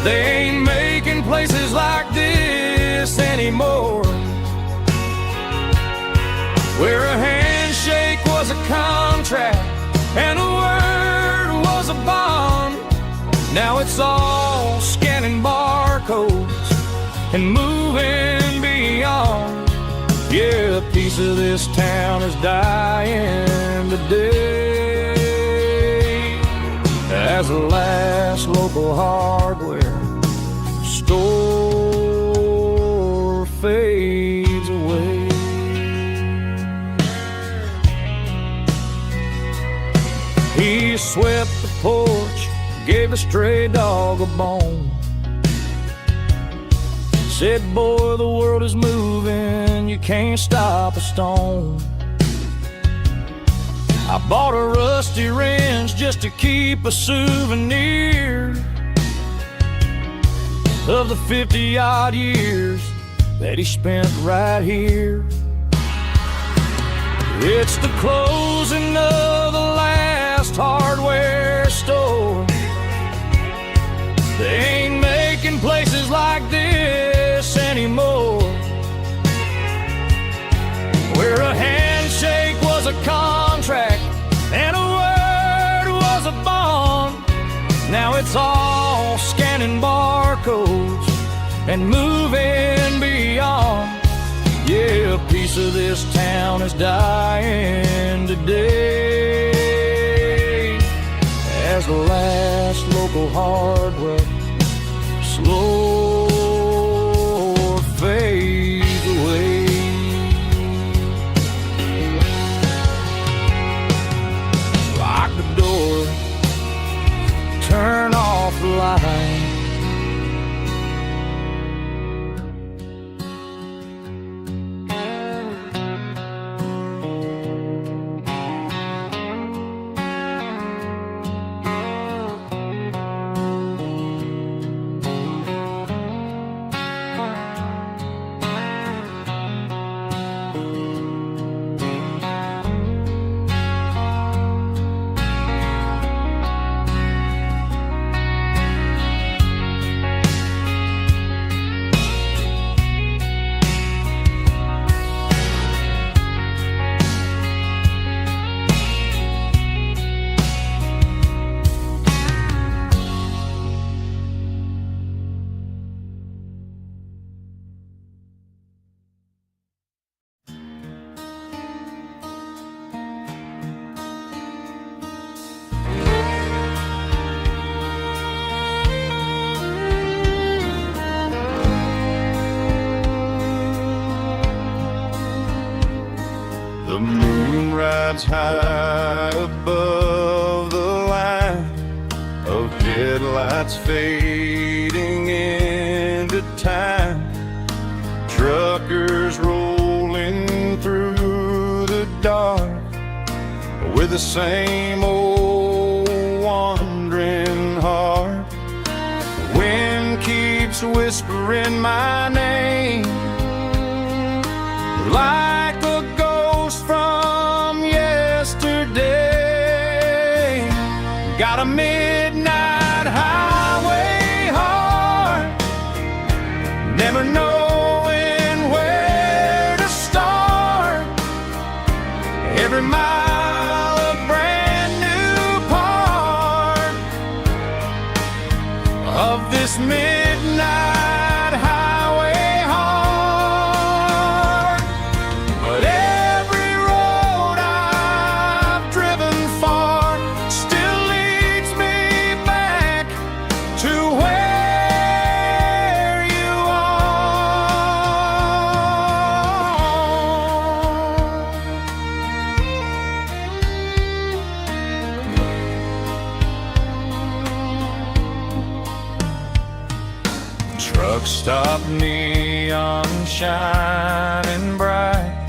They ain't making places like this anymore, where a handshake was a contract and a word was a bond. Now it's all scanning barcodes and moving beyond. Yeah, a piece of this town is dying today as the last local hardware store fades away. He swept the porch, gave a stray dog a bone. Said, boy, the world is moving, you can't stop a stone. I bought a rusty wrench just to keep a souvenir of the 50-odd years that he spent right here. It's the closing of the last hardware store. They ain't making places like this anymore, where a handshake was a contract and a word was a bond. Now it's all scanning barcodes and moving beyond. Yeah, a piece of this town is dying today as the last local hardware slow fades away. Lock the door, turn off the light. The moon rides high above the line of headlights fading into time. Truckers rolling through the dark with the same old wandering heart. The wind keeps whispering my name like a ghost from yesterday. Got a midnight highway heart, never knowing where to start. Every mile a brand new part of this midnight highway heart. But every road I've driven far still leads me back to where you are. Truck stop, neon shining bright,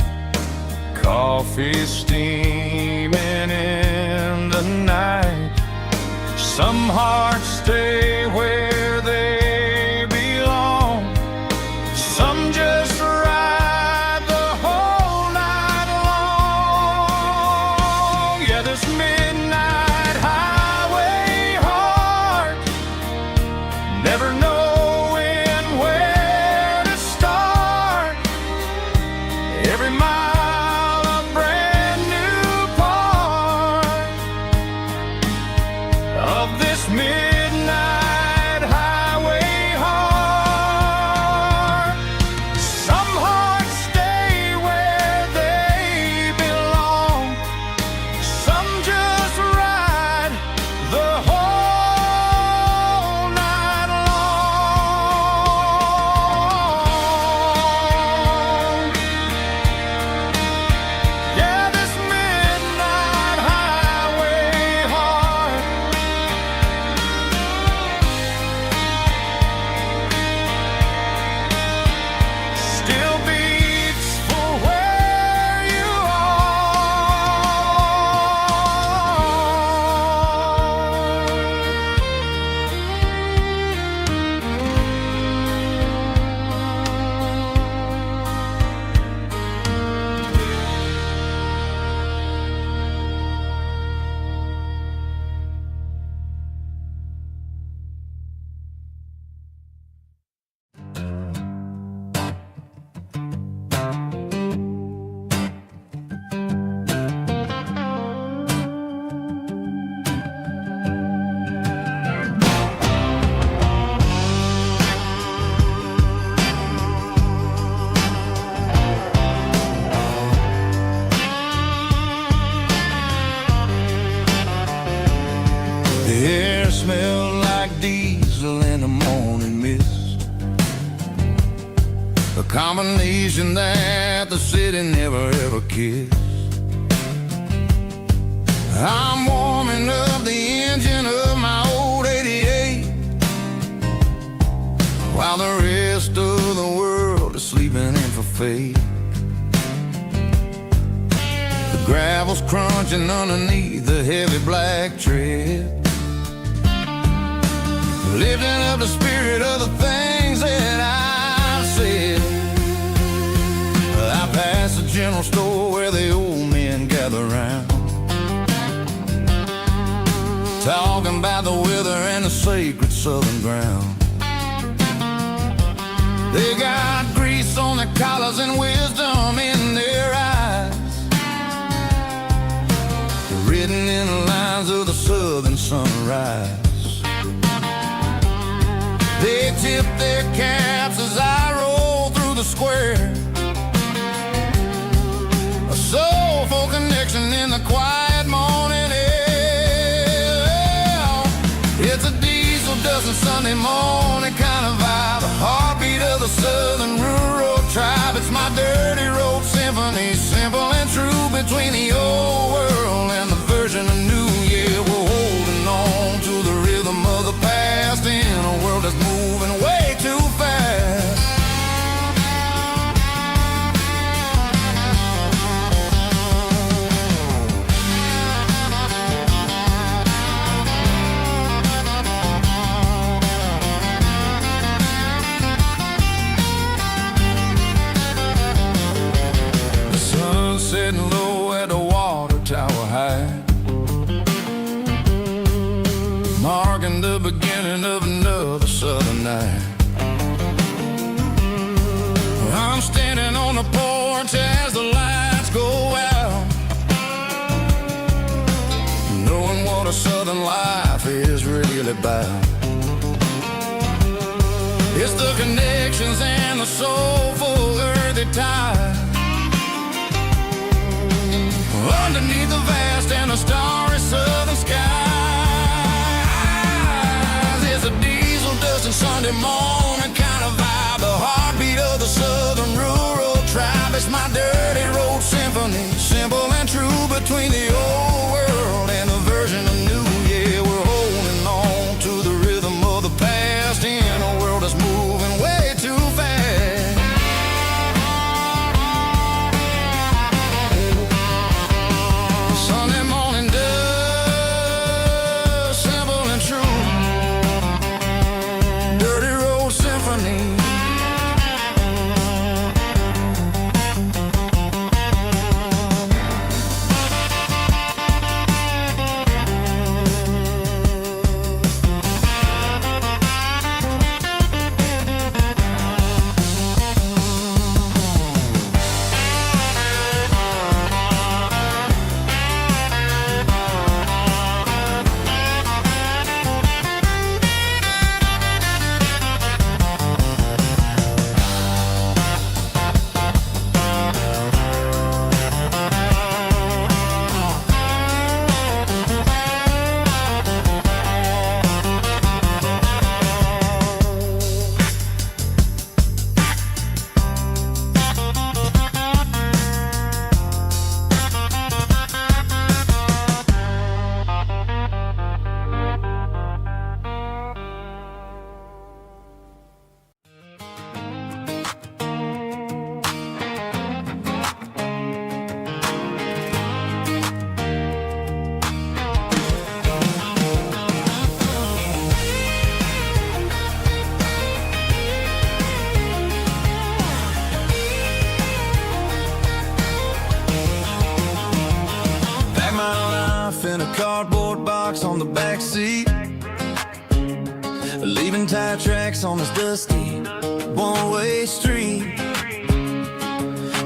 coffee steaming in the night. Some hearts stay where they belong, some just ride the whole night long. Yeah, this midnight highway heart, never knowing where to start. Every mile a brand new part of this midnight combination that the city never ever kissed. I'm warming up the engine of my old 88, while the rest of the world is sleeping in for fate. The gravel's crunching underneath the heavy black tread, lifting up the spirit of the things that I said. I passed the general store where the old men gather round, talking about the weather and the sacred southern ground. They got grease on their collars and wisdom in their eyes, written in the lines of the southern sunrise. They tip their caps as I roll through the square, a soulful connection in the quiet morning air. It's a diesel dusting Sunday morning kind of vibe, a heartbeat of the southern rural tribe. It's my dirty road symphony, simple and true, between the old world and the version of new. Yeah, we're holding on to the rhythm of the past in a world that's moving way too fast. The sun's setting low at the water tower high, marking the beginning of another southern night. I'm standing on the porch as the lights go out, knowing what a southern life is really about. It's the connections and the soulful earthy tide, underneath the vast and the starry southern skies. It's a diesel dusting Sunday morning kind of vibe, the heartbeat of the southern rural tribe. It's my dirty road symphony, simple and true, between the old world and the version of new. Yeah, we're holding on to the rhythm of the past in a world that's moving way too fast. Sunday morning dust, simple and true, dirty road symphony. In a cardboard box on the back seat, leaving tire tracks on this dusty one-way street.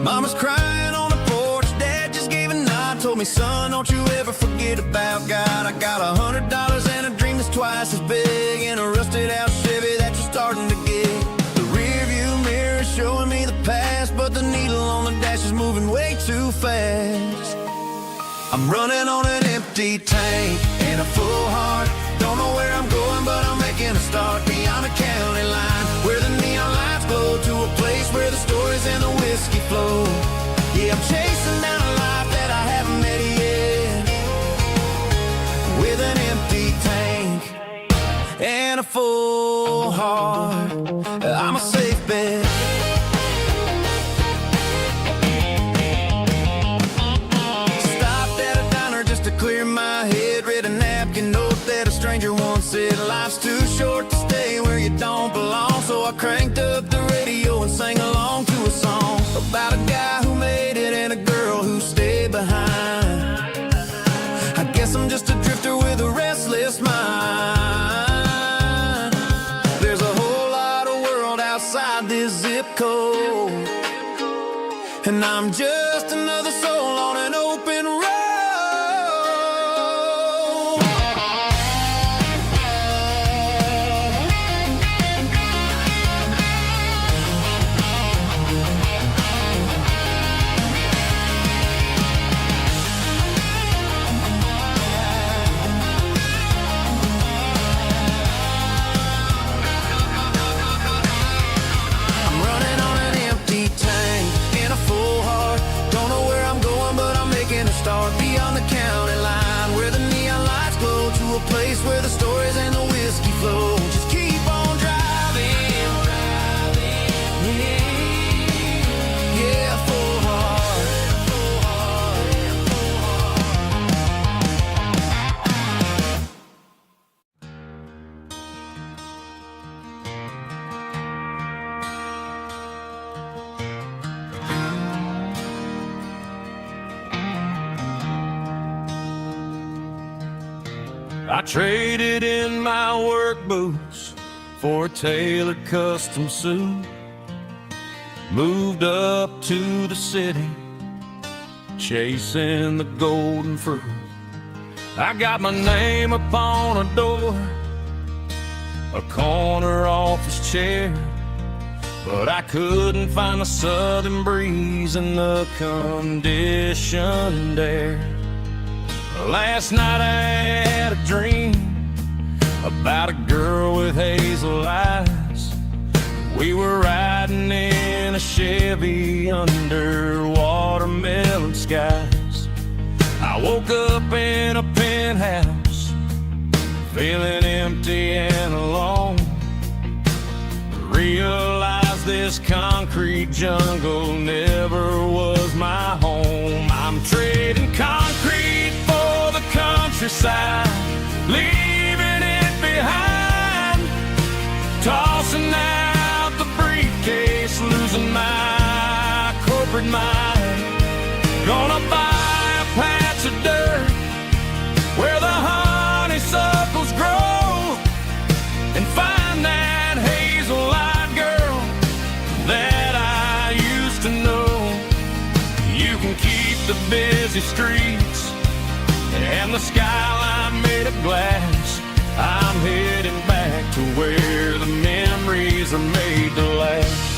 Mama's crying on the porch, Dad just gave a nod, told me, son, don't you ever forget about God. I got $100 and a dream that's twice as big, in a rusted out Chevy that you're starting to get. The rear view mirror is showing me the past, but the needle on the dash is moving way too fast. I'm running on an empty tank and a full heart. Don't know where I'm going, but I'm making a start beyond the county line, where the neon lights glow, to a place where the story heart, I'm a safe bet. Stopped at a diner just to clear my head. Read a napkin note that a stranger once said, life's too short to stay where you don't belong. So I cranked up the radio and sang along to a song about a guy who made it and a girl who stayed behind. I guess I'm just a drifter with a restless mind. There's a whole lot of world outside this zip code, and I'm just another soul on an open road. Start beyond the county line, where the neon lights glow, to a place where the stories and the whiskey flow. Just keep on driving, yeah, full heart, full heart, full I traded in my work boots for a tailored custom suit. Moved up to the city, chasing the golden fruit. I got my name upon a door, a corner office chair, but I couldn't find the southern breeze in the conditioned air. Last night I had a dream about a girl with hazel eyes. We were riding in a Chevy under watermelon skies. I woke up in a penthouse, feeling empty and alone. Realized this concrete jungle never was my home. I'm trading concrete for the countryside, leaving it behind. Tossing out the briefcase, losing my corporate mind. Gonna buy a patch of dirt where the honeysuckles grow, and find that hazel-eyed girl that I used to know. You can keep the busy streets and the skyline made of glass. I'm heading back to where the memories are made to last.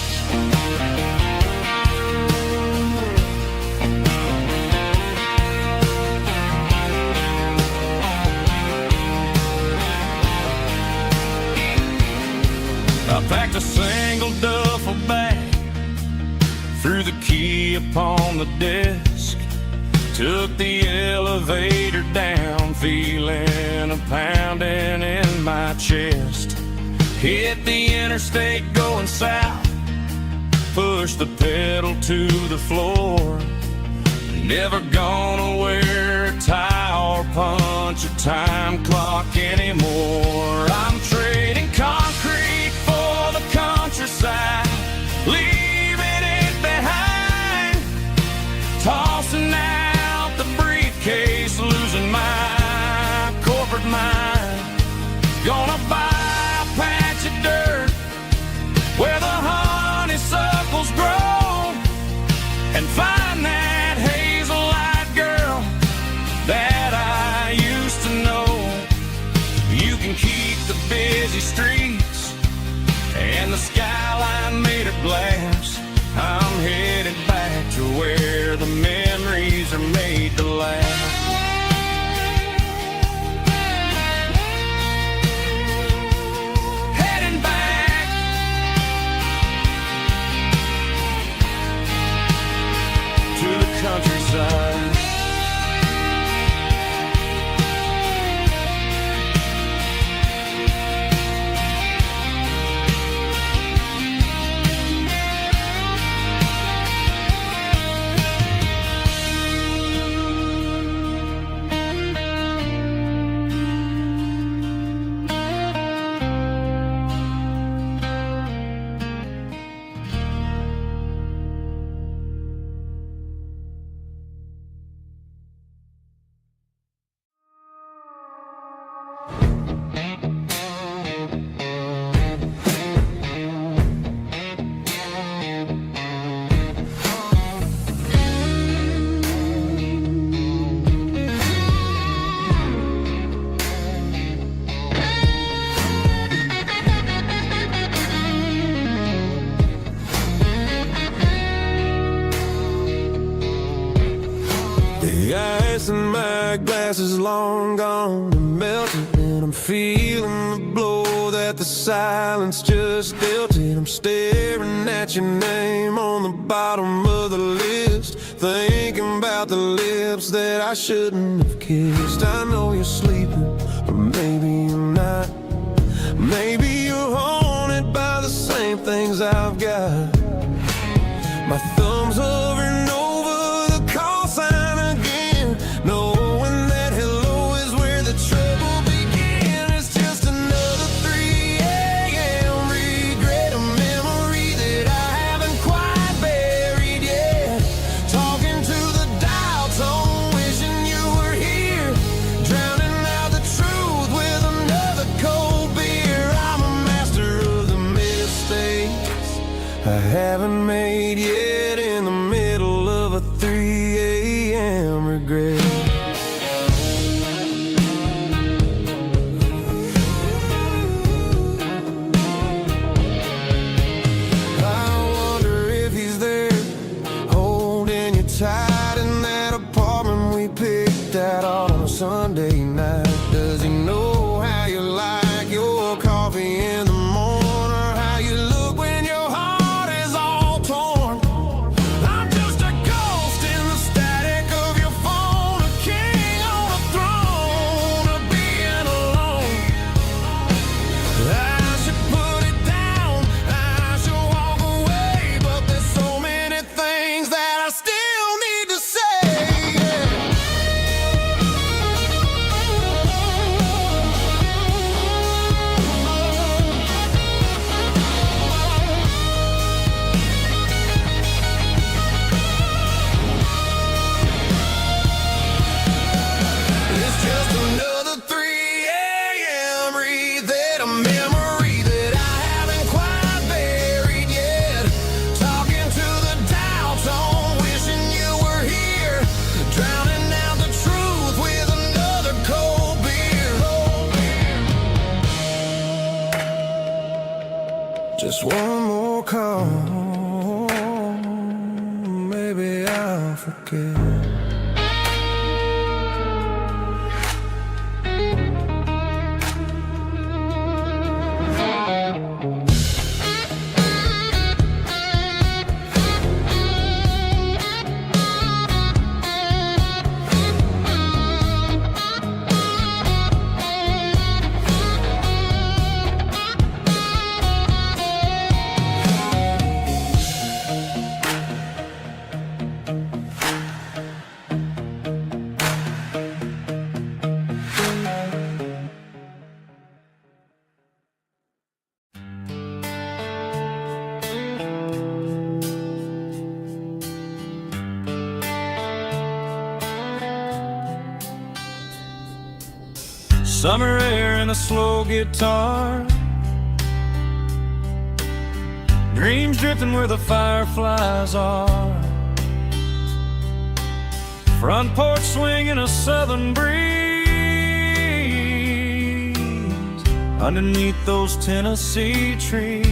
I packed a single duffel bag, threw the key upon the desk, took the elevator down, feeling a pounding in my chest. Hit the interstate going south, pushed the pedal to the floor. Never gonna wear a tie or punch a time clock anymore. I'm trading concrete for the countryside, leaving it behind. Tossing out the briefcase, losing my corporate mind. Gonna buy a patch of dirt where the honeysuckles grow, and find that hazel-eyed girl that I used to know. You can keep the busy street that glass is long gone and melted, and I'm feeling the blow that the silence just dealt it. I'm staring at your name on the bottom of the list, thinking about the lips that I shouldn't have kissed. I know you're sleeping, or maybe you're not. Maybe you're haunted by the same things I've got. My thumb's hovering over the call sign again, knowing that hello is where the trouble began. It's just another 3 a.m. regret, a memory that I haven't quite buried yet. Talking to the dial tone, wishing you were here, drowning out the truth with another cold beer. I'm a master of the mistakes I haven't made yet, in the middle of a 3 a.m. regret. I wonder if he's there, holding you tight in that apartment we picked out on a Sunday night. Does he know how you like your coffee in the morning, or how you look when your heart is all torn? I'm just a ghost in the static of your phone, a king on a throne of being alone. I should put it down, I should walk away, but there's so many things that I still need to say. It's just another 3 a.m. reset, a memory that I haven't quite buried yet. Talking to the dial tone, wishing you were here, drowning out the truth with another cold beer. Just one more call, maybe I'll forget. Summer air and a slow guitar, dreams drifting where the fireflies are, front porch swinging a southern breeze, underneath those Tennessee trees.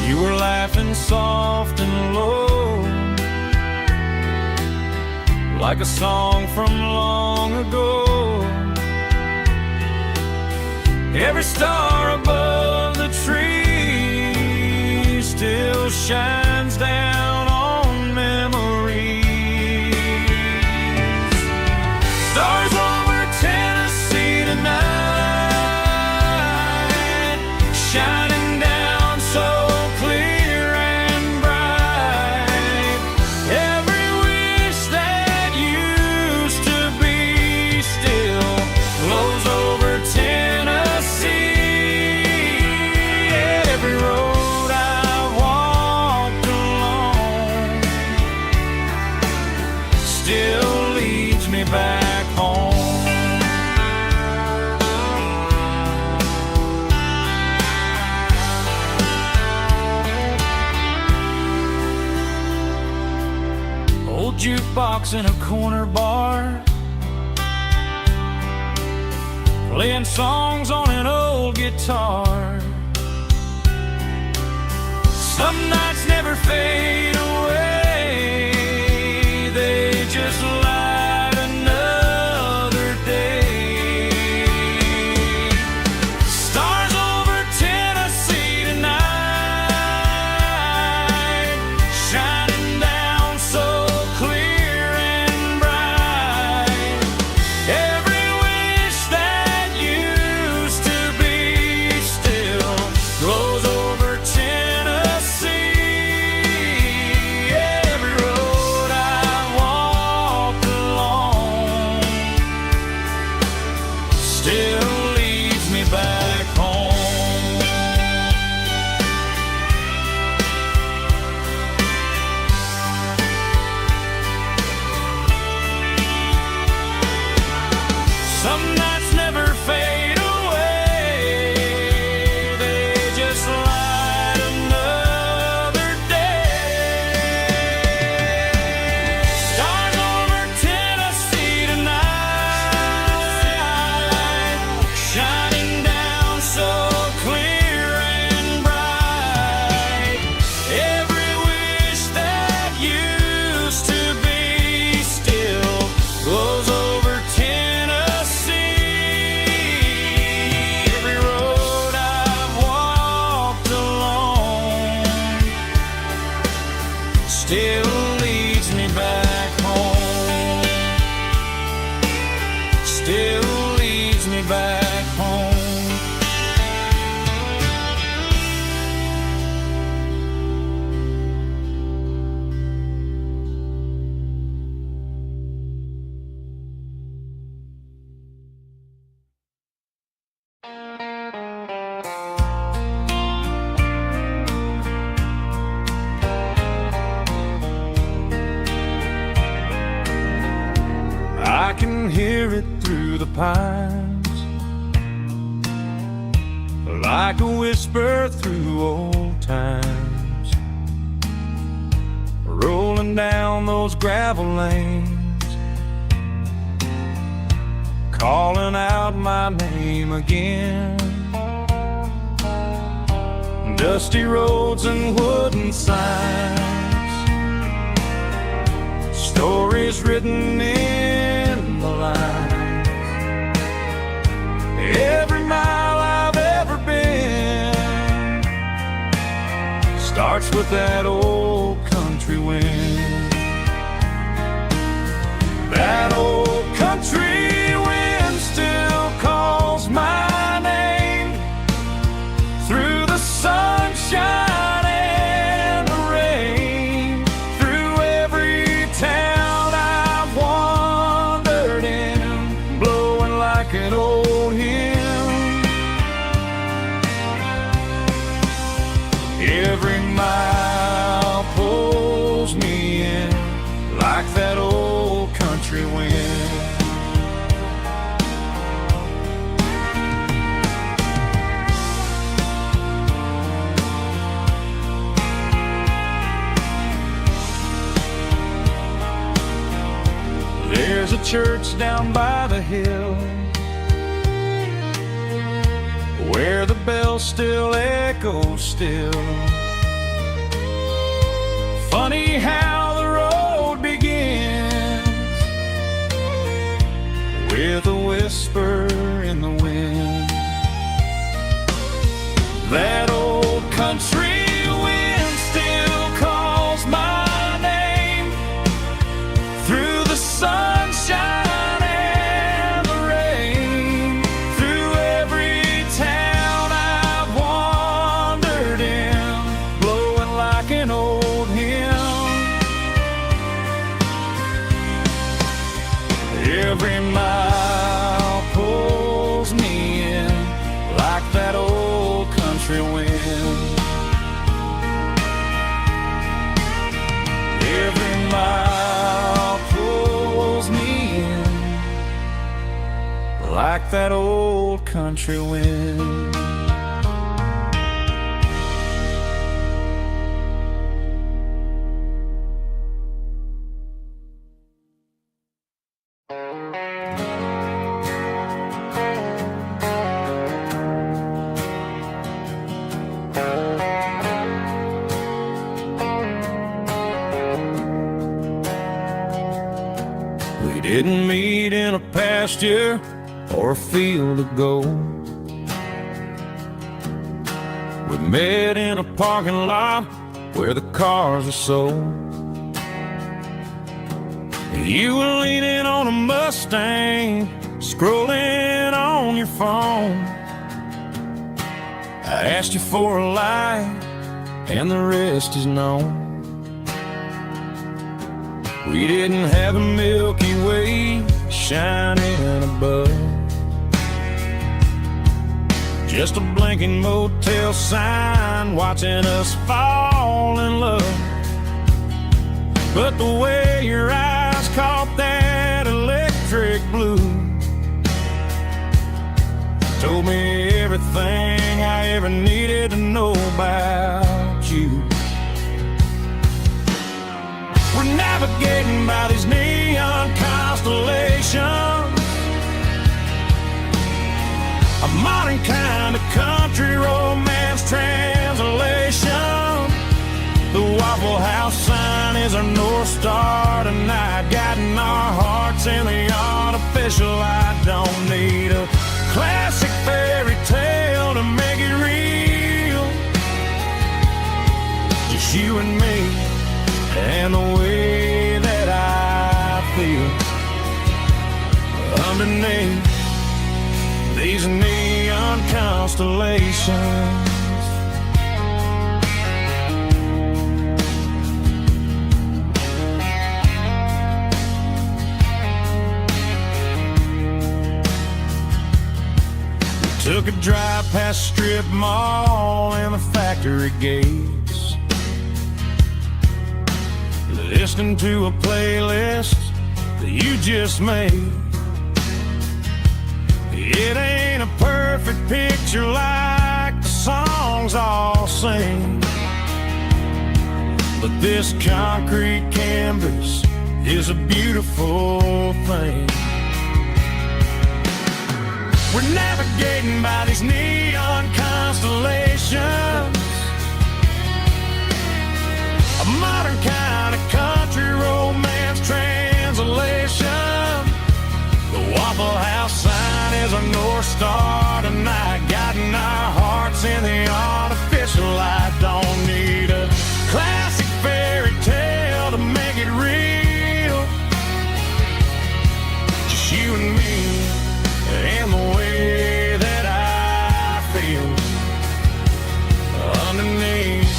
You were laughing soft and low, like a song from long ago. Every star above the tree still shines down on memories. Stars over Tennessee tonight, shining down so clear and bright. Every wish that used to be still flows over Tennessee. Every road I've walked along still leads me back home. Old jukebox in a corner bar, playing songs on an old guitar. Some nights never fade away, they just pines, like a whisper through old times, rolling down those gravel lanes, calling out my name again. Dusty roads and wooden signs, stories written in the lines. Every mile I've ever been starts with that old country wind. That old country wind still calls my name through the sunshine and the rain, through every town I've wandered in, blowing like an old hymn. Every mile pulls me in like that old country wind. There's a church down by the hill where the bells still echo still. Funny how the road begins with a whisper in the wind. That old country wind still calls my name through the sunshine and the rain, through every town I've wandered in, blowing like an old hymn. Every mile pulls me in like that old country wind. Every mile pulls me in like that old country wind. We didn't meet in a pasture or a field of gold. We met in a parking lot where the cars are sold. You were leaning on a Mustang, scrolling on your phone. I asked you for a light, and the rest is known. We didn't have a Milky Way shining above, just a blinking motel sign watching us fall in love. But the way your eyes caught that electric blue told me everything I ever needed to know about you. We're navigating by these neon constellations, a modern kind of country romance translation. The Waffle House sign is our North Star tonight, guiding our hearts in the artificial. I don't need a classic fairy tale to make it real, just you and me and the way that I feel underneath these neon constellations. We took a drive past strip mall and the factory gates, listening to a playlist that you just made. It ain't a perfect picture like the songs all sing, but this concrete canvas is a beautiful thing. We're navigating by these neon constellations, a modern kind of country romance translation. The Waffle House sign is a North Star tonight, guiding our hearts in the artificial light. Don't need a classic fairy tale to make it real, just you and me and the way that I feel underneath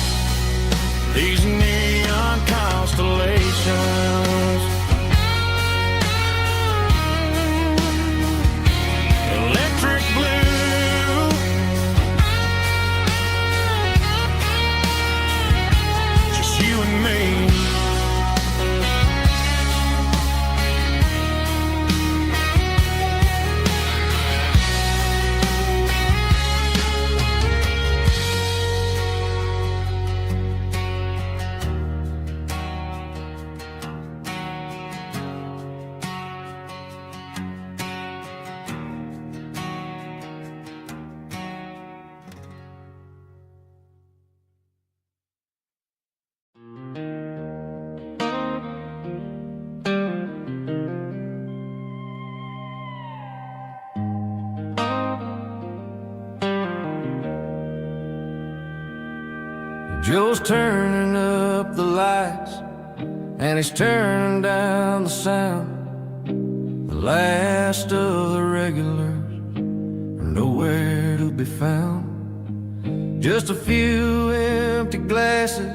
these neon constellations. Electric blue, just you and me. Joe's turning up the lights, and he's turning down the sound. The last of the regulars are nowhere to be found. Just a few empty glasses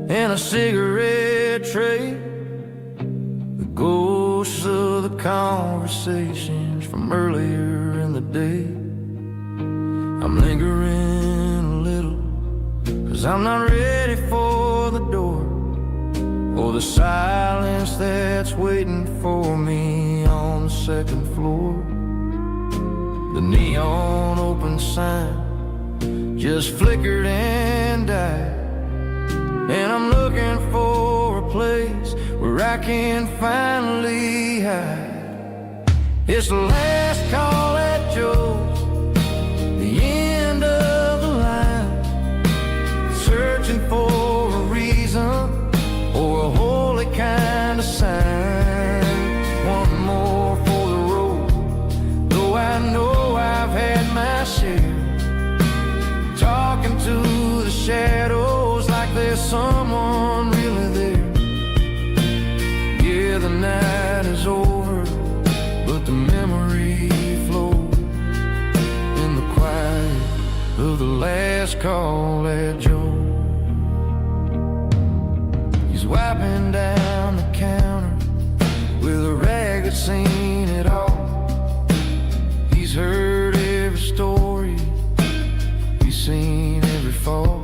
and a cigarette tray, the ghosts of the conversations from earlier in the day. I'm lingering a little, 'cause I'm not ready for the door, or the silence that's waiting for me on the second floor. The neon open sign just flickered and died, and I'm looking for a place where I can finally hide. It's the last call at Joe's, the end of the line, searching for a reason or a holy kind of sign. One more for the road, though I know I've had my share, talking to the shadows like there's someone really there. Yeah, the night is over, but the memory flows in the quiet of the last call at Joe. He's wiping down the counter with a rag that's seen it all. He's heard every story, he's seen every fall.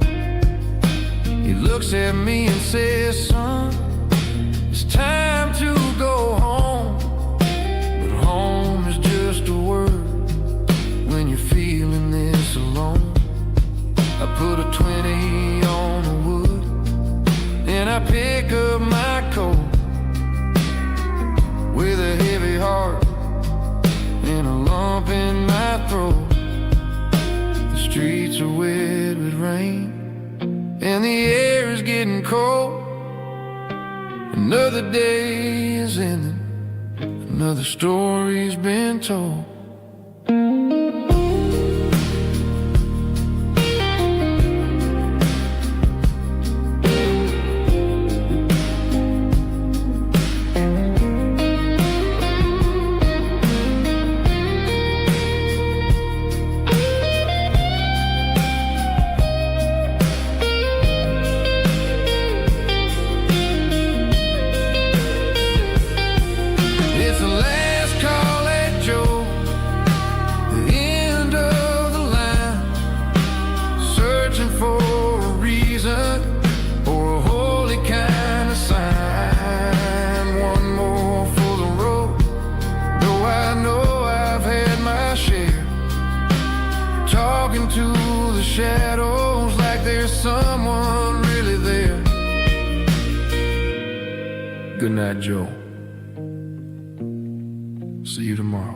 He looks at me and says, son, it's time to go home. But home is just a word when you're feeling this alone. I put a 20 on the wood, and I pick up my coat with a heavy heart and a lump in my throat. The streets are wet with rain, and the air is getting cold. Another day is ending, another story's been told. It's the last call at Joe's, the shadows like there's someone really there. Good night, Joe. See you tomorrow.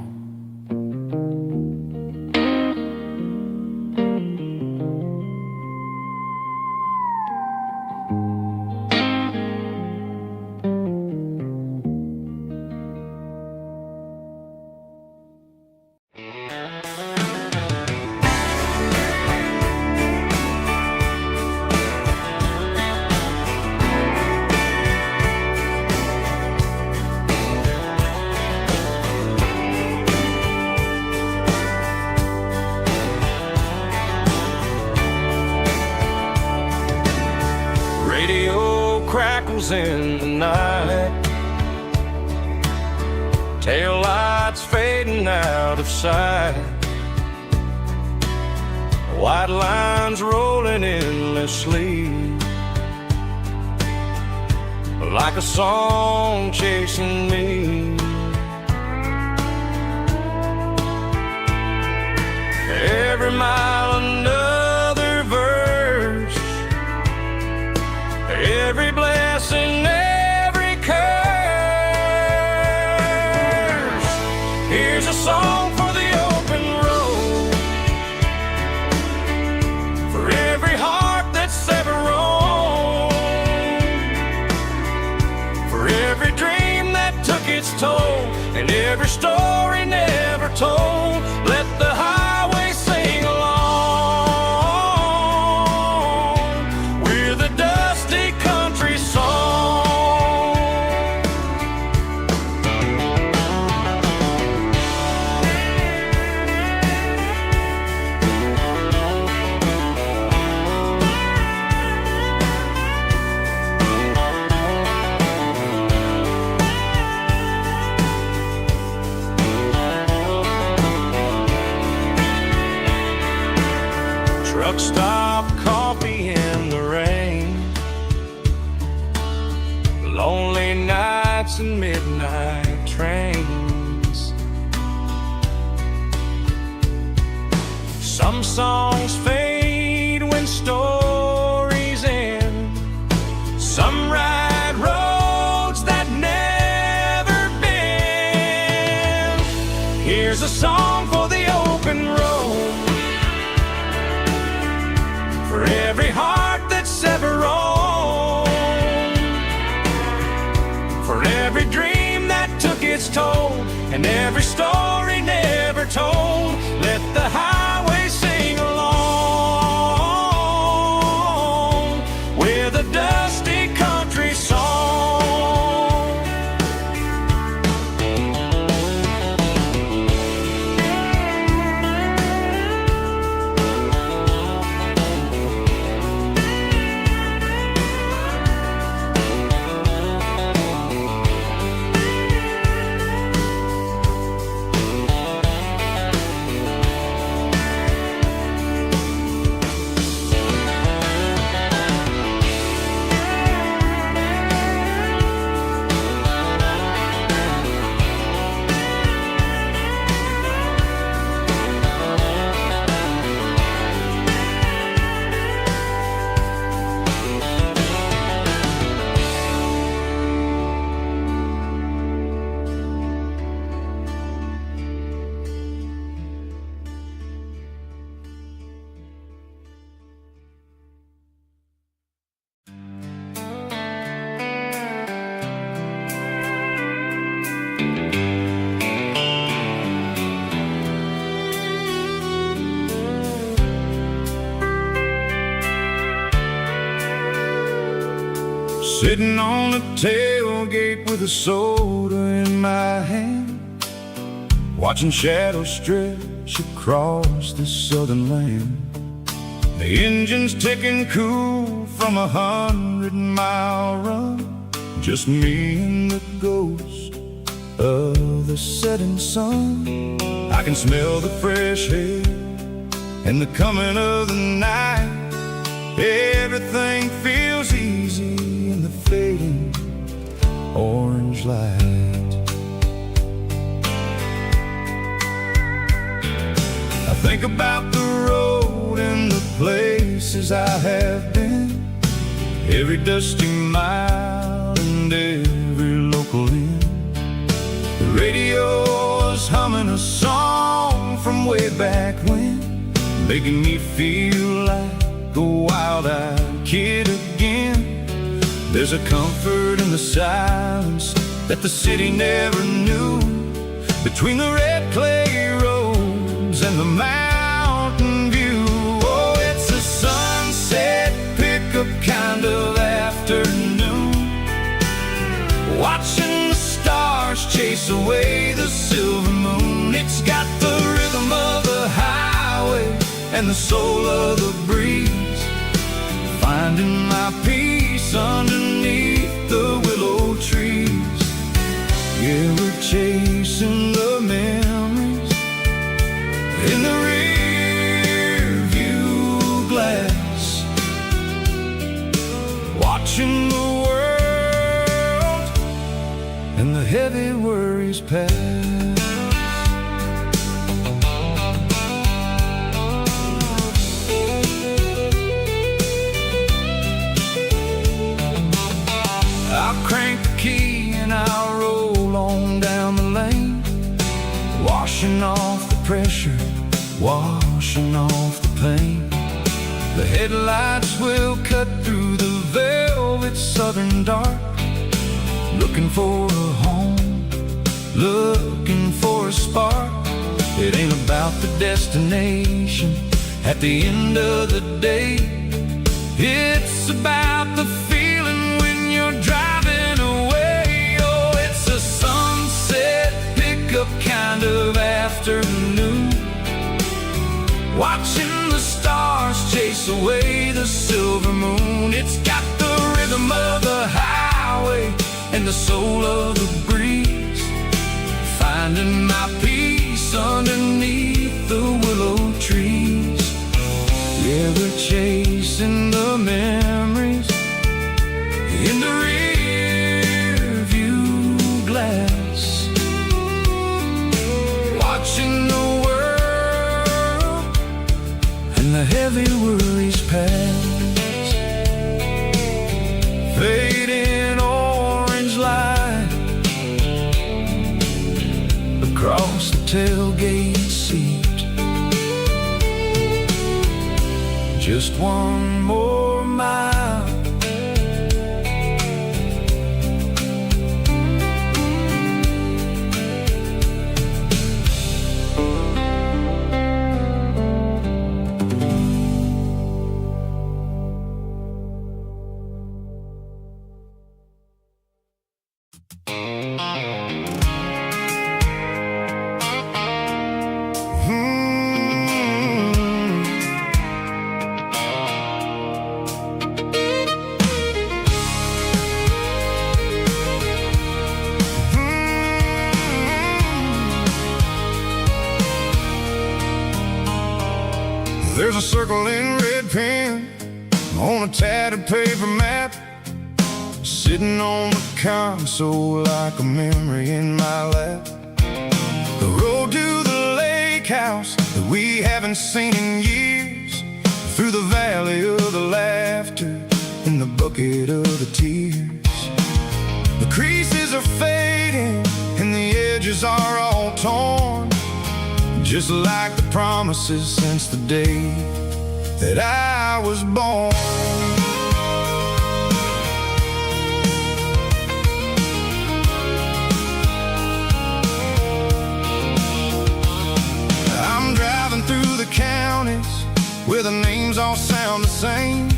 Radio crackles in the night, tail lights fading out of sight, white lines rolling endlessly, like a song chasing me. Every mile another verse, every blessing, every curse. Here's a song for the open road, for every heart that's ever roamed, for every dream that took its toll, and every story never told. Let the highway sing along with a dusty country song. Truck stop, coffee in the rain, lonely nights and midnight trains. Some songs fade when stories end, some ride roads that never bend. Here's a song for the open road, for every heart that's ever roamed, for every dream that took its toll, and every story never told. Let the highway sing along with a dusty country song. Sitting on the tailgate with a soda in my hand, watching shadows stretch across this southern land. The engine's ticking cool from 100-mile run, just me and the ghost of the setting sun. I can smell the fresh air and the coming of the night. Everything feels easy in the fading orange light. I think about the road and in the places I have been, every dusty mile and every local inn. The radio's humming a song from way back when, making me feel like a wild-eyed kid again. There's a comfort in the silence that the city never knew, between the red clay roads and the mountain view. Oh, it's a sunset pickup kind of afternoon, watching the stars chase away the silver moon. It's got the rhythm of the highway and the soul of the breeze, finding my peace underneath the willow trees. Yeah, we're chasing the memories in the rear view glass, watching the world and the heavy worries pass. I'll crank the key and I'll roll on down the lane, washing off the pressure, washing off the pain. The headlights will cut through the velvet southern dark, looking for a home, looking for a spark. It ain't about the destination at the end of the day, it's about the feeling when you're driving away. Oh, it's a sunset pickup kind of afternoon, watching the stars chase away the silver moon. It's got the rhythm of the highway and the soul of the breeze, finding my peace underneath the willow trees. Yeah, we're chasing the memories in the rear view glass, watching the world and the heavy worries pass. Fading orange light across the tailgate seat, just one more mile. There's a circle in red pen on a tattered paper map, sitting on the console like a memory in my lap. The road to the lake house that we haven't seen in years, through the valley of the laughter in the bucket of the tears. The creases are fading and the edges are all torn, just like the promises since the day that I was born. I'm driving through the counties where the names all sound the same,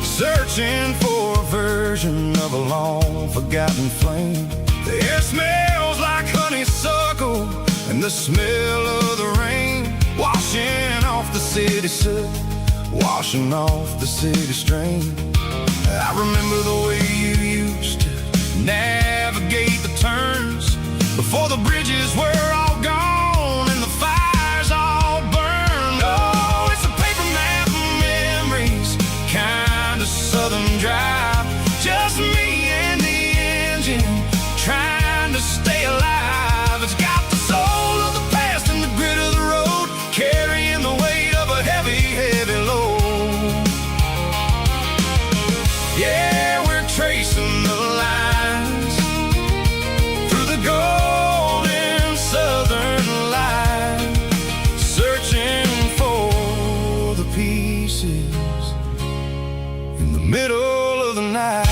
searching for a version of a long forgotten flame. The air smells like honeysuckle and the smell of the rain, washing off the city soot, washing off the city strain. I remember the way you used to navigate the turns before the bridges were all gone and the fires all burned. Oh, it's a paper map of memories, kind of southern drive, just me and the engine trying to stay alive. It's got the soul of the past and the grit of the road, carrying the weight of a heavy, heavy load. pieces in the middle of the night.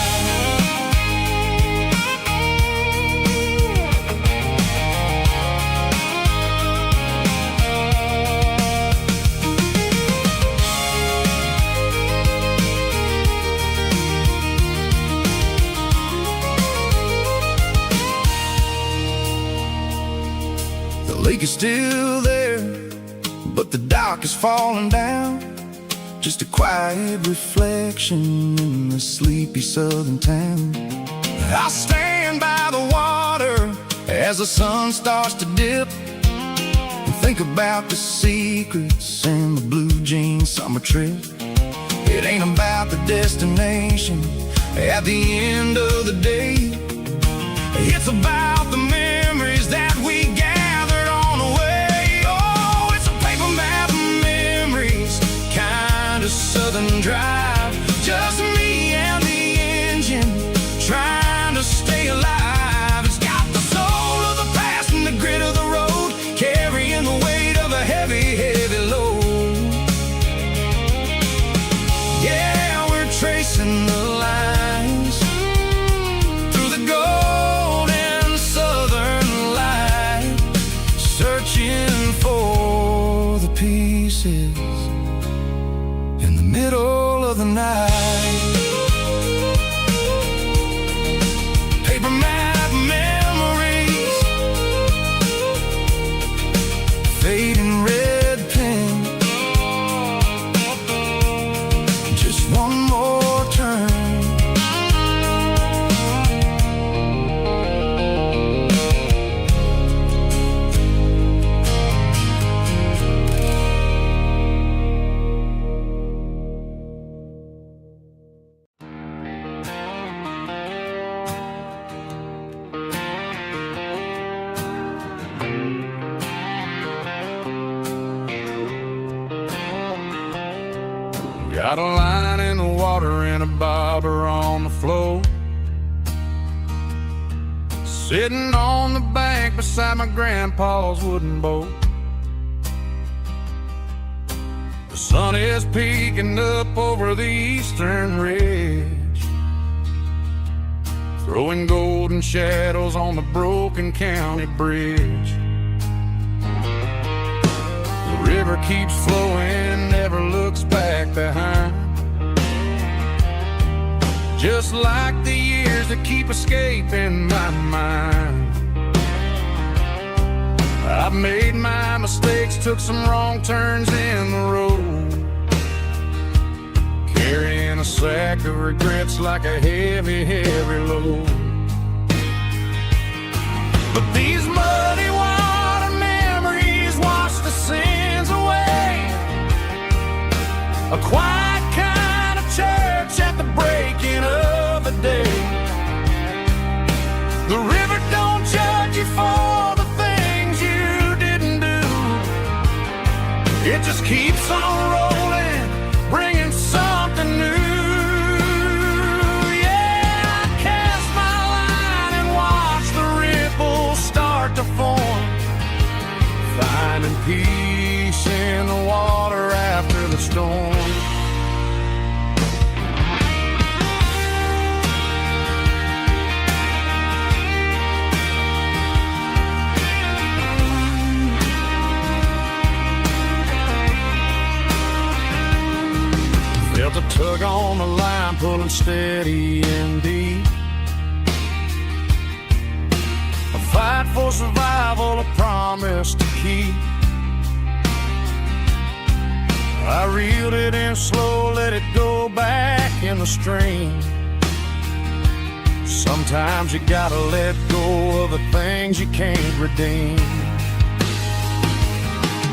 The lake is still there, but the dock is falling down. Just a quiet reflection in the sleepy southern town. I'll stand by the water as the sun starts to dip and think about the secrets and the blue jean summer trip. It ain't about the destination at the end of the day. It's about the memories that we gathered on the way. Oh, it's a paper map of memories, kind of southern drive. Just me and the engine, trying to stay alive. It's got the soul of the past and the grit of the road, carrying the weight of a heavy, heavy load. Yeah, we're tracing the lines through the golden southern light, searching for the pieces in the middle of the night. Paper map memories, fading red pen, just one more turn. Got a line in the water and a bobber on the floor, sitting on the bank beside my grandpa's wooden boat. The sun is peeking up over the eastern ridge, throwing golden shadows on the broken county bridge. The river keeps flowing, never looks back behind, just like the years that keep escaping my mind. I've made my mistakes, took some wrong turns in the road, carrying a sack of regrets like a heavy, heavy load. But these muddy water memories wash the sins away. A quiet kind of church at the breaking of the day. The river don't judge you for the things you didn't do. It just keeps on rolling, bringing something new. Yeah, I cast my line and watch the ripples start to form, finding peace in the water after the storm. Felt a tug on the line, pulling steady and deep. A fight for survival, a promise to keep. I reeled it in slow, let it go back in the stream. Sometimes you gotta let go of the things you can't redeem.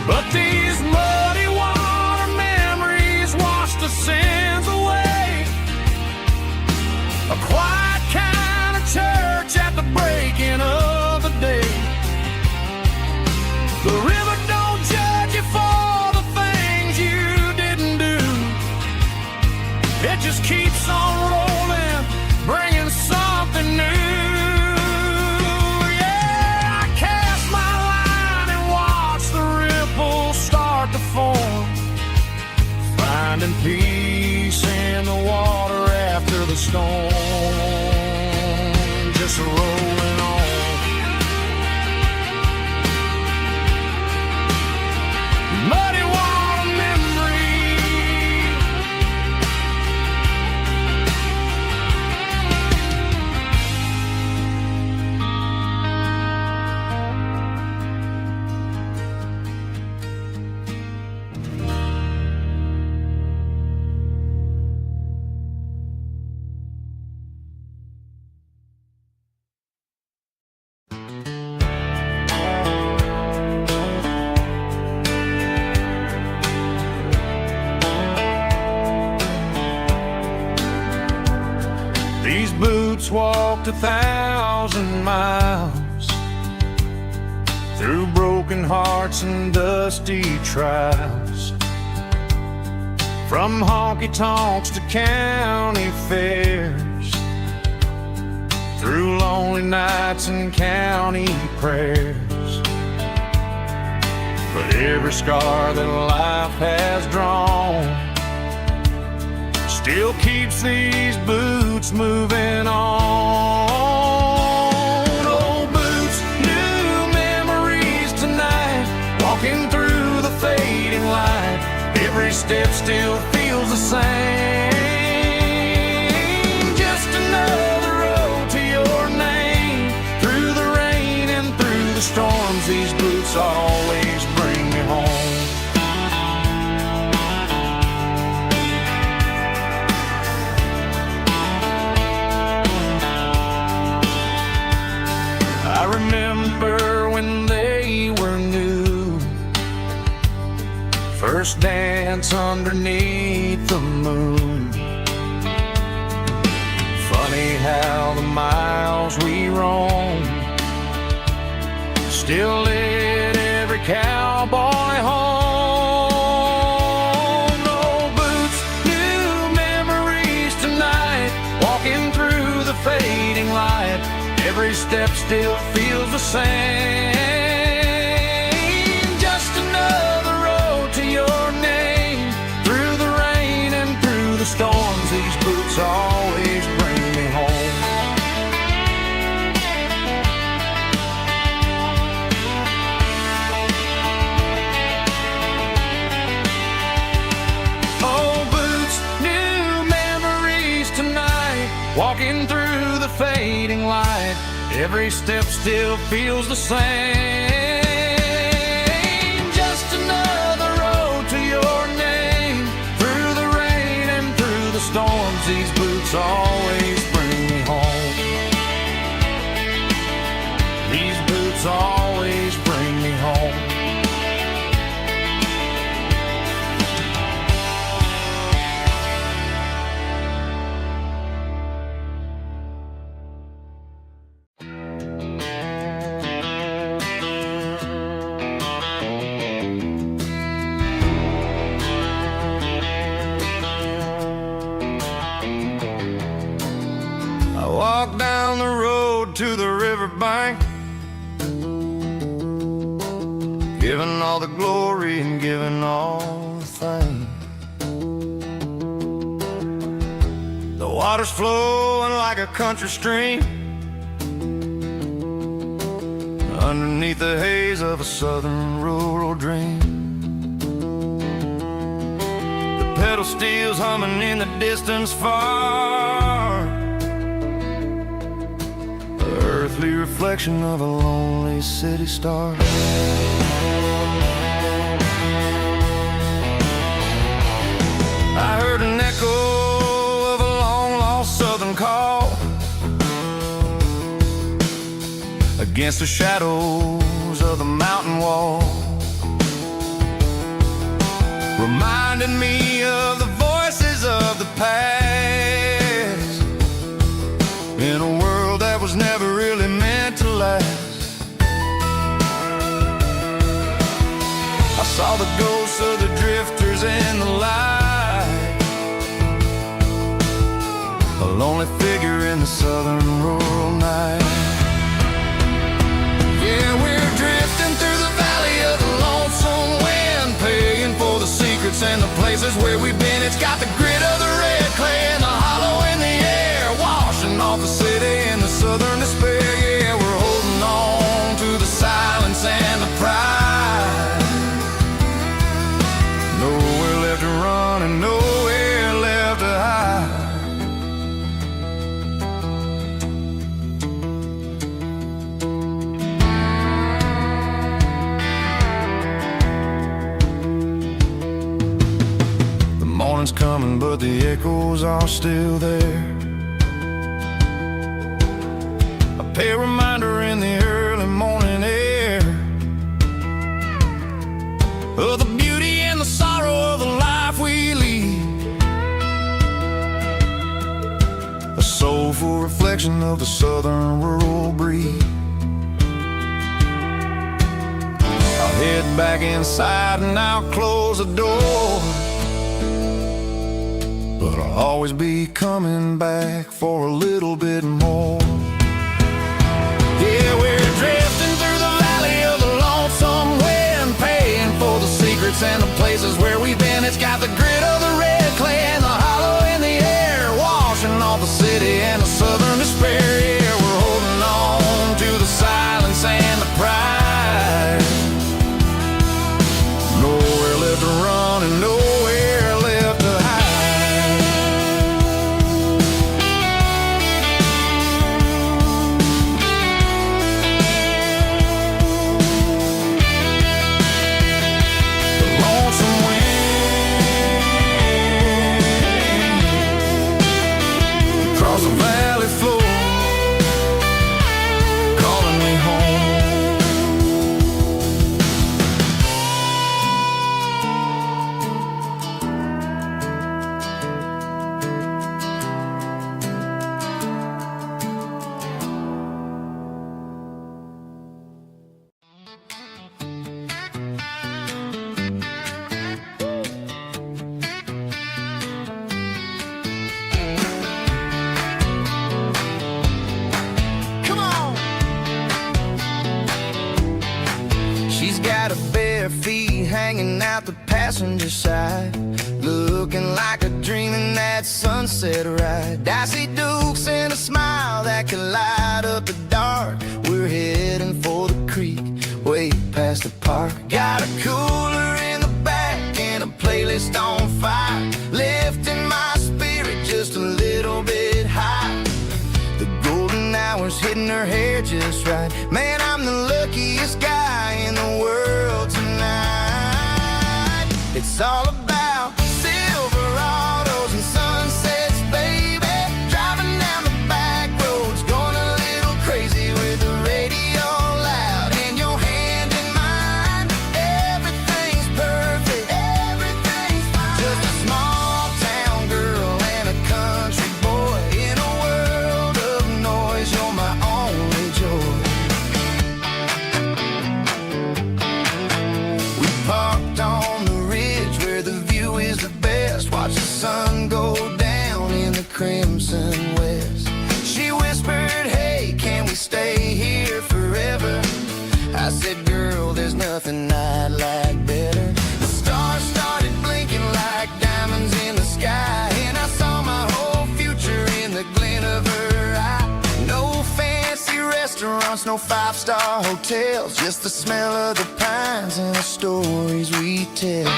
But these muddy water memories wash the sins away. A quiet kind of church at the breaking of the day. The river don't judge you for the things you didn't do. It just keeps on rolling, bringing something new. Yeah, I cast my line and watch the ripples start to form, finding peace in the water after the storm, just rolling on. Muddy water memory, these boots walked 1,000 miles through broken hearts and dusty trials, from honky-tonks to county fairs, through lonely nights and county prayers. But every scar that life has drawn still keeps these boots moving on. Old boots, new memories tonight, walking through the fading light. Every step still feels the same. Just another road to your name. Through the rain and through the storms, these boots always bring me home. I remember when they were new, first dance underneath the moon. Funny how the miles we roam still lit every cowboy home. Old boots, new memories tonight, walking through the fading light. Every step still feels the same. Just another road to your name. Through the rain and through the storms, these boots always bring me home. Old boots, new memories tonight, walking through the fading light. Every step still feels the same. Just another road to your name. Through the rain and through the storms, these boots always bring me home. These boots always bring me home. Walk down the road to the riverbank, giving all the glory and giving all the thanks. The water's flowing like a country stream underneath the haze of a southern rural dream. The pedal steel's humming in the distance far, earthly reflection of a lonely city star. I heard an echo of a long-lost southern call against the shadows of the mountain wall, reminding me of the voices of the past in a world that was never really meant to last. I saw the ghosts of the drifters in the light, a lonely figure in the southern rural night. Yeah, we're drifting through the valley of the lonesome wind, paying for the secrets and the places where we've been. It's got the grit of the red clay and the hollow in the air, washing off the city and the southern despair. Yeah, we're holding on to the silence and the pride. Nowhere left to run and nowhere left to hide. Morning's coming, but the echoes are still there. A pale reminder in the early morning air of the beauty and the sorrow of the life we lead. A soulful reflection of the southern rural breed. I'll head back inside and I'll close the door, but I'll always be coming back for a little bit more. Yeah, we're drifting through the valley of the lonesome wind, paying for the secrets and the places where we've been. It's got the grit of the red clay and the hollow in the air, washing off the city and the southern despair. Yeah, we're holding on to the silence and the pride. Nowhere left to run and nowhere left to hide. Feet hanging out the passenger side, looking like a dream in that sunset ride. I see Dukes and a smile that can light up the dark. We're heading for the creek, way past the park. Got a cooler in the back and a playlist on fire, lifting my spirit just a little bit high. The golden hours hitting her hair just right. Man, I'm the luckiest guy in the world tonight. It's all about Silverados and sunsets, baby. Driving down the back roads, going a little crazy with the radio loud and your hand in mine. Everything's perfect, everything's fine. Just a small town girl and a country boy in a world of noise. You're my only joy. We parked on the ridge where the view is the best. Watch the sun go down in the crimson west. She whispered, hey, can we stay here forever? I said, girl, there's nothing I'd like better. The stars started blinking like diamonds in the sky, and I saw my whole future in the glint of her eye. No fancy restaurants, no five-star hotels, just the smell of the pines and the stories we tell.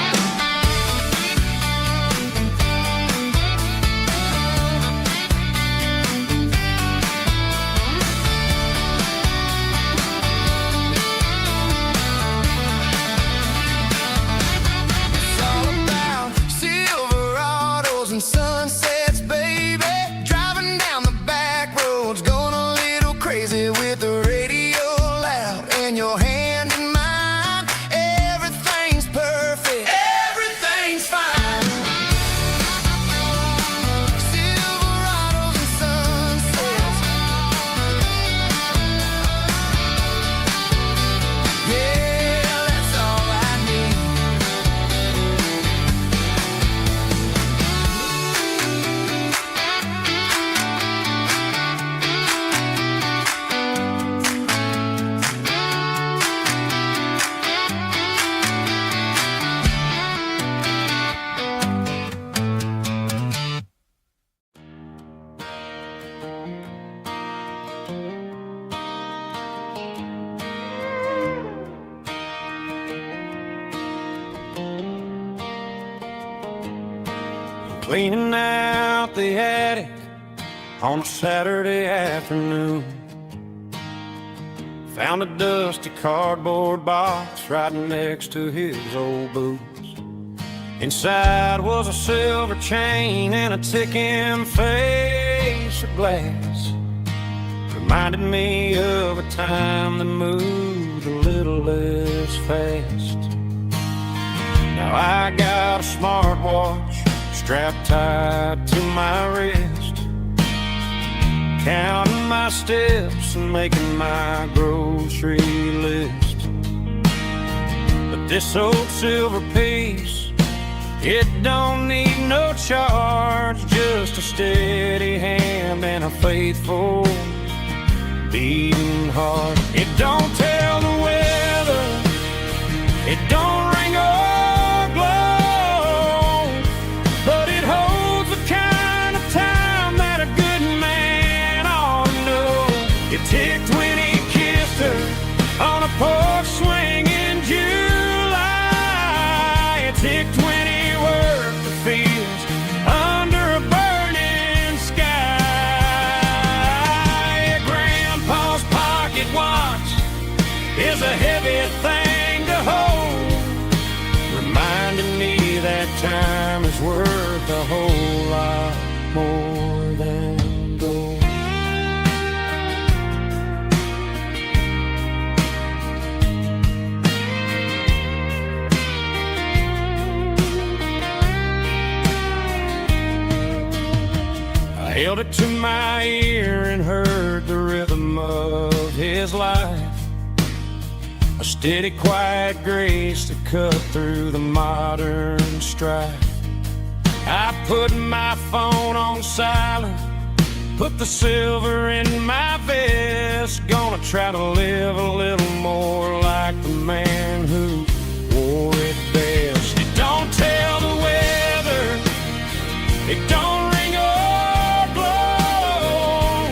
It's all about Silverados and sunsets, baby. Driving down the back roads, going a little crazy with the radio loud and your hand in mine. Everything's perfect, everything's fine. Silverados and sunsets. Yeah, that's all I need. cleaning out the attic on a Saturday afternoon. Found a dusty cardboard box right next to his old boots. Inside was a silver chain and a ticking face of glass. Reminded me of a time that moved a little less fast. Now I got a smartwatch strapped tight to my wrist, counting my steps and making my grocery list. But this old silver piece, it don't need no charge, just a steady hand and a faithful beating heart. It don't tell the weather, it don't ring or glow, but it holds the kind of time that a good man ought to know. It ticked when he kissed her on a porch swing in July. It ticked when he worked the fields under a burning sky. Grandpa's pocket watch is a heavy thing to hold, reminding me that time is worth a whole lot more than gold. I held it to my ear and heard the rhythm of his life, a steady, quiet grace that cut through the modern strife. I put my phone on silent, put the silver in my vest. Gonna try to live a little more like the man who wore it best. It don't tell the weather, it don't ring or blow,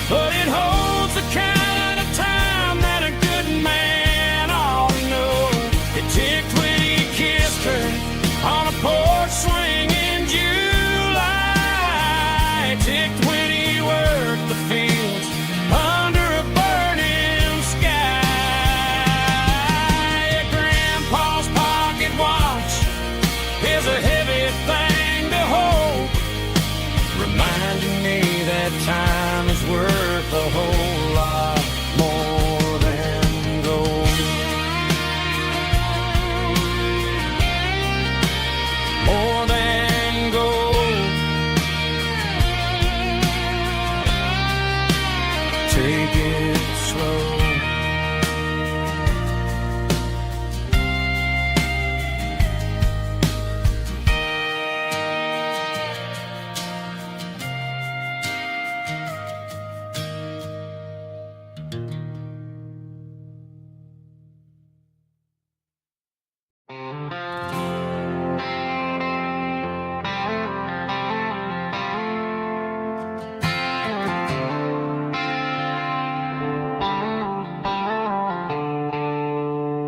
but it holds the kind of time that a good man ought to know. It ticked when he kissed her on a porch swing in July. It ticked when he worked the fields under a burning sky. Grandpa's pocket watch is a heavy thing to hold, reminding me that time is worth a whole lot more than gold. More than gold. Take it slow.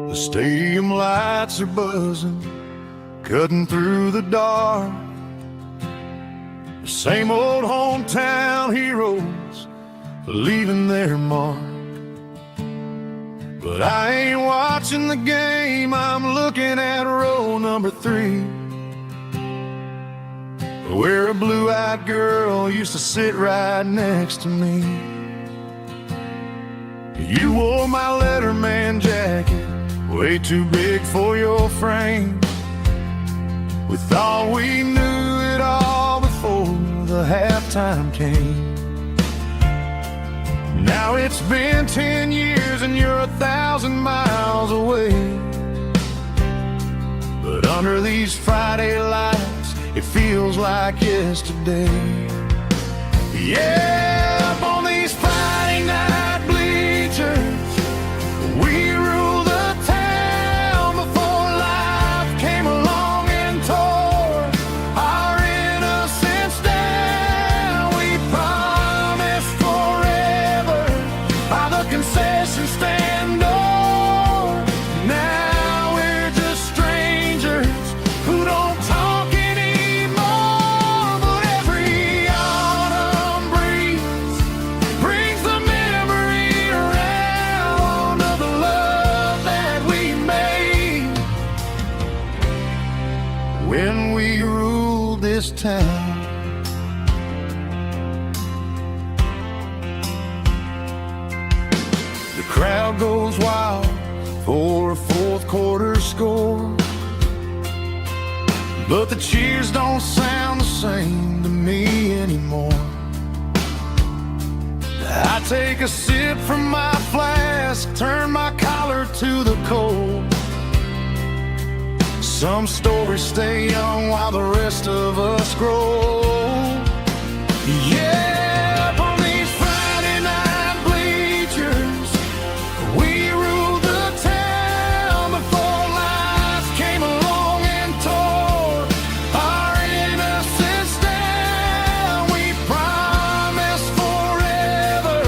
The stadium lights are buzzing, cutting through the dark. The same old hometown heroes leaving their mark. But I ain't watching the game, I'm looking at row number 3, where a blue-eyed girl used to sit right next to me. You wore my Letterman jacket, way too big for your frame. We thought we knew it all before the halftime came. Now it's been 10 years and you're 1,000 miles away. But under these Friday lights, it feels like yesterday. Yeah, up on these Friday night bleachers, we rule the town before life came along and tore our innocence down. We promised forever by the concession stand door. Now we're just strangers who don't talk anymore. town. The crowd goes wild for a fourth quarter score, but the cheers don't sound the same to me anymore. I take a sip from my flask, turn my collar to the cold. Some stories stay young while the rest of us grow. Yeah, up on these Friday night bleachers, we ruled the town before life came along and tore our innocence down. We promised forever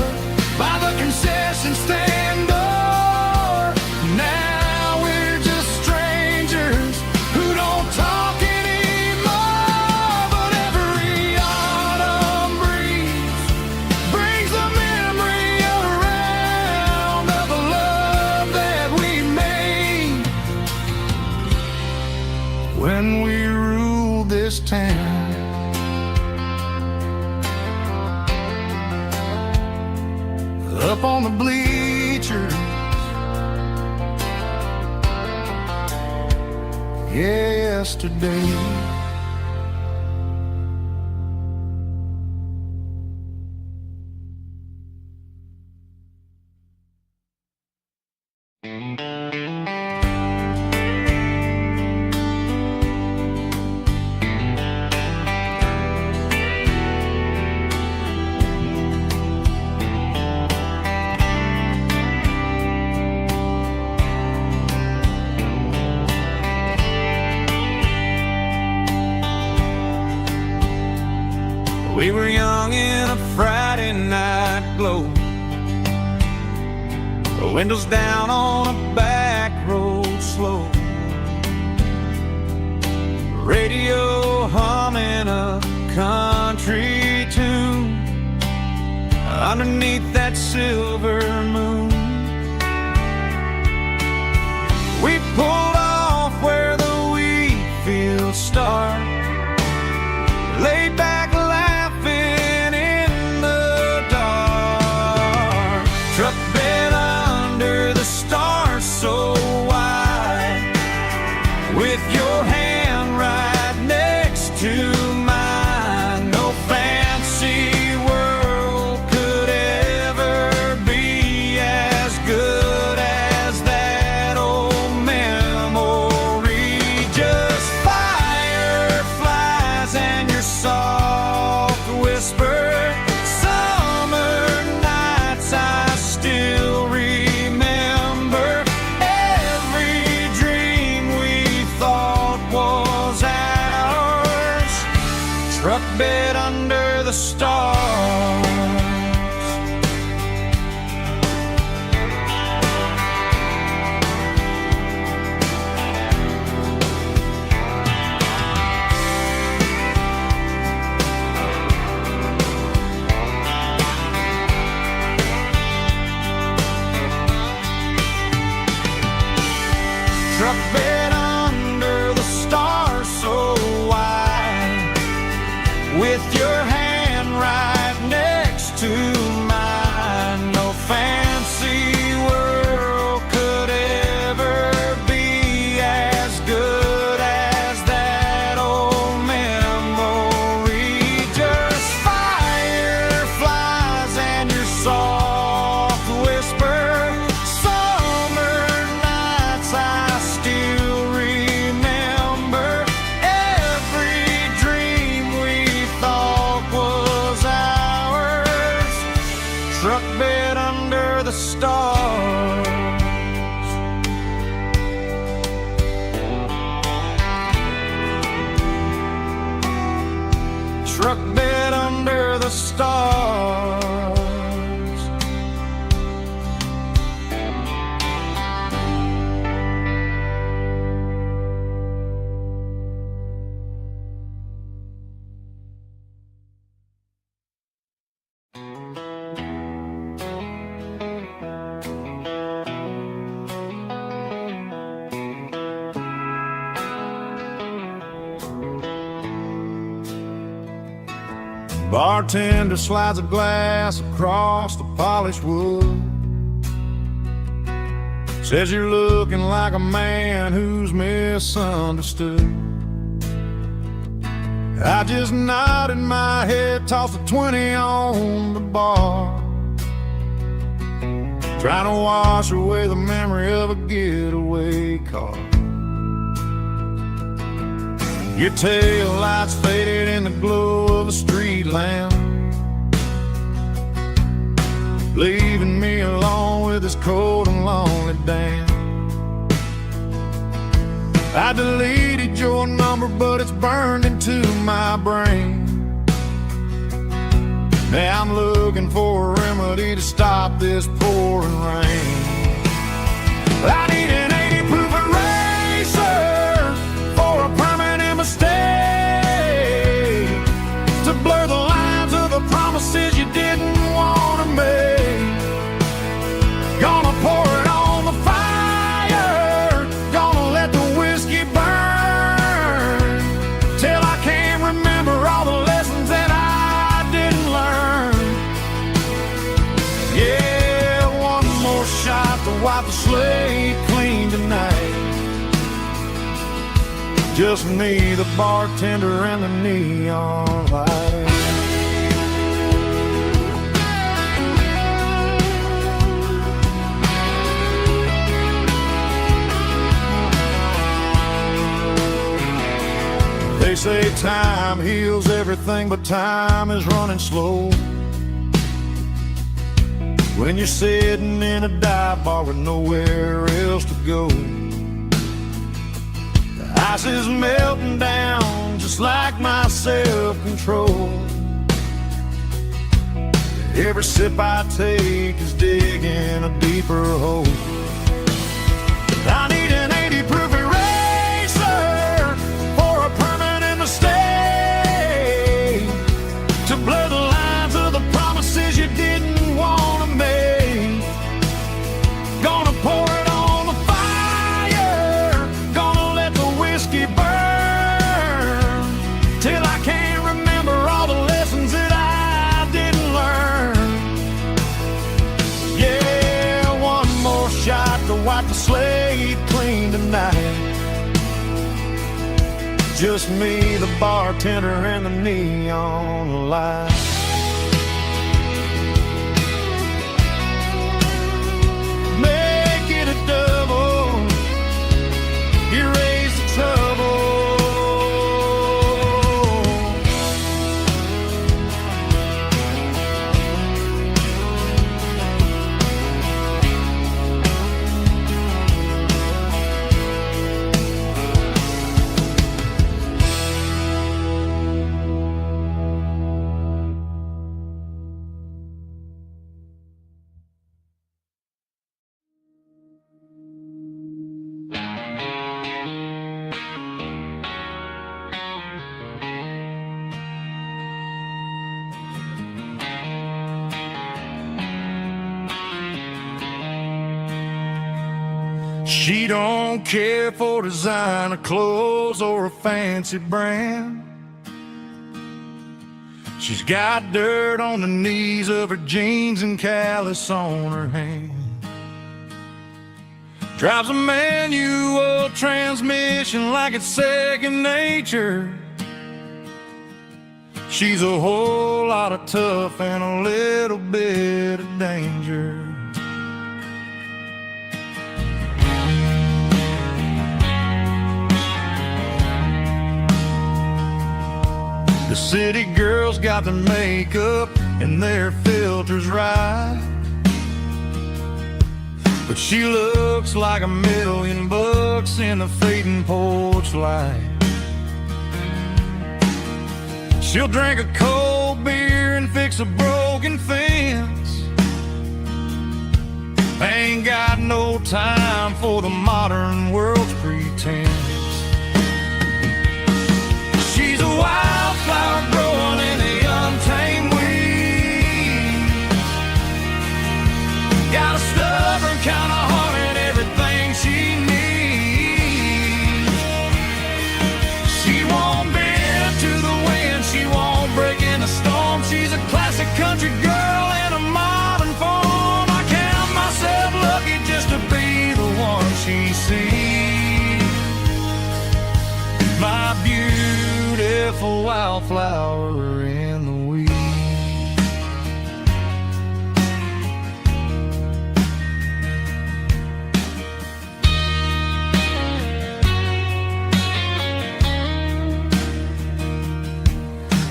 by the concession stand door. Now we're just strangers who don't talk anymore. But every autumn breeze brings the memory around of the love that we made when we ruled this town. Up on the bleachers, yesterday. We were young in a Friday night glow, the windows down on a back road slow, radio humming a country tune underneath that silver moon. We pulled off where the wheat fields start, laid back laughing in the dark. Truck bed under the stars so wide, with your hand right next to mine. No fancy world could ever be as good as that old memory. Just fireflies and your soft whisper. Summer nights I still remember. Every dream we thought was ours. Truck bed under the stars. Truck bed under the stars so wide, with your hand right next to mine. No fancy world could ever be as good as that old memory. Just fireflies and your soft whisper. Summer nights I still remember. Every dream we thought was ours. Truck bed under the stars. Truck bed under the stars. Bartender slides a glass across the polished wood. Says you're looking like a man who's misunderstood. I just nodded my head, tossed a 20 on the bar, trying to wash away the memory of a getaway car. Your tail lights faded in the glow of a street lamp, leaving me alone with this cold and lonely dance. I deleted your number, but it's burned into my brain. Now I'm looking for a remedy to stop this pouring rain. I need an 80 proof eraser for a permanent mistake, to blur the lines of the promises you didn't want to make. Gonna pour it on the fire, gonna let the whiskey burn, till I can't remember all the lessons that I didn't learn. Yeah, one more shot to wipe the slate clean tonight. Just me, the bartender, and the neon light. They say time heals everything, but time is running slow when you're sitting in a dive bar with nowhere else to go. The ice is melting down just like my self-control. Every sip I take is digging a deeper hole. I need an 80 proof eraser for a permanent mistake, to blur the lines of the promises you didn't want to make. Gonna pour it on the fire, gonna let the whiskey burn, till I can't remember all the lessons that I didn't learn. Yeah, one more shot to wipe the slate clean tonight. Just me, the bartender, and the neon light. Make it a double, erase the trouble. She don't care for designer clothes or a fancy brand. She's got dirt on the knees of her jeans and callus on her hand. Drives a manual transmission like it's second nature. She's a whole lot of tough and a little bit of danger. The city girls got their makeup and their filters right, but she looks like $1,000,000 in the fading porch light. She'll drink a cold beer and fix a broken fence. Ain't got no time for the modern world's pretense. She's a wildflower growing in the untamed weeds. Got a stubborn kind of heart and everything she needs. She won't bend to the wind, she won't break in the storm.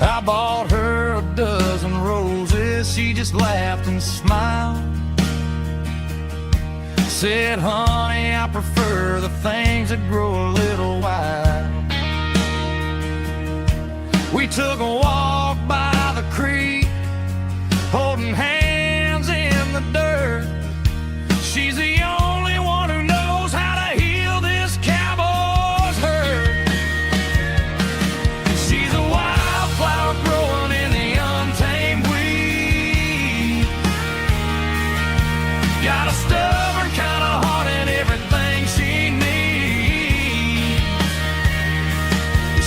I bought her a dozen roses, she just laughed and smiled. Said, honey, I prefer the things that grow a little wild. We took a walk by the creek, holding hands in the dirt. She's the only one who knows how to heal this cowboy's hurt. She's a wildflower growing in the untamed weed. Got a stubborn kind of heart and everything she needs.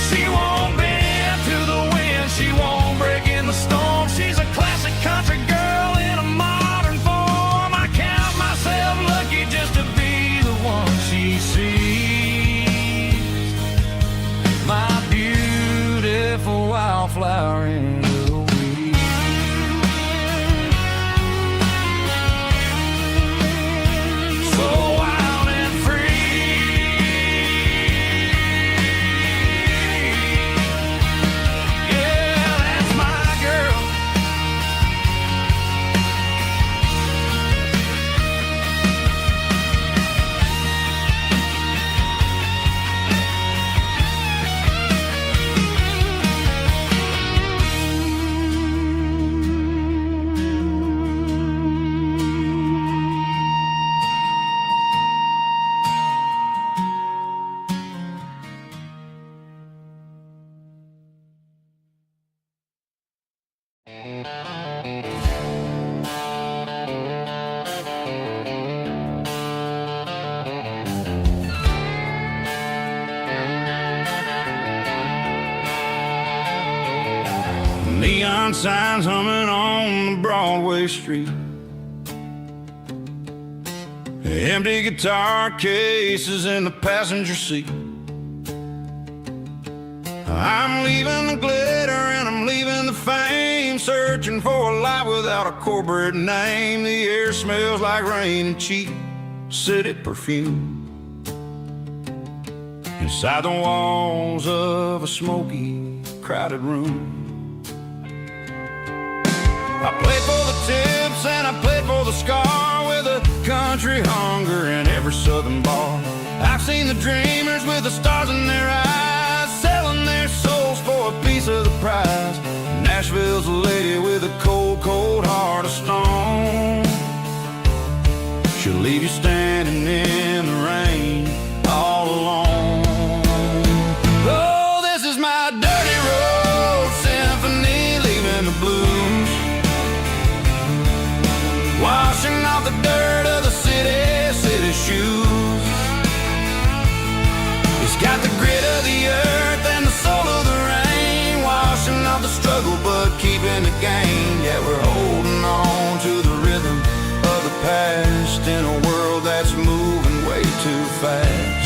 She won't bend to the wind, she won't break in the storm. She's a classic country girl in a modern form. I count myself lucky just to be the one she sees. My beautiful wildflower in the weed. So wild and free. Yeah, that's my girl. Neon signs humming on the Broadway street. Empty guitar cases in the passenger seat. I'm leaving the glitter and I'm leaving the fame, searching for a life without a corporate name. The air smells like rain and cheap city perfume. Inside the walls of a smoky, crowded room. I played for the tips and I played for the scar, with a country hunger in every southern bar. I've seen the dreamers with the stars in their eyes, selling their souls for a piece of the prize. Nashville's a lady with a cold, cold heart of stone. She'll leave you standing in the rain all alone. Oh, this is my dirty road symphony, leaving the blues, washing off the dirt of the city shoes. It's got the grit of the earth and the soul of the rain, washing off the struggle but keeping the gain. Yeah, we're holding on to the rhythm of the past in a world that's moving way too fast.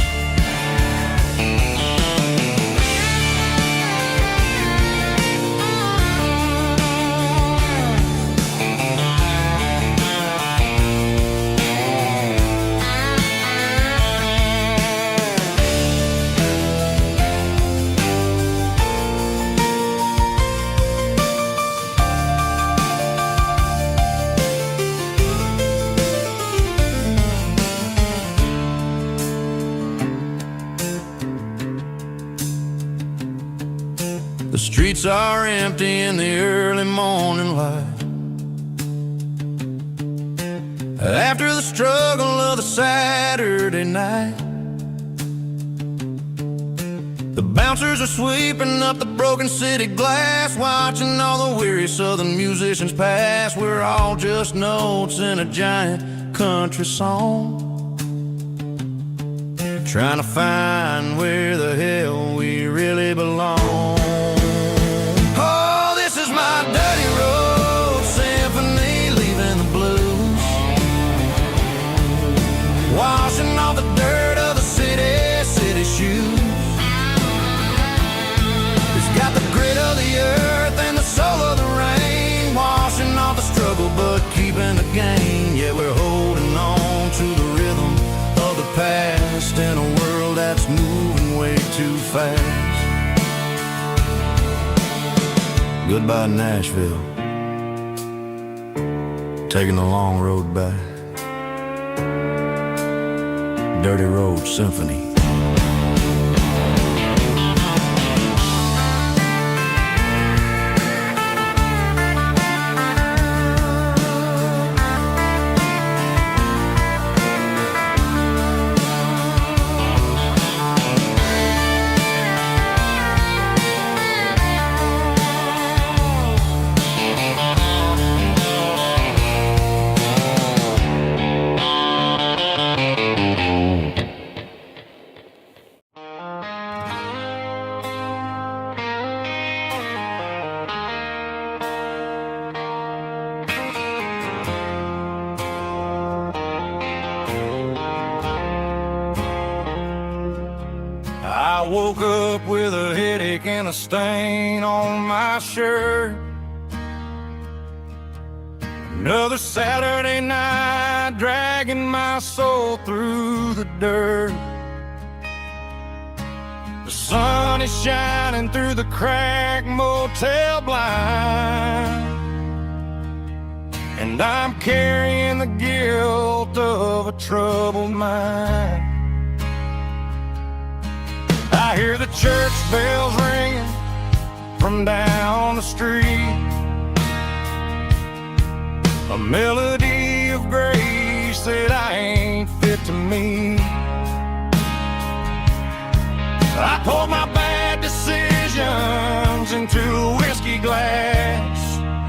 The streets are empty in the early morning light, after the struggle of the Saturday night. The bouncers are sweeping up the broken city glass, watching all the weary southern musicians pass. We're all just notes in a giant country song, trying to find where the hell we really belong. Oh, this is my dirty road symphony, leaving the blues, washing off the dirt of the city shoes. It's got the grit of the earth and the soul of the rain, washing off the struggle but keeping the gain. Yeah, we're holding on to the rhythm of the past in a world that's moving way too fast. Goodbye, Nashville. Taking the long road back. Dirty Road Symphony. I woke up with a headache and a stain on my shirt. Another Saturday night dragging my soul through the dirt. The sun is shining through the cracked motel blind, and I'm carrying the guilt of a troubled mind. I hear the church bells ringing from down the street, a melody of grace that I ain't fit to meet. I poured my bad decisions into a whiskey glass,